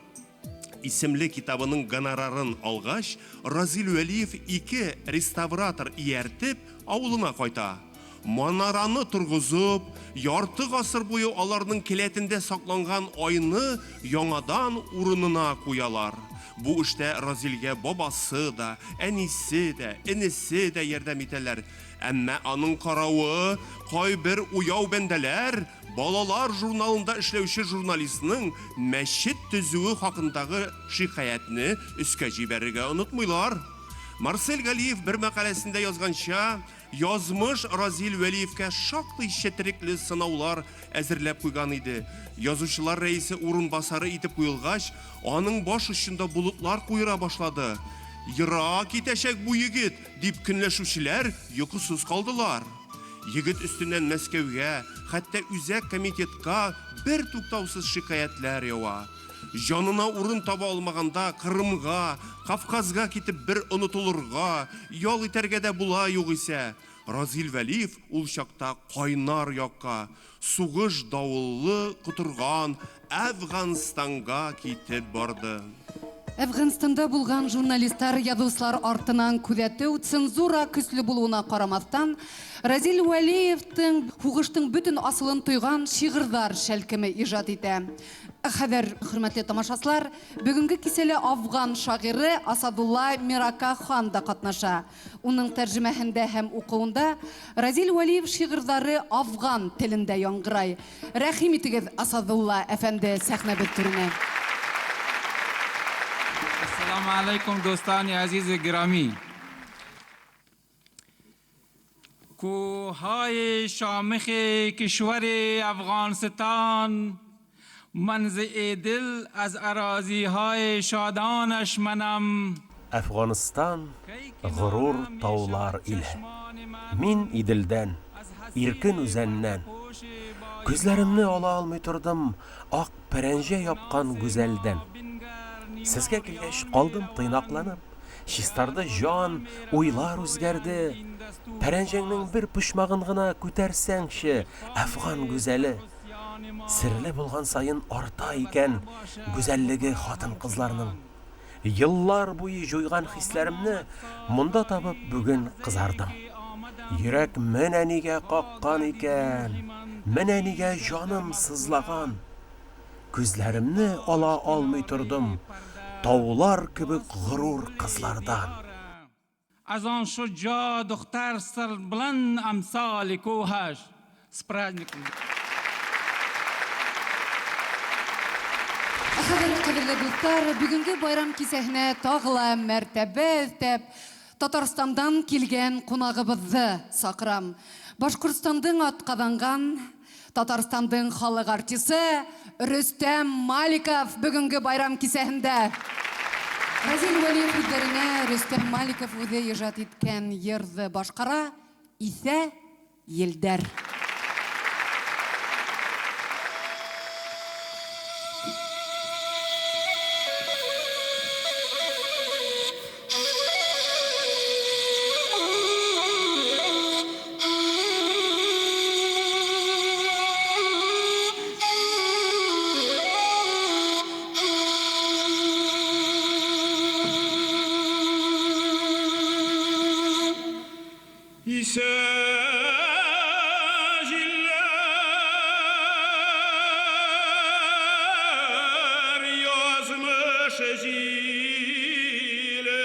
исемле китабының гонорарын алгач, Разил Вәлиев 2 реставратор ияртеп авылына кайта. Манараны тургызып, ярты гасыр буе аларның келәтендә сакланган айны яңадан урынына куялар. Бу эштә Разилгә бабасы да, әнисе дә, энесе дә ярдәм итәләр. Әмма аның каравы кайбер уяу бәндәләр балалар журналында эшләүче журналистның мәчет төзүе хакындагы шикаятны өскә җибәрергә онытмыйлар. Марсель Галиев бер мәкаләсендә язганча, язмыш Разил Вәлиевкә шактый четерекле сынаулар әзерләп куйган иде. Язучылар рәисе урынбасары итеп куелгач, аның баш очында булытлар куера башлады. Ерак китәчәк бу егет дип көнләшүчеләр йокысыз калдылар. Егет өстеннән Мәскәүгә, хәтта үзәк комитетка бер туктаусыз шикаятләр ява. Жанына урын таба алмаганда Кырымга, Кавказга китеп бер онытылырга, ял итәргә дә була югыйсә. Разил Вәлиев ул чакта кайнар якка, сугыш давыллы кутырган Әфганстанга китеп барды. Әфганстанда булган журналистлар язучылар артынан күзәтү, цензура көчле булуына карамастан, Разил Вәлиевтің хугыштың бүтін асылын тойган шигырьләр шәлкеме иҗат итә. Хәзер, хөрмәтле тамашачылар, бүгенге киселе афган шагыйре Асадулла Мирака хан да катнаша. Уның тәрҗемәһендә һәм укуында Разил Вәлиев шигырьләре афган телендә яңгырай. Рәхим итегез, Асадулла әфәнде, сәхнәбез түренә. السلام علیکم دوستان عزیز گرامی. کوههای شامخ کشور افغانستان، منزع دل از اراضی های شادانش منم. Әфғанстан ғырур таулар иле. Мин Иделдән, иркен үзәннән. Күзләремне ала алмый тордым ак пәрәнҗә япкан гүзәлдән. Сезгә килгәч калдым тыйнакланып, чистарды жан, уйлар үзгәрде. Пәрәнҗәңнең бер пушмагын гына күтәрсәңче, Әфган гүзәле. Серле булган сайын арта икән гүзәллеге хатын-кызларның. Йыллар буе җуйган хисләремне монда табып бүген кызардым. Йөрәк менә нигә каккан икән, менә нигә җаным сызлаган. Күзләремне ала алмый тордым таулар кебек ғырур кызлардан. از آن شجاع دختر سربلند امثال کوهش. С праздником. Кадерле дуслар, бүгенге байрам кисәһенә тагыла мәртәбә өстәп Татарстандан килгән кунагыбызны сакырам. Башкортстандың атказанган Татарстандың халык артисты Рөстәм Маликов бүгенге байрам кисәһендә. Разил Вәлиев үзләренә Рөстәм Маликов үзе иҗат иткән йырды башкара исә Елдәр. yazmış zile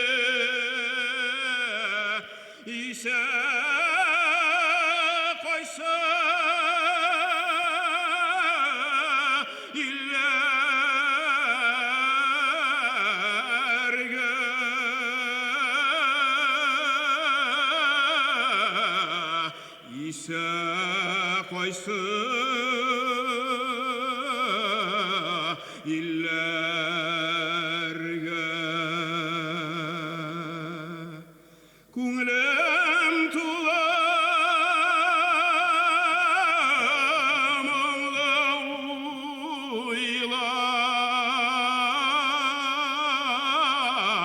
койсы илләргә күңелем тула моңлы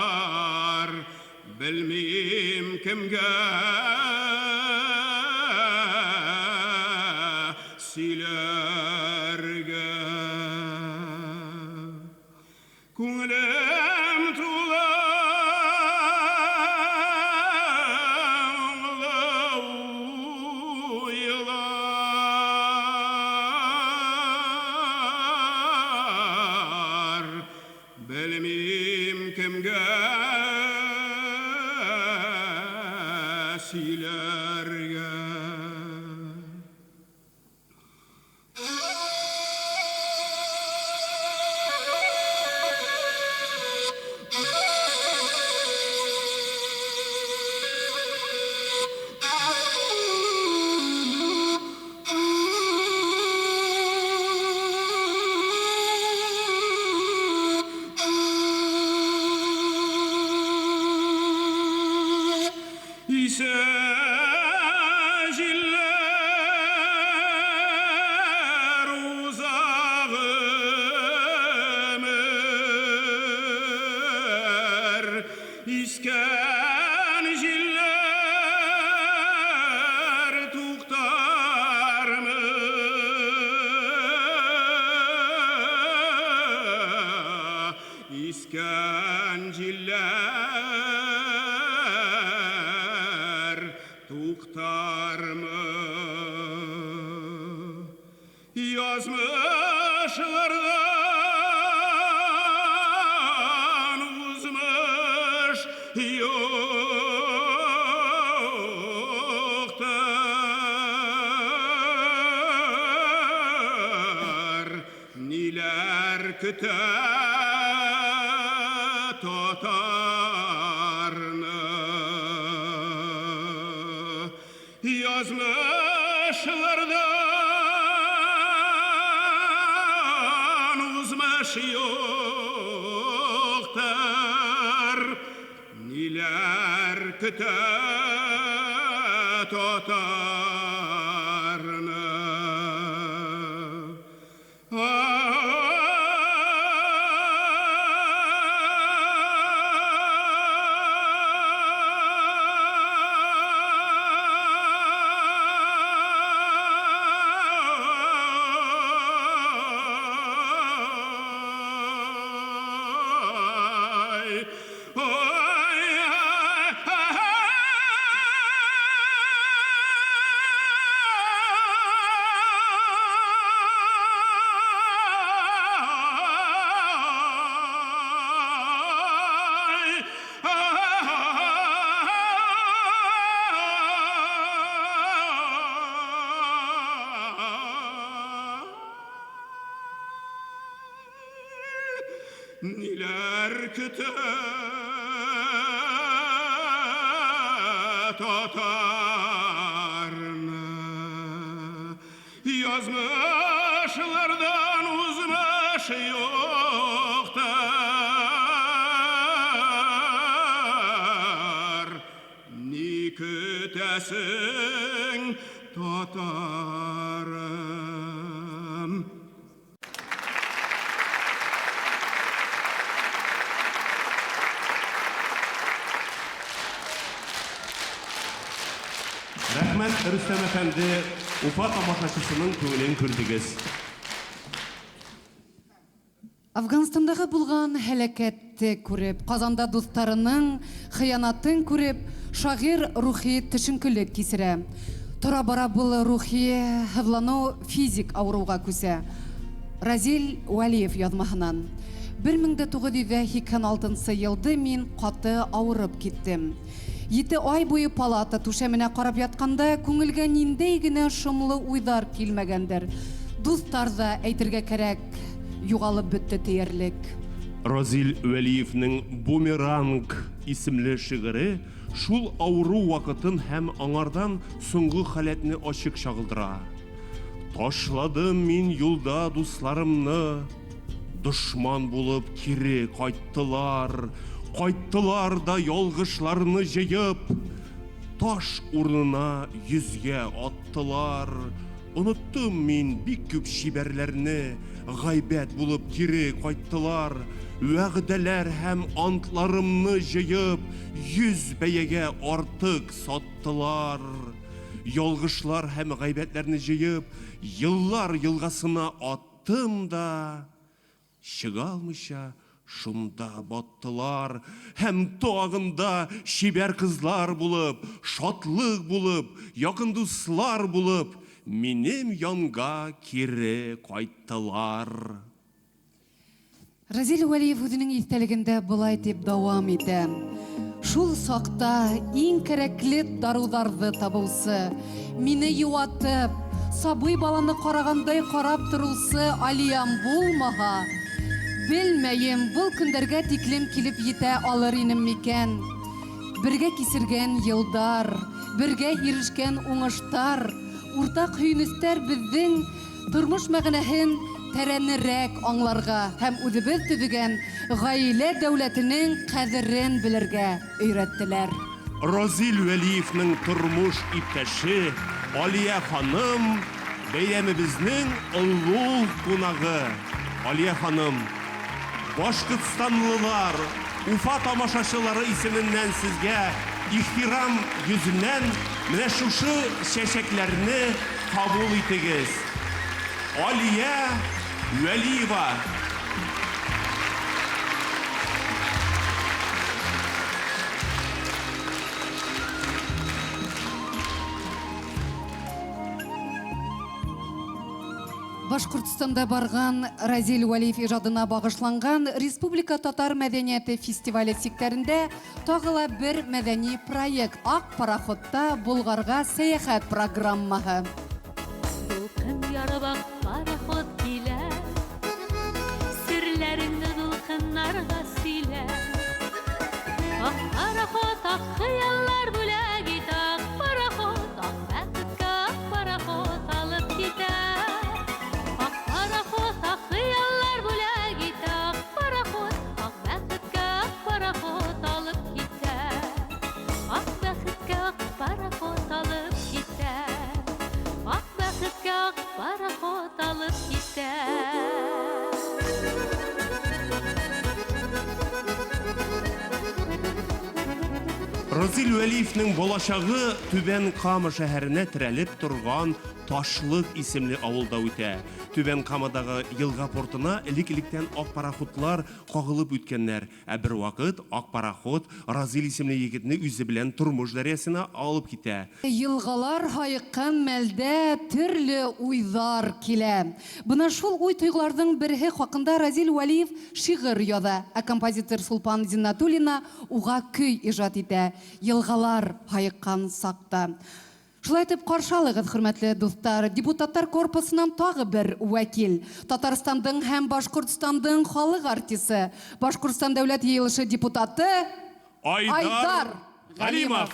уйлар белмим кемгә сөйләргә күңелем тула уйлар белмим кемгә сөйләргә Җилләр узагымыр, искән җилләр туктармы, искән җилләр туктармы, язмышлардан узмыш юктыр, ниләр көтә татарны, язмышлардан узмыш юктыр, ниләр көтә татарны. Ниләр көтә татарны, язмышлардан узмыш юктыр, ни көтәсең татарым. Рәхмәт, Рөстәм әфәнде, Уфа тамашачысының күңелен күрдегез. Афганстандағы булган һәлакәтте күреп, Казанда дусларының хыянатын күреп, шагыйрь рухи төшенкелек кисерә. Тора бара был рухи һыҙланыу физик ауырыуға күсә. Разил Вәлиев яҙмаһынан. 1986 елды мин ҡаты ауырып киттем. 7 ай буйы палата түшәменә ҡарап ятҡанда, күңелгә ниндәй генә шомлы уйҙар килмәгәндер. Дуҫтар ҙа әйтергә кәрәк, юғалып бөттө тиерлек. Разил Вәлиевнең «Бумеранг» исемле шиғыры шул ауыру вакытын һәм аңардан соңғы халәтне ачык чагылдыра. Ташладым мин юлда дусларымны, душман булып кире кайттылар. Кайттылар да ялгышларны җыеп, таш урынына йөзгә аттылар. Оныттым мин бик күп шибәрләрне, гайбәт булып кире кайттылар. Вәгъдәләр һәм антларымны җыеп, 100 бәягә артык саттылар. Ялгышлар һәм гайбәтләрне җыеп, еллар елгасына аттым да, чыга алмыйча шунда баттылар. Һәм тагында шибәр кызлар булып, шатлык булып, якын дуслар булып, минем янга кире кайттылар. Разил Вәлиев үзенең истәлегендә булай дип дәвам итә. Шул сакта иң кирәкле даруларны табылсы, мине юатып, сабый баланы карагандай карап торылсы алиям булмага, белмәем, бұл көндәргә тиклем килеп җитә алыр инем микән. Бергә кисергән елдар, бергә ирешкән уңыштар, уртак һөйнестәр безнең тормыш мәгънәһен тәрәнрәк аңларга һәм үзебез төзегән гаилә дәүләтенең кадерен белергә өйрәттеләр. Разил Вәлиевнең тормыш иптәше Алия ханым бәйрәмебезнең олуг кунагы. Алия ханым, Башкортстанлылар, Уфа тамашачылары исеменнән сезгә ихтирам йөзеннән менә шушы чәчәкләрне кабул итегез. Алия Вәлиева. Башкортстанда барган Разил Вәлиев ижадына багышланган Республика татар мәдәнияте фестивале сиктерендә тагыла бер мәдәни проект Ак пароходта Булгарга сәяхәт программаһы. Дулкын ярабак пароход килә, серләреңне дулкыннарга сөйлә. Ак пароход, ак хыяллар бүләк ит, ак пароход, ак бәхеткә ак пароход алып китә. Ак пароход, ак хыяллар бүләк ит, ак пароход, ак бәхеткә ак пароход алып китә. Ак бәхеткә ак пароход алып китә. Ак бәхеткә ак пароход алып китә. Разил Вәлиевнең балачагы Түбән Кама шәһәренә терәлеп торган Ташлык исемле авылда үтә. Түбән Камадагы елга портына элек-электән ак пароходлар кагылып үткәннәр. Ә бер вакыт ак пароход Разил исемле егетне үзе белән тормыш дәрьясына алып китә. Елгалар хайыккан мәлдә төрле уйлар килә. Бына шул уй-тойгыларның бере хакында Разил Вәлиев шигырь яза, ә композитор Сулпан Зиннатуллина уга көй иҗат итә. Елгалар хайыккан сакта. Шулай итеп каршы алыгыз, хөрмәтле дуслар, депутаттар корпусынан тагы бер вәкил, Татарстандың һәм Башкортстандың халык артисты, Башкортстан дәүләт йыелышы депутаты Айдар Галимов.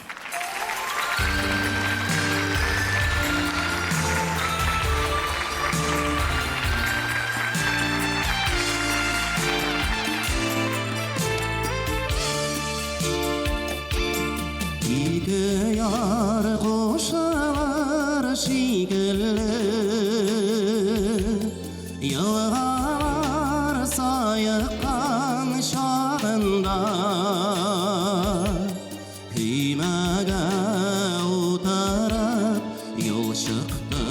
Ике яр кушалар шикелле, елгалар сайыккан шагында, көймәгә утырып юл чыктык,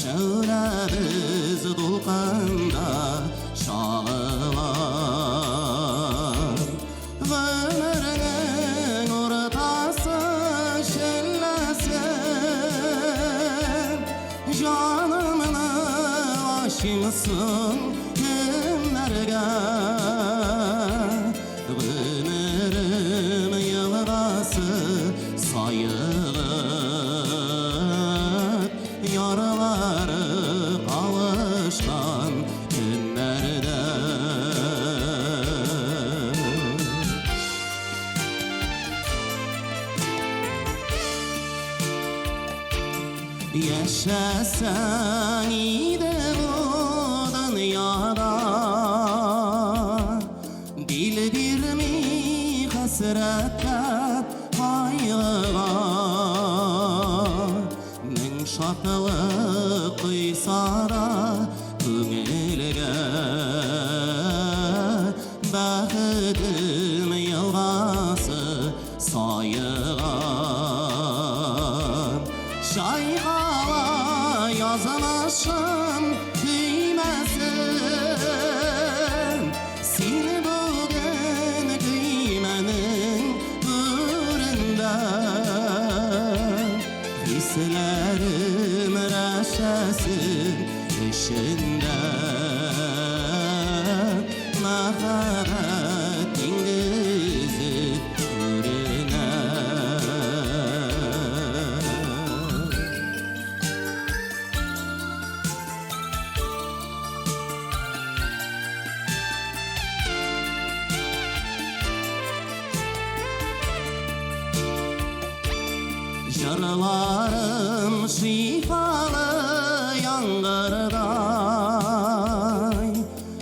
шәүләбез дулкында шагыла. Kimsin kimlerge Gönürüm yılgası sayılıp Yaraları kavuşkan günlerde Yaşasan iyiydi bu dünyada Dil birmi hasrette kaygıga Min şatılık kıysa da Көңелге бақытым елғасы сайыған Шайқала yazılışым küymesin Seni bugün kıymenin uğrunda Hislerim reşesin Işında maharet ingizı uğruna Jarlarım şifalı yangırday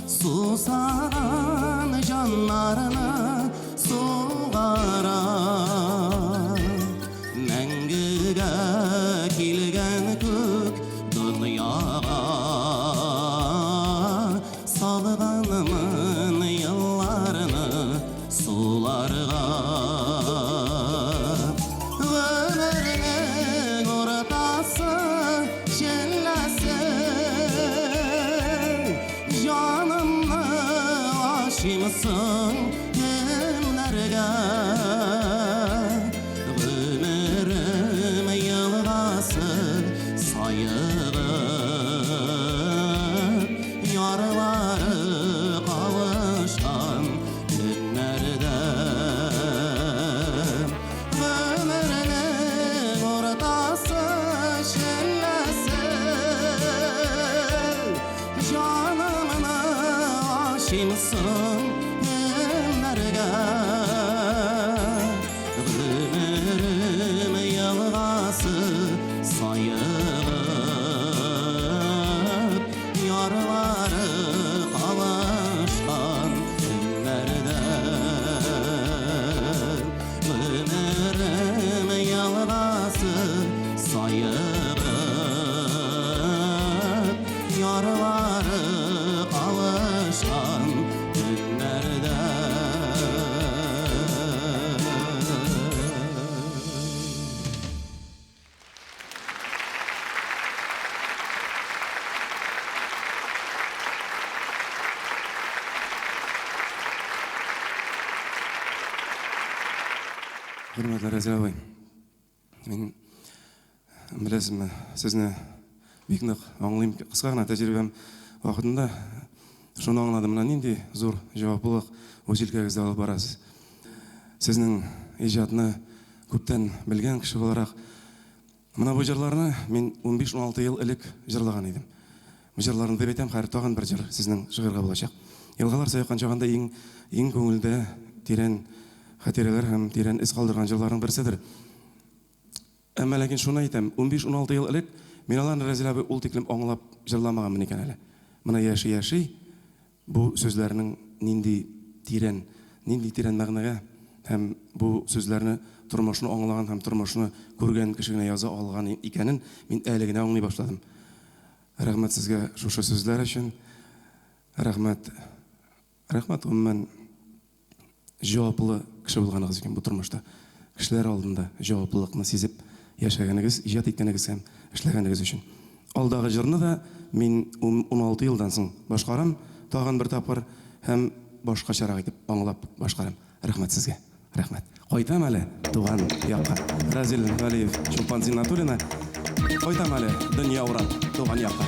Susaran canlarını suğaray Мәңгіге келген көк дүнияға Салғанымын yıllarını sularga Ömürün ortası şenlesin Canımı aşımsın kimlerge Ömürüm yılgası sayığım Yarları kavuşan günlerde Ömürün ortası şenlesin Canımını aşımsın kimlerge Ömürüm yılgası sayığım Yarları kavuşan günlerde Ömürüm yılgası sayığım Yarları kavuşan günlerde Hürmetli Razil abay, мен білесім, сізні бек нық аңлайым, қысқа ғана тәжірибем уақытында шоны аңладым, мына нендей зор жауаптылық өшелкеңізді алып барасыз. Сіздің ижадыны көптен білген кіші боларақ, мына бұл жырларны мен 15-16 ел ілік жырлаған едім. Бұл жырларны деп етем, қайыр тоған бір жыр сіздің шығырға болашақ. Елғалар сайыққан шағанда ең көңілді, терең хатирелер һәм тирән із қалдырған жырларның бірсідір. Әмма ләкин шуны айтам, 15-16 ел элек мен аларны Разил абый ул тиклем аңлап жырламаган икән әле. Мына яши бу сүзләрнең нинди тирән мәгънәгә һәм бу сүзләрне тормышны аңлаган һәм тормышны күргән кешегә яза алган икәнен мин әле генә аңлый башладым. Рәхмәт сезгә шушы сүзләр өчен. Рәхмәт гомумән жауаплы кеше булганыгыз икән бу тормышта. Кешеләр алдында жауаплылыкны сизеп яшәгәнегез, иҗат иткәнегез һәм эшләгәнегез өчен. Алдагы җырны да мин 16 елдан соң башкарам, тагын бер тапкыр һәм башкачарак итеп аңлап башкарам. Рәхмәт сезгә. Рәхмәт. Кайтам әле туган якка. Разил Валиев, Чулпан Зиннатуллина. Кайтам әле дөнья урап туган якка.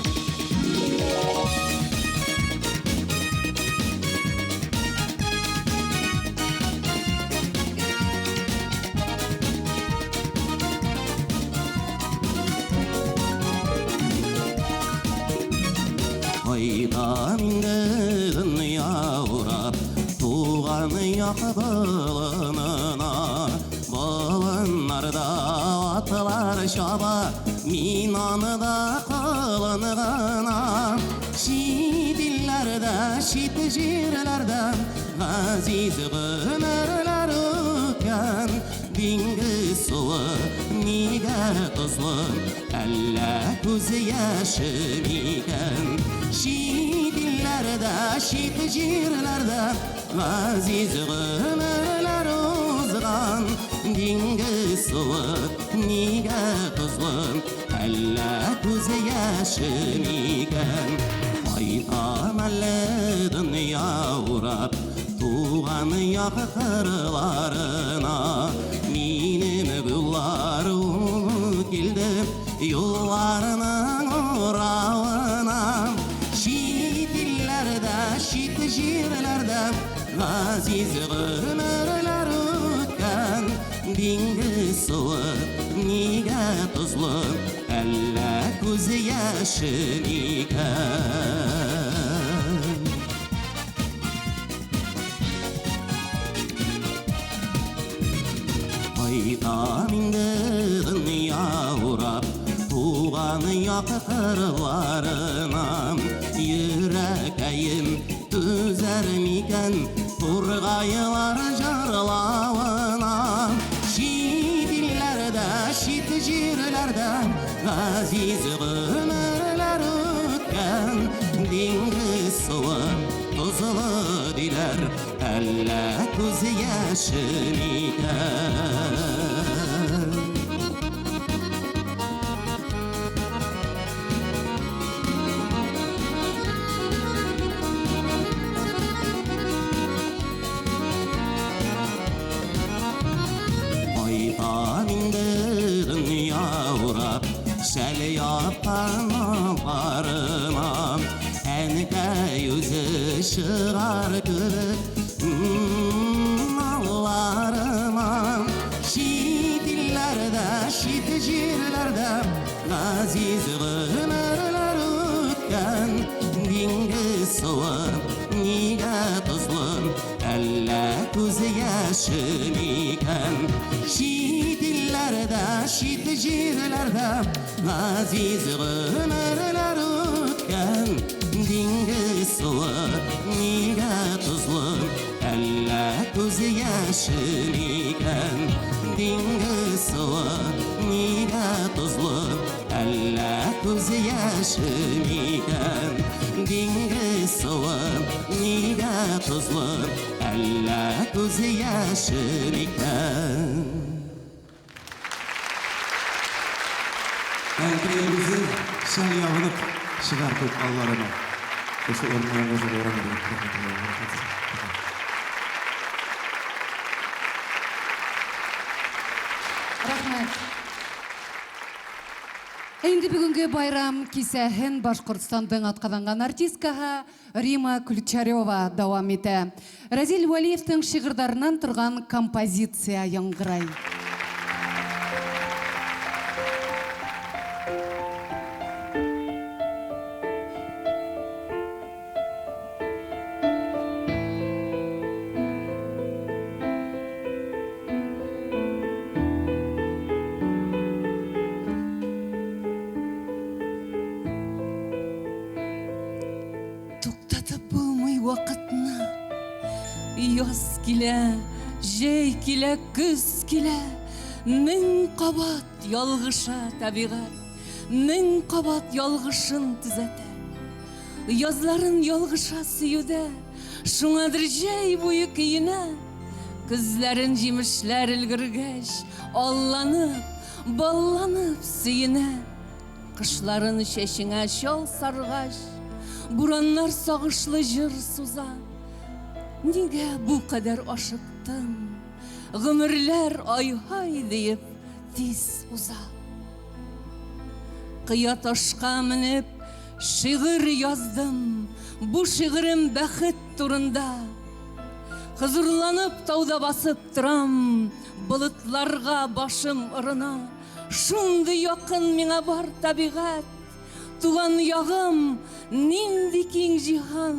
Kaytam indi dünya urap tuğan yakıbılınına Balınlarda atlar şaba min nаны da kılınğına Şit illerde, şit jirlerde Aziz ömürler öken Dingi suvu nige tuzlu Elle göz yaşım iken Şit illerde, şit jirlerde Aziz ömürler uzgan Dingi suvu nige tuzlu Elle göz yaşım iken Aytan elle dünya uğrap Tuğan yağı kırlarına Minim güllar kildim Yollarının uğrağına Şit illerde, şit jirlerde Aziz ömürler ötken Dingi suvu nige tuzlu Elle göz yaşım iken Ayda mindi dünya uğrap Tuğan yakı kırlarına Yüreğim düzer miken Turgaylar jarlavına Şit illerde, şit jirlerde Aziz ömürler ötken Dingi suvu tuzlu diler Elle göz yaşım iken Aytan indi dünya uğrap Şel yapan ağlarına Enke yüzü şırar kırık Ağlarıma Şit illerde, şit jirlerde Aziz ömürler ötken Dingi suvu nige tuzlu Elle göz yaşım iken Şit illerde, şit jirlerde Aziz ömürler ötken Dingi suvu nige tuzlu Elle göz yaşım iken Dingi suvu nige tuzlu Elle göz yaşım iken Dingi suvu nige tuzlu Elle göz yaşım iken Әңгімемізді сәл ябынып шығартып алларына. Осы орнына қосып орамын. Рахмет. Енді бүгінгі байрам кисәһен Башқұртстандың атқаданған артисткаға Рима Ключарева дауам ете. Разил Валиевтің шиғырдарынан тұрған композиция яңғырай. Yaz kile, jey kile, küz kile Min qabat yalgışa tabigat Min qabat yalgışın tüzete Yazların yalgışa süyüde Şunadır jey buyu kiyine Kızların jimişler ilgirgeş Allanıp, ballanıp süyüne Kışların şeşine şol sargaş Buranlar sağışlı jır suzan Nige bu kadar aşıktım Gümürler ay hay deyip tiz uza Kıya taşka minip şiir yazdım Bu şiirim bəxit turunda Hızırlanıp tauda basıp duram Bulutlarga başım ırına Şundu yakın mine var tabigat Tuğan yağım nindi king cihan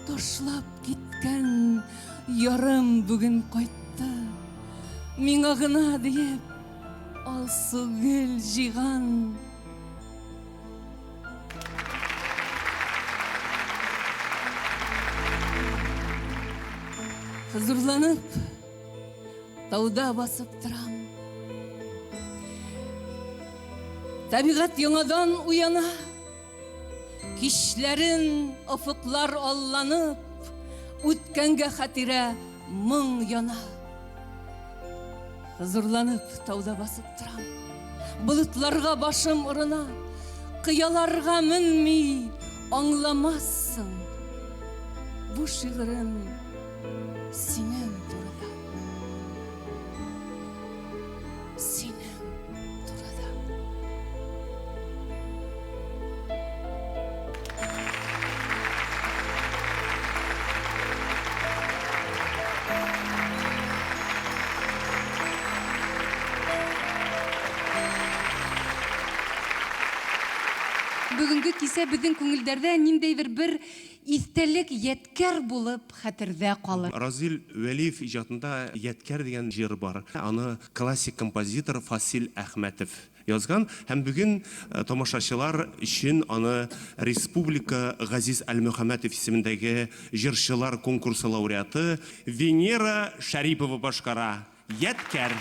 Taşlap gitken yarım bugün kaytta Миңа гына диеп алсу гүл жиған. Хызурланып, тауда басып тұрам. Табиғат яңадан уяна, кишләрен офыклар алланып, үткәнгә хатирә мың яна. Хызурланып, тауда басып тұрам. Болытларға башым ұрына, қияларға мінмей аңламассың. Бу шигырем синең турыда. Синең турыда. Бүгінгі кисе біздің көңілдерде ниндейдер бір истәлек еткер булып хәтердә калыр. Разил Вәлиев иҗатында Яткәр дигән җыр бар. Аны классик композитор Фасил Әхмәтов язган һәм бүген тамашачылар өчен аны Республика Газиз Әл-Мөхәммәтов исемендәге җырчылар конкурсы лауреаты Венера Шарипова башкара. Яткәр.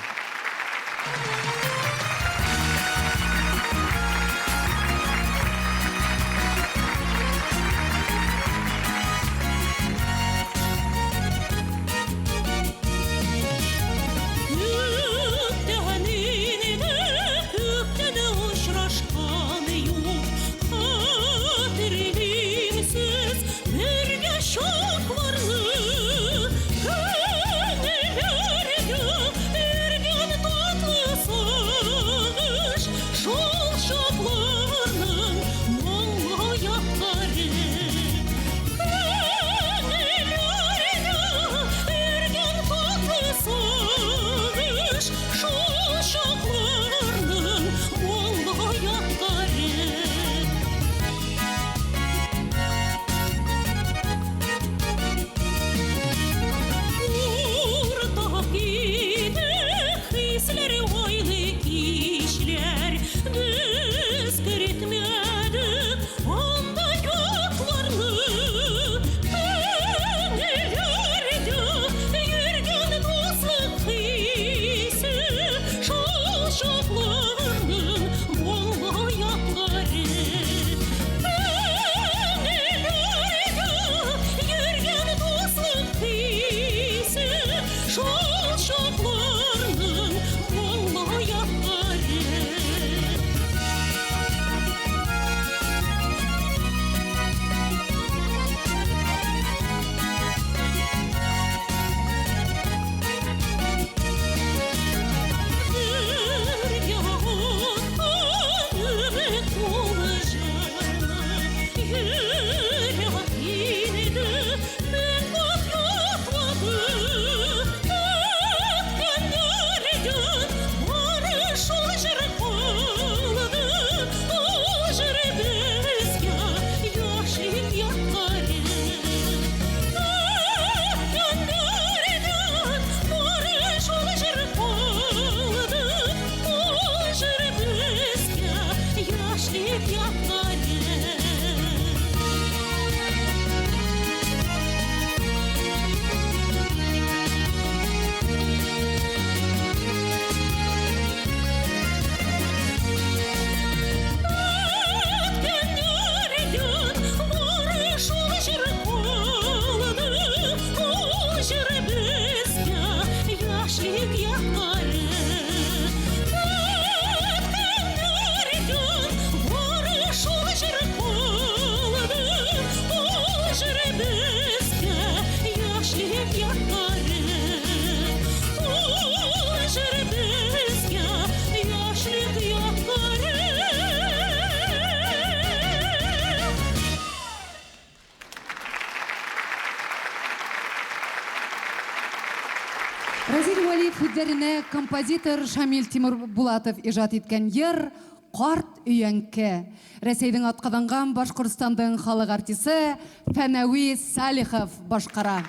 Разил Вәлиев үзләренә композитор Шамил Тимур Булатов иҗат иткән йыр «Карт өянке». Рәсәйнең атказанган Башкортстандың халык артисты Фәнәви Салихов башкара.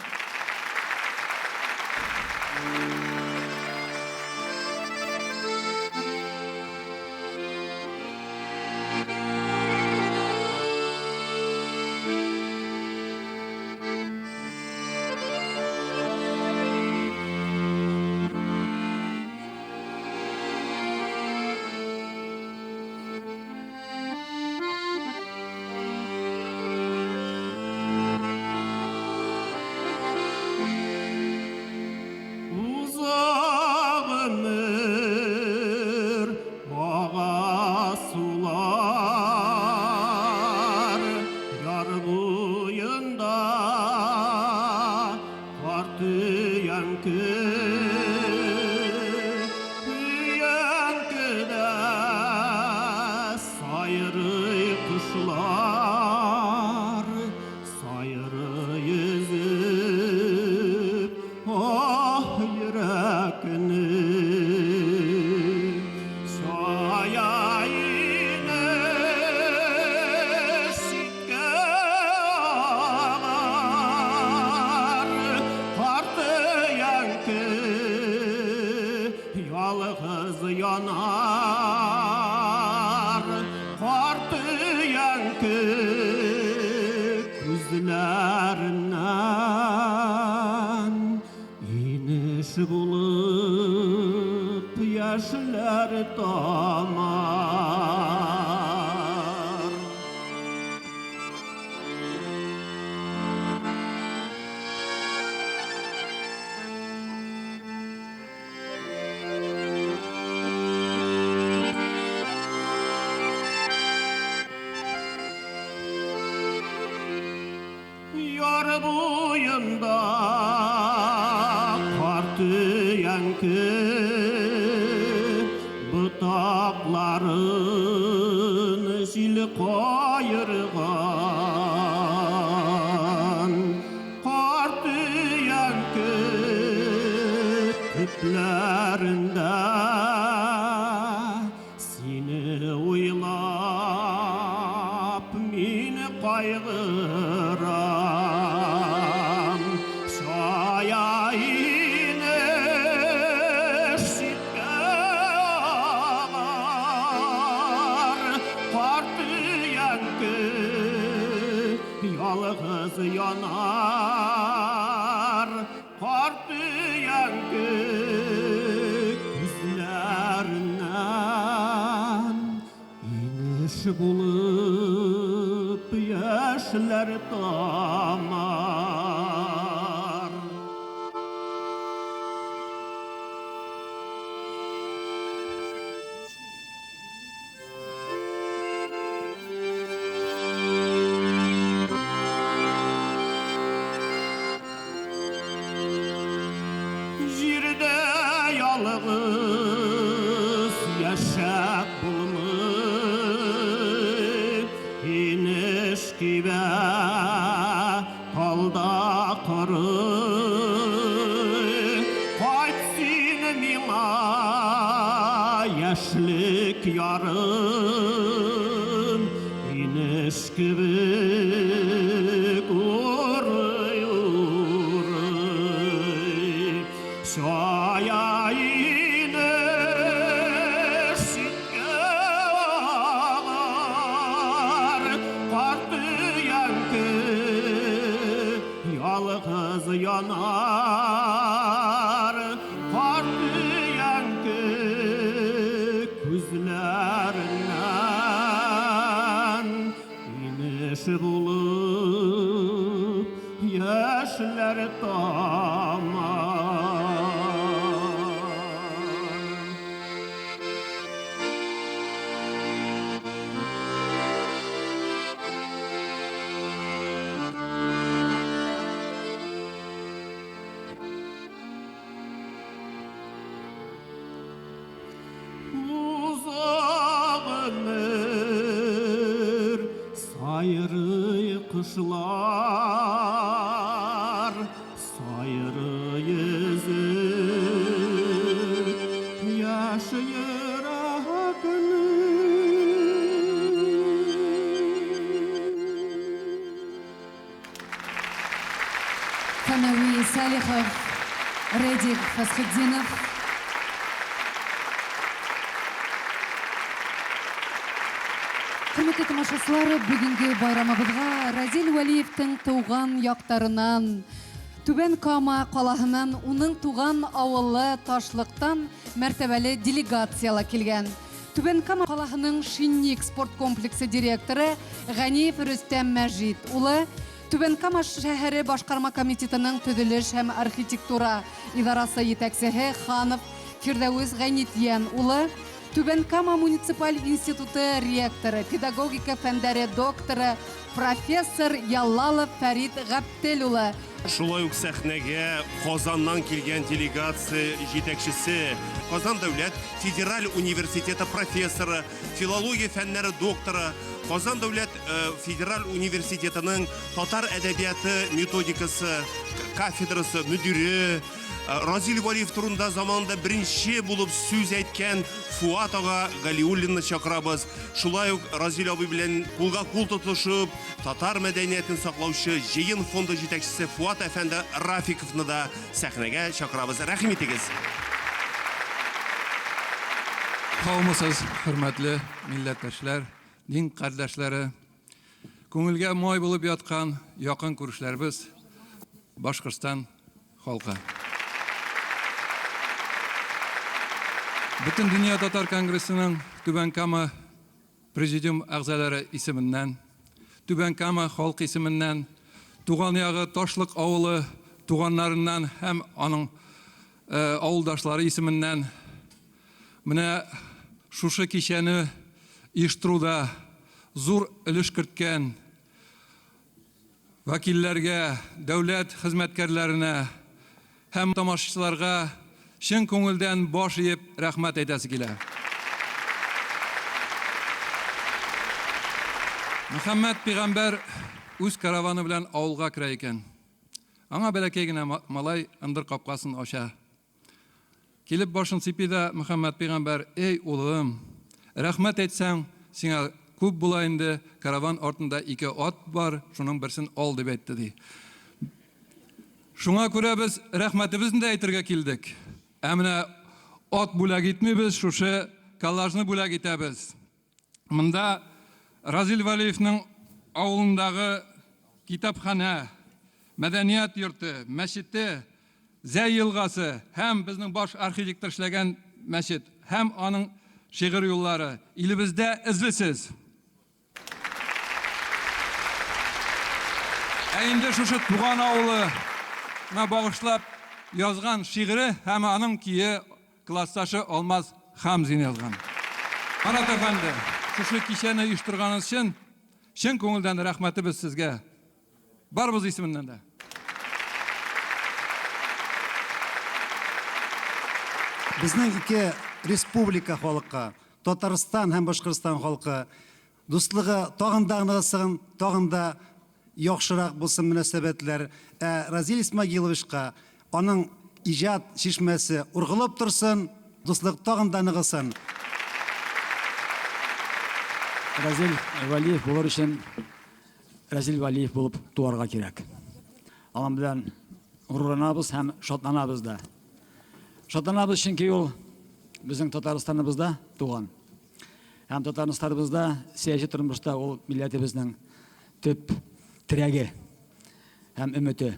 сайрый кuşlar сайры yüzüp oh yürekini şayayını şitke ağlar kartı yankı yalğız yanar kartı yankı gözlerinden iniş bulup yaşlar damar yar boyunda kartı yankı bıtakların sil kayırgan kartı yankı küplerinde seni uylap meni kaygıram şayayını şitke ağlar kartı yankı yalğız yanar kartı yankı gözlerinden iniş bulup yaşlar damar Jirde yalğız yaşap bulmuş iniş gibi kalda kırı Kaytsın mima yaşlık yarım iniş gibi kuruyor şayayını şitke ağlar kartı yankı yalğız yanar kartı yankı gözlerinden iniş bulup yaşlar damar uzağınır sayırı kışlar sayırı yüzü yaşayır Фанави Салихов, Редик Фасхетдинов. Құрметті тамашашылар, бүгінгі байрамыбызға Разил Валиевтің туған яқтарынан, Түбән Кама қаласынан, оның туған ауылы Ташлықтан мәртәбәлі делегациялар келген. Түбән Кама қаласының Шинник спорт комплексы директоры Ғаниф Рүстәм Мәжит улы, Түбән Кама шәһәре башқарма комитетінің төзелеш һәм архитектура идарасы етәкчесе Ханов Фирдәүс Ғәнитиян улы, Түбән Кама муниципаль институты ректоры, педагогика фәннәре докторы, профессор Яллалов Фәрит Габдел улы. Шулай ук сәхнәгә Казаннан килгән делегация җитәкчесе, Казан дәүләт федераль университеты профессоры, филология фәннәре докторы, Казан дәүләт федераль университетының татар әдәбияты методикасы кафедрасы мөдире, Разил Валиев турында заманда беренче булып сүз әйткән Фуат ага Галиуллинны чакырабыз. Шулай ук Разил абый белән кулга-кул тотышып, татар мәдәниятен саклаучы җыен фонды җитәкчесе Фуат әфәнде Рафиковны да сәхнәгә чакырабыз. Рәхим итегез. Каумысыз, хөрмәтле милләттәшләр, дин кардәшләре, күңелгә май булып яткан якын күрешләрбез, Башкортстан халкы. Bütün Dünya Tatar Kongresi'nin Түбән Кама президиум әгъзалары исеменнән, Түбән Кама халкы исеменнән, туган ягы Ташлык авылы туганнарыннан һәм аның авылдашлары исеменнән менә шушы кичәне оештыруда зур өлеш керткән вәкилләргә, дәүләт хезмәткәрләренә һәм тамашачыларга шын күңелдән баш иеп рәхмәт әйтәсе килә. Мөхәммәд пәйгамбәр үз караваны белән авылга керә икән. Аңа бәләкәй генә малай ындыр капкасын ача. Килеп башын сыйпый да Мөхәммәд пәйгамбәр: "Эй улым, рәхмәт әйтсәң, сиңа күп була инде, караван артында 2 ат бар, шуның берсен ал" дип әйтте ди. Шуңа күрә без рәхмәтебезне дә әйтергә килдек. Әмінә ат бүләк итмейбез, шушы каллажны бүләк итәбез. Монда Разил Валиевның авылындағы китапхана, мәдәният йорты, мәчете, Зәй елгасы һәм безнең баш архитектор эшләгән мәчет һәм аның шигырь юллары илебездә эзлесез. Инде шушы туган авылына багышлап язган шигыре һәм аның кие классташы Алмаз Хамзин язган. Марат әфәнде, шушы кичәне оештырганыз өчен чын күңелдән рәхмәтебез сезгә. Барбыз исеменнән дә. Безнең ике республика халкы, Татарстан һәм Башкортстан халкы дуслыгы тагын да ныгысын, тагын да яхшырак булсын мөнәсәбәтләр. Разил Исмәгиловичка аның иҗат шишмәсе ургылып торсын, дуслык тагын да ныгысын. Разил Валиев булыр өчен Разил Валиев булып туарга кирәк. Аның белән гурурланабыз һәм шатланабыз да. Шатланабыз чөнки ул безнең Татарстаныбызда туган. Һәм Татарстаныбызда сәяси тормышта ул милләтебезнең төп терәге һәм өмете.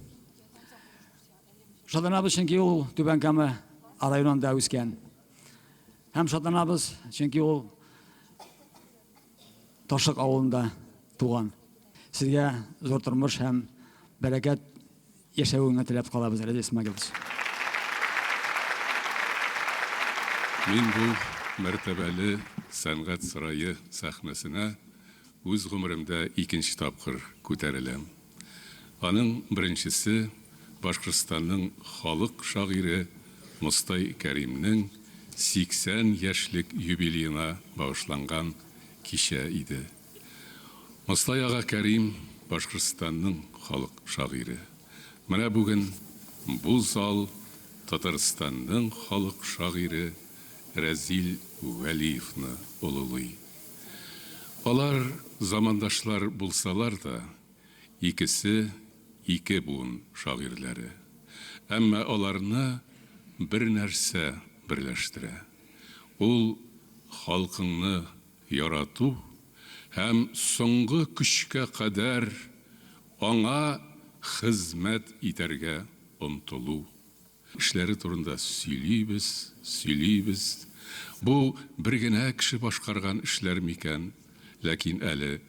Шатланабыз чөнки ул Түбән Кама районында үскән. Һәм шатланабыз чөнки ул Ташлык авылында туган. Сезгә зур тормыш һәм бәрәкәт яшәвеңне теләп калабыз, Разил Исмәгилович. Мин бу мәртәбәле сәнгать сарае сәхнәсенә үз гомеремдә 2нче тапкыр күтәреләм. Аның беренчесе Башкортстанның халык шагыйре Мостай Кәримнең 80 яшьлек юбилеена багышланган кичә иде. Мостай ага Кәрим Башкортстанның халык шагыйре. Менә бүген бу зал Татарстанның халык шагыйре Разил Валиевны улылый. Алар замандашлар булсалар да, икесе ике буын шагыйрьләре. Әмма аларны бер нәрсә берләштерә. Ул халкыңны ярату һәм соңгы көчкә кадәр аңа хезмәт итәргә омтылу. Эшләре турында сөйлибез. Бу бер генә кеше башкарган эшләр микән, ләкин әле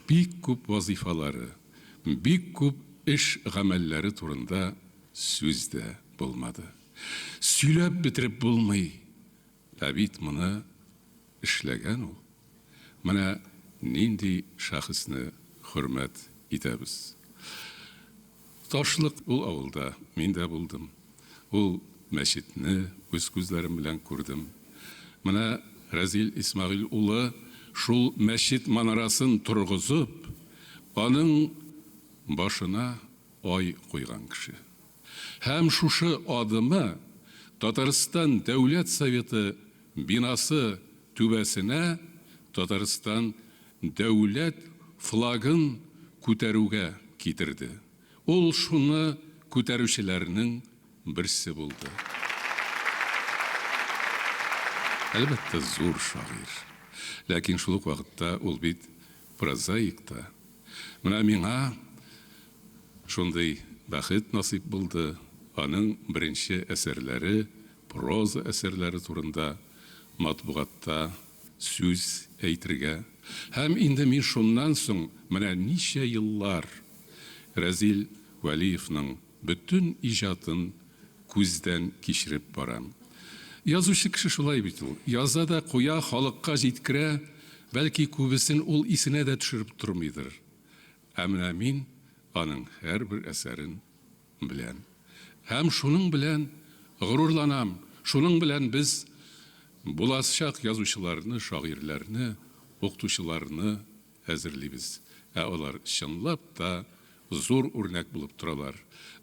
бик күп вазифалары, бик күп эш гамәлләре турында сүз дә булмады. Сөйләп битереп булмый. Бит моны эшләгән ул. Менә нинди шәхесне хөрмәт итәбез. Ташлык ул авылда мин дә булдым. Ул мәчетне үз күзләрем белән күрдем. Менә Разил Исмагыйль улы шул мәчет манарасын торгызып, аның башына ай куйган кеше. Һәм шушы адымы Татарстан Дәүләт Советы бинасы түбәсенә Татарстан дәүләт флагын күтәрүгә китерде. Ул шуны күтәрүчеләрнең берсе булды. Әлбәттә зур шагыйрь. Ләкин шул ук вакытта ул бит прозаик та. Менә миңа шундый бәхет насип булды. Аның беренче әсәрләре, проза әсәрләре турында матбугатта сүз әйтергә. Һәм инде мин шуннан соң менә ничә еллар Разил Вәлиевның бөтен иҗатын күздән кичереп барам. Язучы кеше шулай бит ул. Яза да куя, халыкка җиткерә, бәлки күбесен ул исенә дә төшереп тормыйдыр. Ә менә мин аның һәрбер әсәрен беләм. Һәм шуның белән горурланам. Шуның белән без булачак язучыларны, шагыйрьләрне, укытучыларны әзерлибез. Ә алар чынлап та зур үрнәк булып торалар.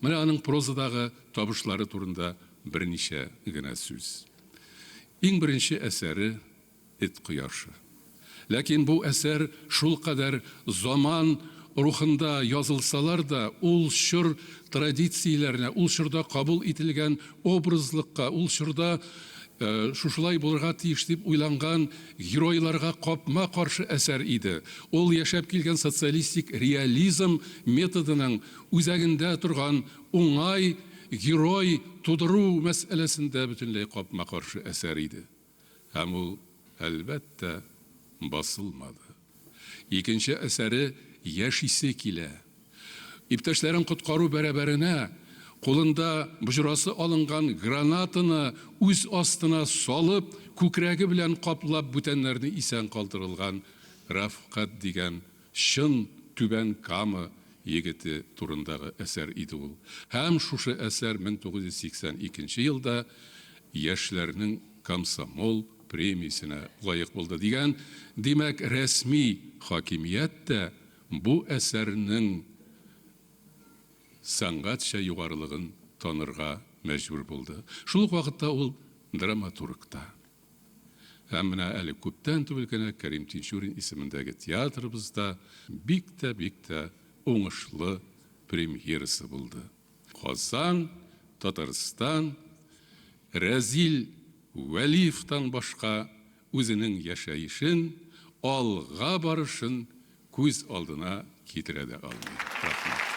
Менә аның прозадагы табышлары турында берничә генә сүз. Иң беренче әсәре Эт кояшы. Ләкин бу әсәр шул кадәр заман рухында язылсалар да, ул чор традицияләренә, ул чорда кабул ителгән образлыкка, ул чорда шушылай булырга тиеш дип уйланган геройларга капма каршы әсәр иде. Ул яшәп килгән социалистик реализм методының үзәгендә торган уңай герой тудыру мәсьәләсендә бөтенләй капма каршы әсәр иде. Һәм ул әлбәттә басылмады. Икенче әсәре яшисе килә. Иптәшләрен коткару бәрабәренә кулында буҗрасы алынган гранатаны үз астына салып, күкрәге белән каплап бүтәннәрне исән калдырылган Рафкат дигән чын түбән Кама егете турындагы әсәр иде ул. Һәм шушы әсәр 1982 елда яшьләрнең комсомол премиясенә лаек булды дигән, димәк, рәсми хакимият тә бу әсәрнең сәнгатьчә югарылыгын танырга мәҗбүр булды. Шул ук вакытта ул драматургта. Һәм менә әле күптән түгел генә Кәрим Тинчурин исемендәге театрыбызда бик тә уңышлы премьерасы булды. Казан, Татарстан, Разил Вәлиевтан башка үзенең яшәешен, алга барышын күз алдына китерә дә алмый. Рәхмәт.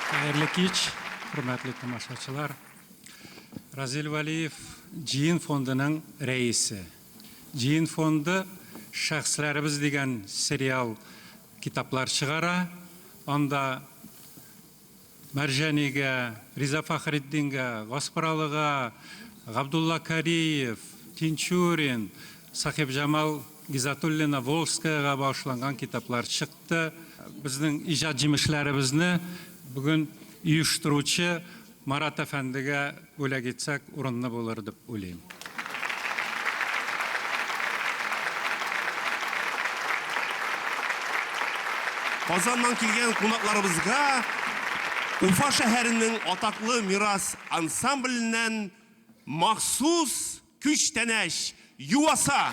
Хәерле кич, хөрмәтле тамашачылар. Разил Вәлиев Җыен фондының рәисе. Җыен фонды шәхсләребез дигән сериал китаплар чыгара. Анда Мәрҗәнигә, Риза Фахретдингә, Гаспаралыга, Габдулла Кариев, Тинчурин, Сахиб Җамал Гизатуллина Волжскаяга башланган китаплар чыкты. Безнең иҗат җимешләребезне бүген оештыручы Марат әфәндегә бүләк итсәк урынлы булыр дип уйлыйм. Казаннан килгән кунакларыбызга Уфа шәһәренең атаклы мирас ансамбленнән махсус күчтәнәш юаса.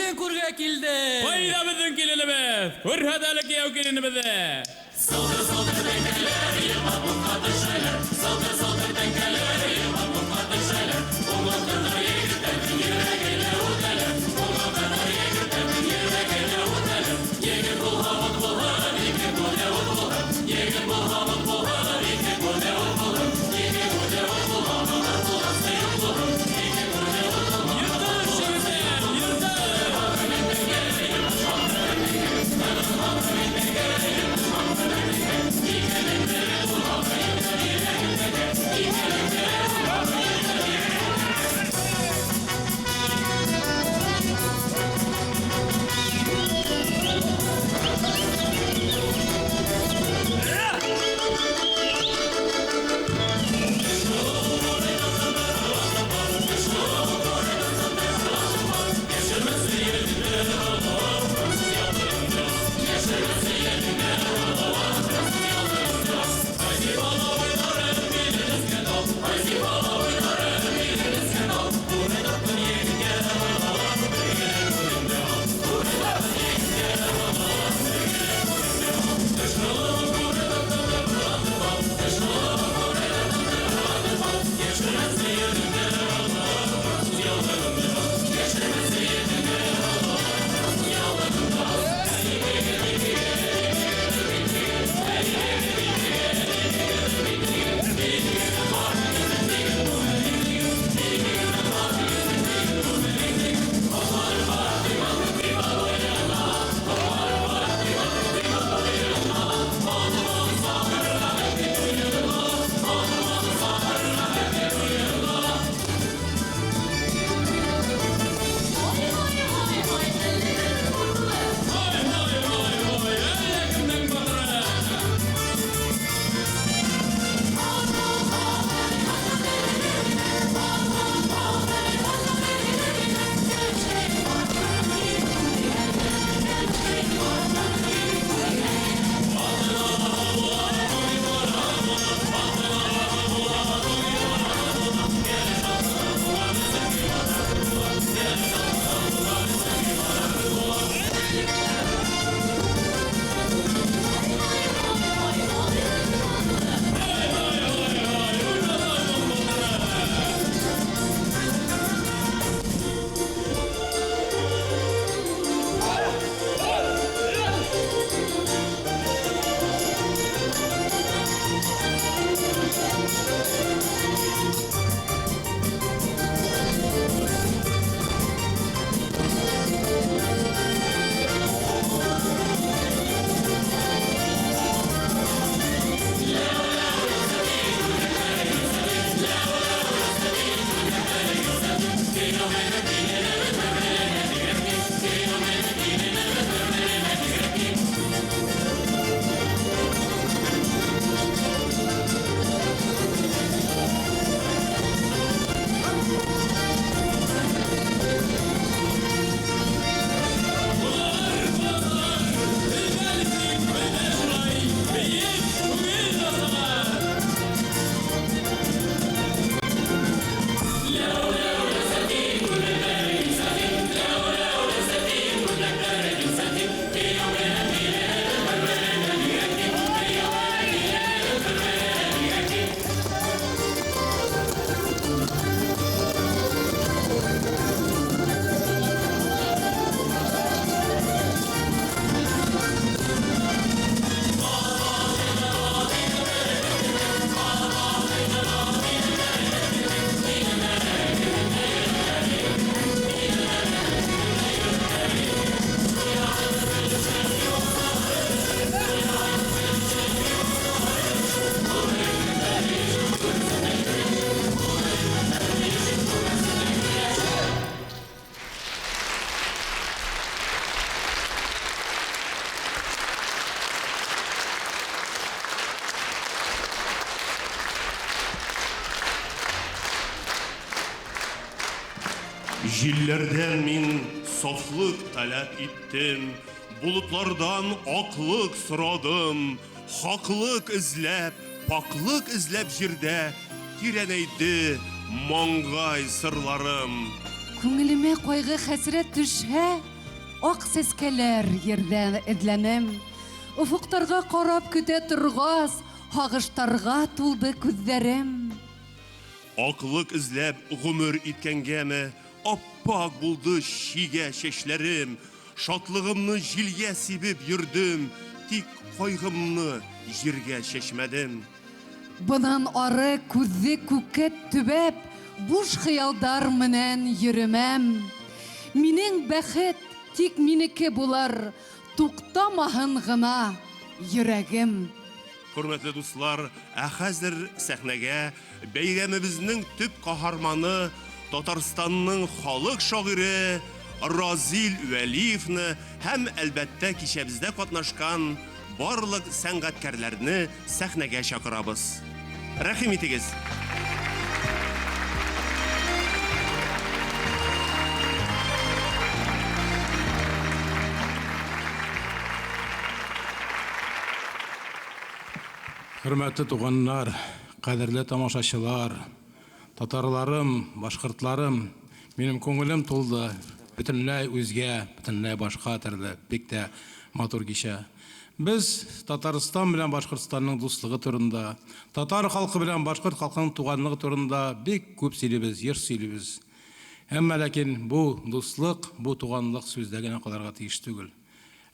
Килен күргә килде. Кайда безнең киленебез? Күрһәт әле кияү киленебезне. Салдыр, салдыр тәңкәләр, елма бунга төшәләр. Салдыр, салдыр тәңкәләр, елма бунга төшәләр. Булганда егетләрнең йөрәгенә үтәләр. Булганда егетләрнең йөрәгенә үтәләр. Егет булһа, ут булһа, ике күлдә ут булһа. Егет булһа, ут булһа, ике күлдә ут булһа. Ике күлдә ут булһа, алар буласы юк булһа. Ике күлдә ут булһа. Җилләрдән мин сафлык таләп иттем, булытлардан аклык сорадым, хаклык эзләп, паклык эзләп җирдә тирәнәйде маңгай сырларым. Күңелемә кайгы хәсрәт төшһә, ак сескелер yerden эзләнем. Уфуктарга карап көтә торгас, хагыштарга тулды күзләрем. Аклык эзләп гомер иткәнгәме, аппак булды шигә чәчләрем. Шатлыгымны җилгә сибеп йөрдем, тик кайгымны җиргә чәчмәдем. Бынан ары күзе күккә төбәп, буш хыялдар менән йөрмәм. Минең бәхет тик минеке булар, туктамаһын гына йөрәгем. Хөрмәтле дуслар, хәзер сәхнәгә бәйрәмебезнең төп каһарманы Татарстанның халык шагыйре Разил Вәлиевне һәм әлбәттә кичә бездә катнашкан барлык сәнгатькәрләрне сәхнәгә чакырабыз. Рәхим итегез. Хөрмәтле туганнар, кадерле тамашачылар, татарларым, башкортларым, минем күңелем тулды. Бөтенләй үзгә, бөтенләй башка төрле, бик тә матур кичә. Без Татарстан белән Башкортстанның дуслыгы турында, татар халкы белән башкорт халкының туганлыгы турында бик күп сөйлибез, еш сөйлибез. Әмма ләкин бу дуслык, бу туганлык сүздә генә калырга тиеш түгел.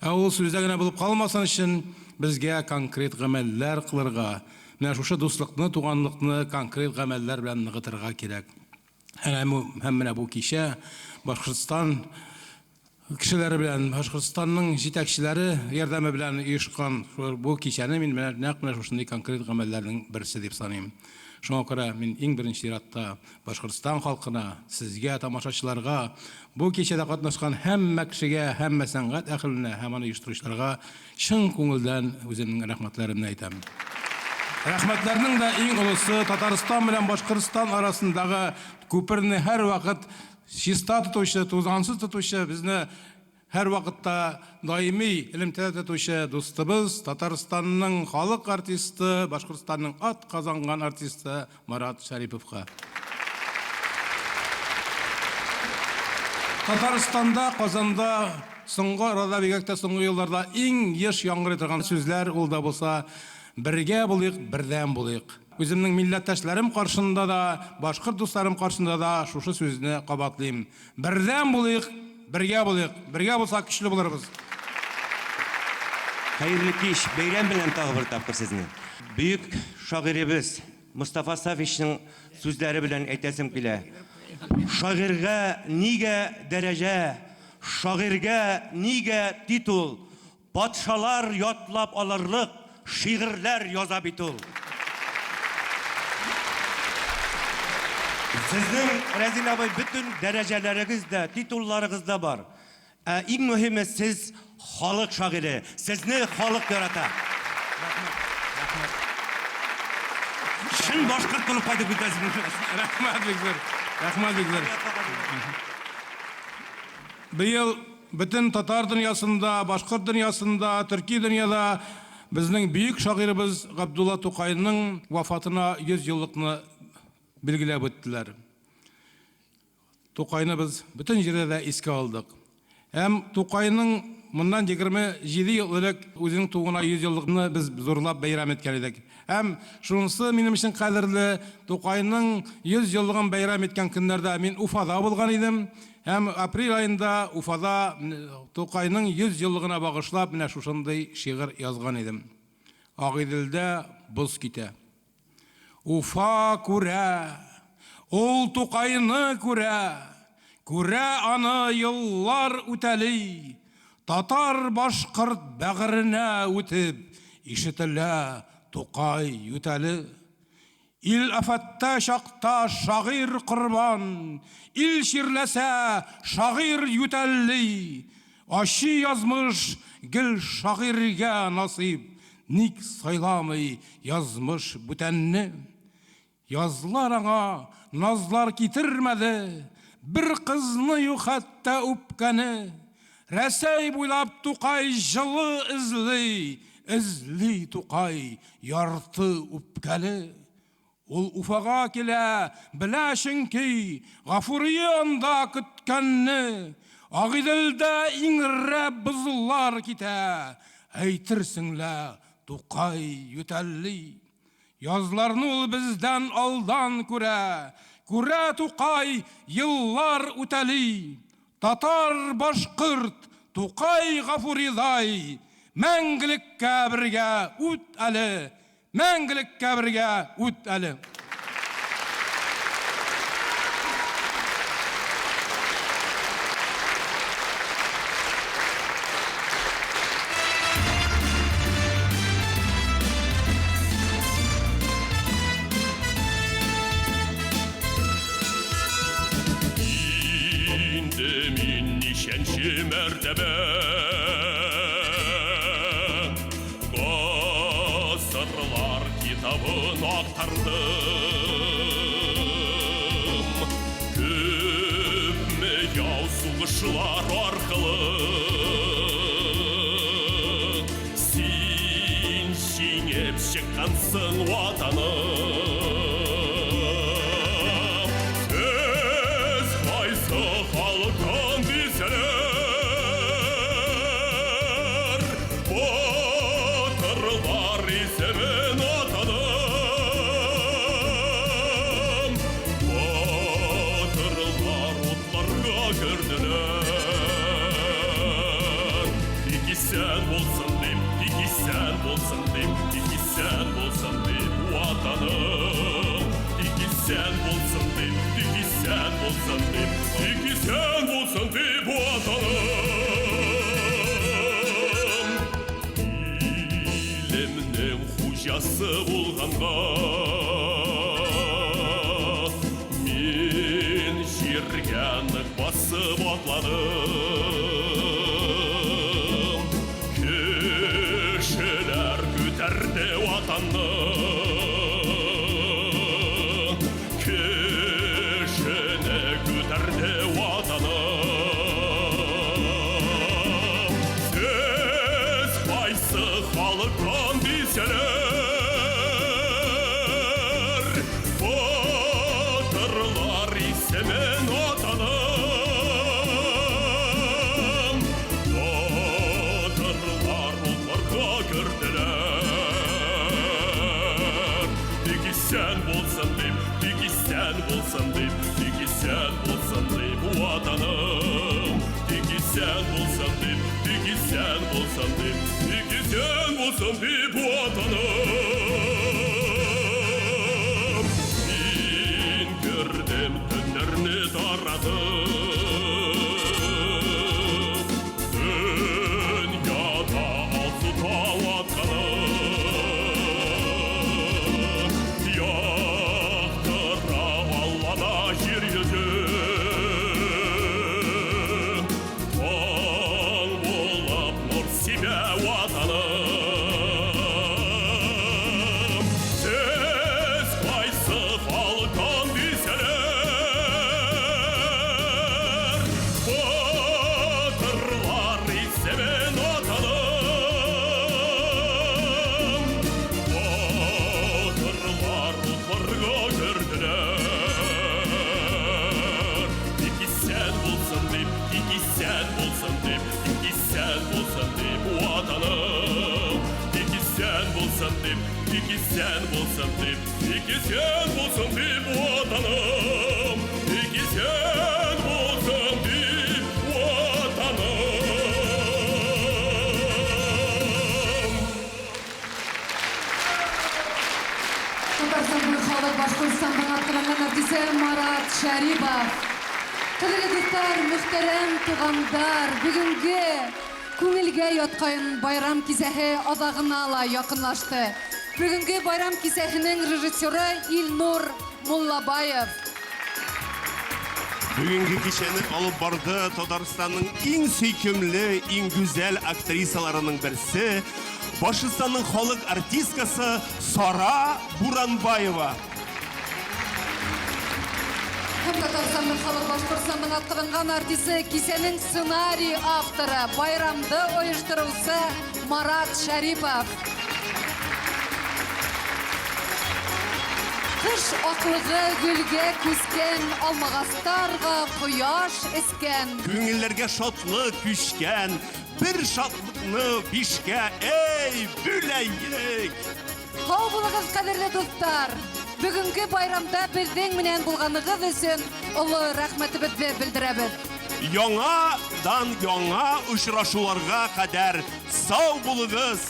Ә ул сүздә генә булып калмасын өчен безгә конкрет гамәлләр кылырга, менә шушы дуслыкны, туганлыкны конкрет гамәлләр белән ныгытырга кирәк. Һәм менә бу кичә Башкортстан кешеләре белән, Башкортстанның җитәкчеләре ярдәме белән оешкан бу кичәне мин нәкъ менә шушындый конкрет гамәлләрнең берсе дип саныйм. Шуңа күрә мин иң беренче чиратта Башкортстан халкына, сезгә, тамашачыларга, бу кичәдә катнашкан һәммә кешегә, һәммә сәнгать әһленә, һәм аны оештыручыларга чын күңелдән үземнең рәхмәтләремне әйтәм. Рәхмәтләрнең дә иң олысы Татарстан белән Башкортстан арасындагы күперне һәр вакыт чиста тотучы, тузансыз тотучы, безне һәр вакытта даими элемтә тотучы дустыбыз, Татарстанның халык артисты, Башкортстанның ат казанган артисты Марат Шариповка. Татарстанда, Казанда соңгы арада бигрәк тә соңгы елларда иң еш яңгырый торган сүзләр ул да булса бергә булыйк, бердәм булыйк. Үземнең милләттәшләрем каршында да, башкорт дусларым каршында да шушы сүзне кабатлыйм. Бердәм булыйк, бергә булыйк. Бергә булсак көчле булырбыз. Хәерле кич, бәйрәм белән тагы бер тапкыр сезне. Бөек шагыйребез Мустафа Сафичның сүзләре белән әйтәсем килә. Шагыйрьгә нигә дәрәҗә, шагыйрьгә нигә титул, патшалар ятлап алырлык шигырьләр яза бит ул. Сезнең Разил абый bütün дәрәҗәләрегез дә, титулларыгыз да бар. Иң мөһиме сез халык шагыйре, сезне халык ярата. Шын башкорт булып кайтып китәсез. Рәхмәт бик. Рәхмәт бик. Быел bütün татар дөньясында, башкорт дөньясында, төрки дөньяда безнең бөек шагыйребез Габдулла Тукайның вафатына 100 еллыкны билгеләп үттеләр. Тукайны без бүтән җирдә искә алдык. Һәм Тукайның моннан 27 ел элек үзенең тугына 100 еллыкны без зурлап бәйрәм иткән идек. Һәм шунысы минем өчен кадерле, Тукайның 100 еллыгын бәйрәм иткән көннәрдә мин Уфада булган идем. Һәм апрель айында Уфада Тукайның 100 еллыгына багышлап менә шушындый шигырь язган идем. Агыйделдә боз китә. Уфа күрә, ул Тукайны күрә, күрә аны еллар үтәли, татар башкорт бәгыренә үтеп, ишетелә Тукай үтәле. Ил афәттә чакта шагыйрь корбан, ил ширләсә шагыйрь үтәлли, ачы язмыш гел шагыйрьгә насыйп, ник сайламый язмыш бүтәнне. Язлар аңа назлар китермәде, бер кызны юк хәтта үпкәне. Рәсәй буйлап Тукай җылы эзли Тукай ярты үпкәле. Ул Уфага килә, белә чөнки Гафури анда көткәнне. Ағиделдә иңрә бызыллар китә, әйтерсеңлә Тукай ютәлли. Язларны ул бездән алдан күрә, күрә Тукай еллар үтәли. Татар, башкорт, Тукай Гафурилай, мәңгелеккә бергә үт әле, мәңгелеккә бергә үт әле. Mərtəbə Qasırlar kitabın aktardım Köpmü yav suğuşlar arqılı Sin şinep şıqqansın vatanım Söz qaysı xalqın bizələr Yası bulğanға Мен жерге нық басып атладым Кешелер көтерді ватанны Кешені көтерді ватанны Сөз қайсы халықтан бейселер Semen atanım Batırlar onlarga gördüler Peki sen bolsan deyip, peki sen bolsan deyip Peki sen bolsan deyip bu atanım Peki sen bolsan deyip, peki sen bolsan deyip Peki sen bolsan deyip bu atanım Min gördüm tünlerini taradım Dünyada altı tavatkanım Yaktıra vallada yeryüzüm Tan bulup nur sibe vatanım Söz qaysı halkan bizələr Batırlar seven atanım Batırlar utlarga gördülər Peki sen bulsan deyip, peki sen bulsan deyip Peki sen bulsan deyip bu atanım Peki sen bulsan deyip, peki sen bulsan deyip Peki sen bulsan deyip bu atanım Peki sen bulsan deyip bu atanım Татарстанның халық Башқұртстанның аттырылған артисі Марат Шәрипов. Қадірлі достар, мөхтәрәм туғандар, бүгінгі көңілге яткан байрам кизәһе адағына ла якынлашты. Бүгінгі байрам кизәһенең режиссеры Илнур Муллабаев. Бүгінгі кешені алып барды Татарстанның ең сөйкемлі, ең güzel актрисаларының бірсі, Башқұртстанның халық артисткасы Сара Буранбаева. Һәм Татарстанның халық Башқұртстанның аттырылған артисі кисәнең сценарий авторы, байрамды оештыручысы Марат Шәрипов. Кыш аклыгы гүлгә күскән, алмагастарга кояш эскән. Күңелләргә шатлык күчкән, бер шатлыкны бишкә, эй, бүләйек. Сау булыгыз, кадерле дуслар. Бүгенге байрамда безнең менән булганыгыз өчен олы рәхмәтебезне белдерәбез. Яңадан яңа очрашуларга кадәр сау булыгыз.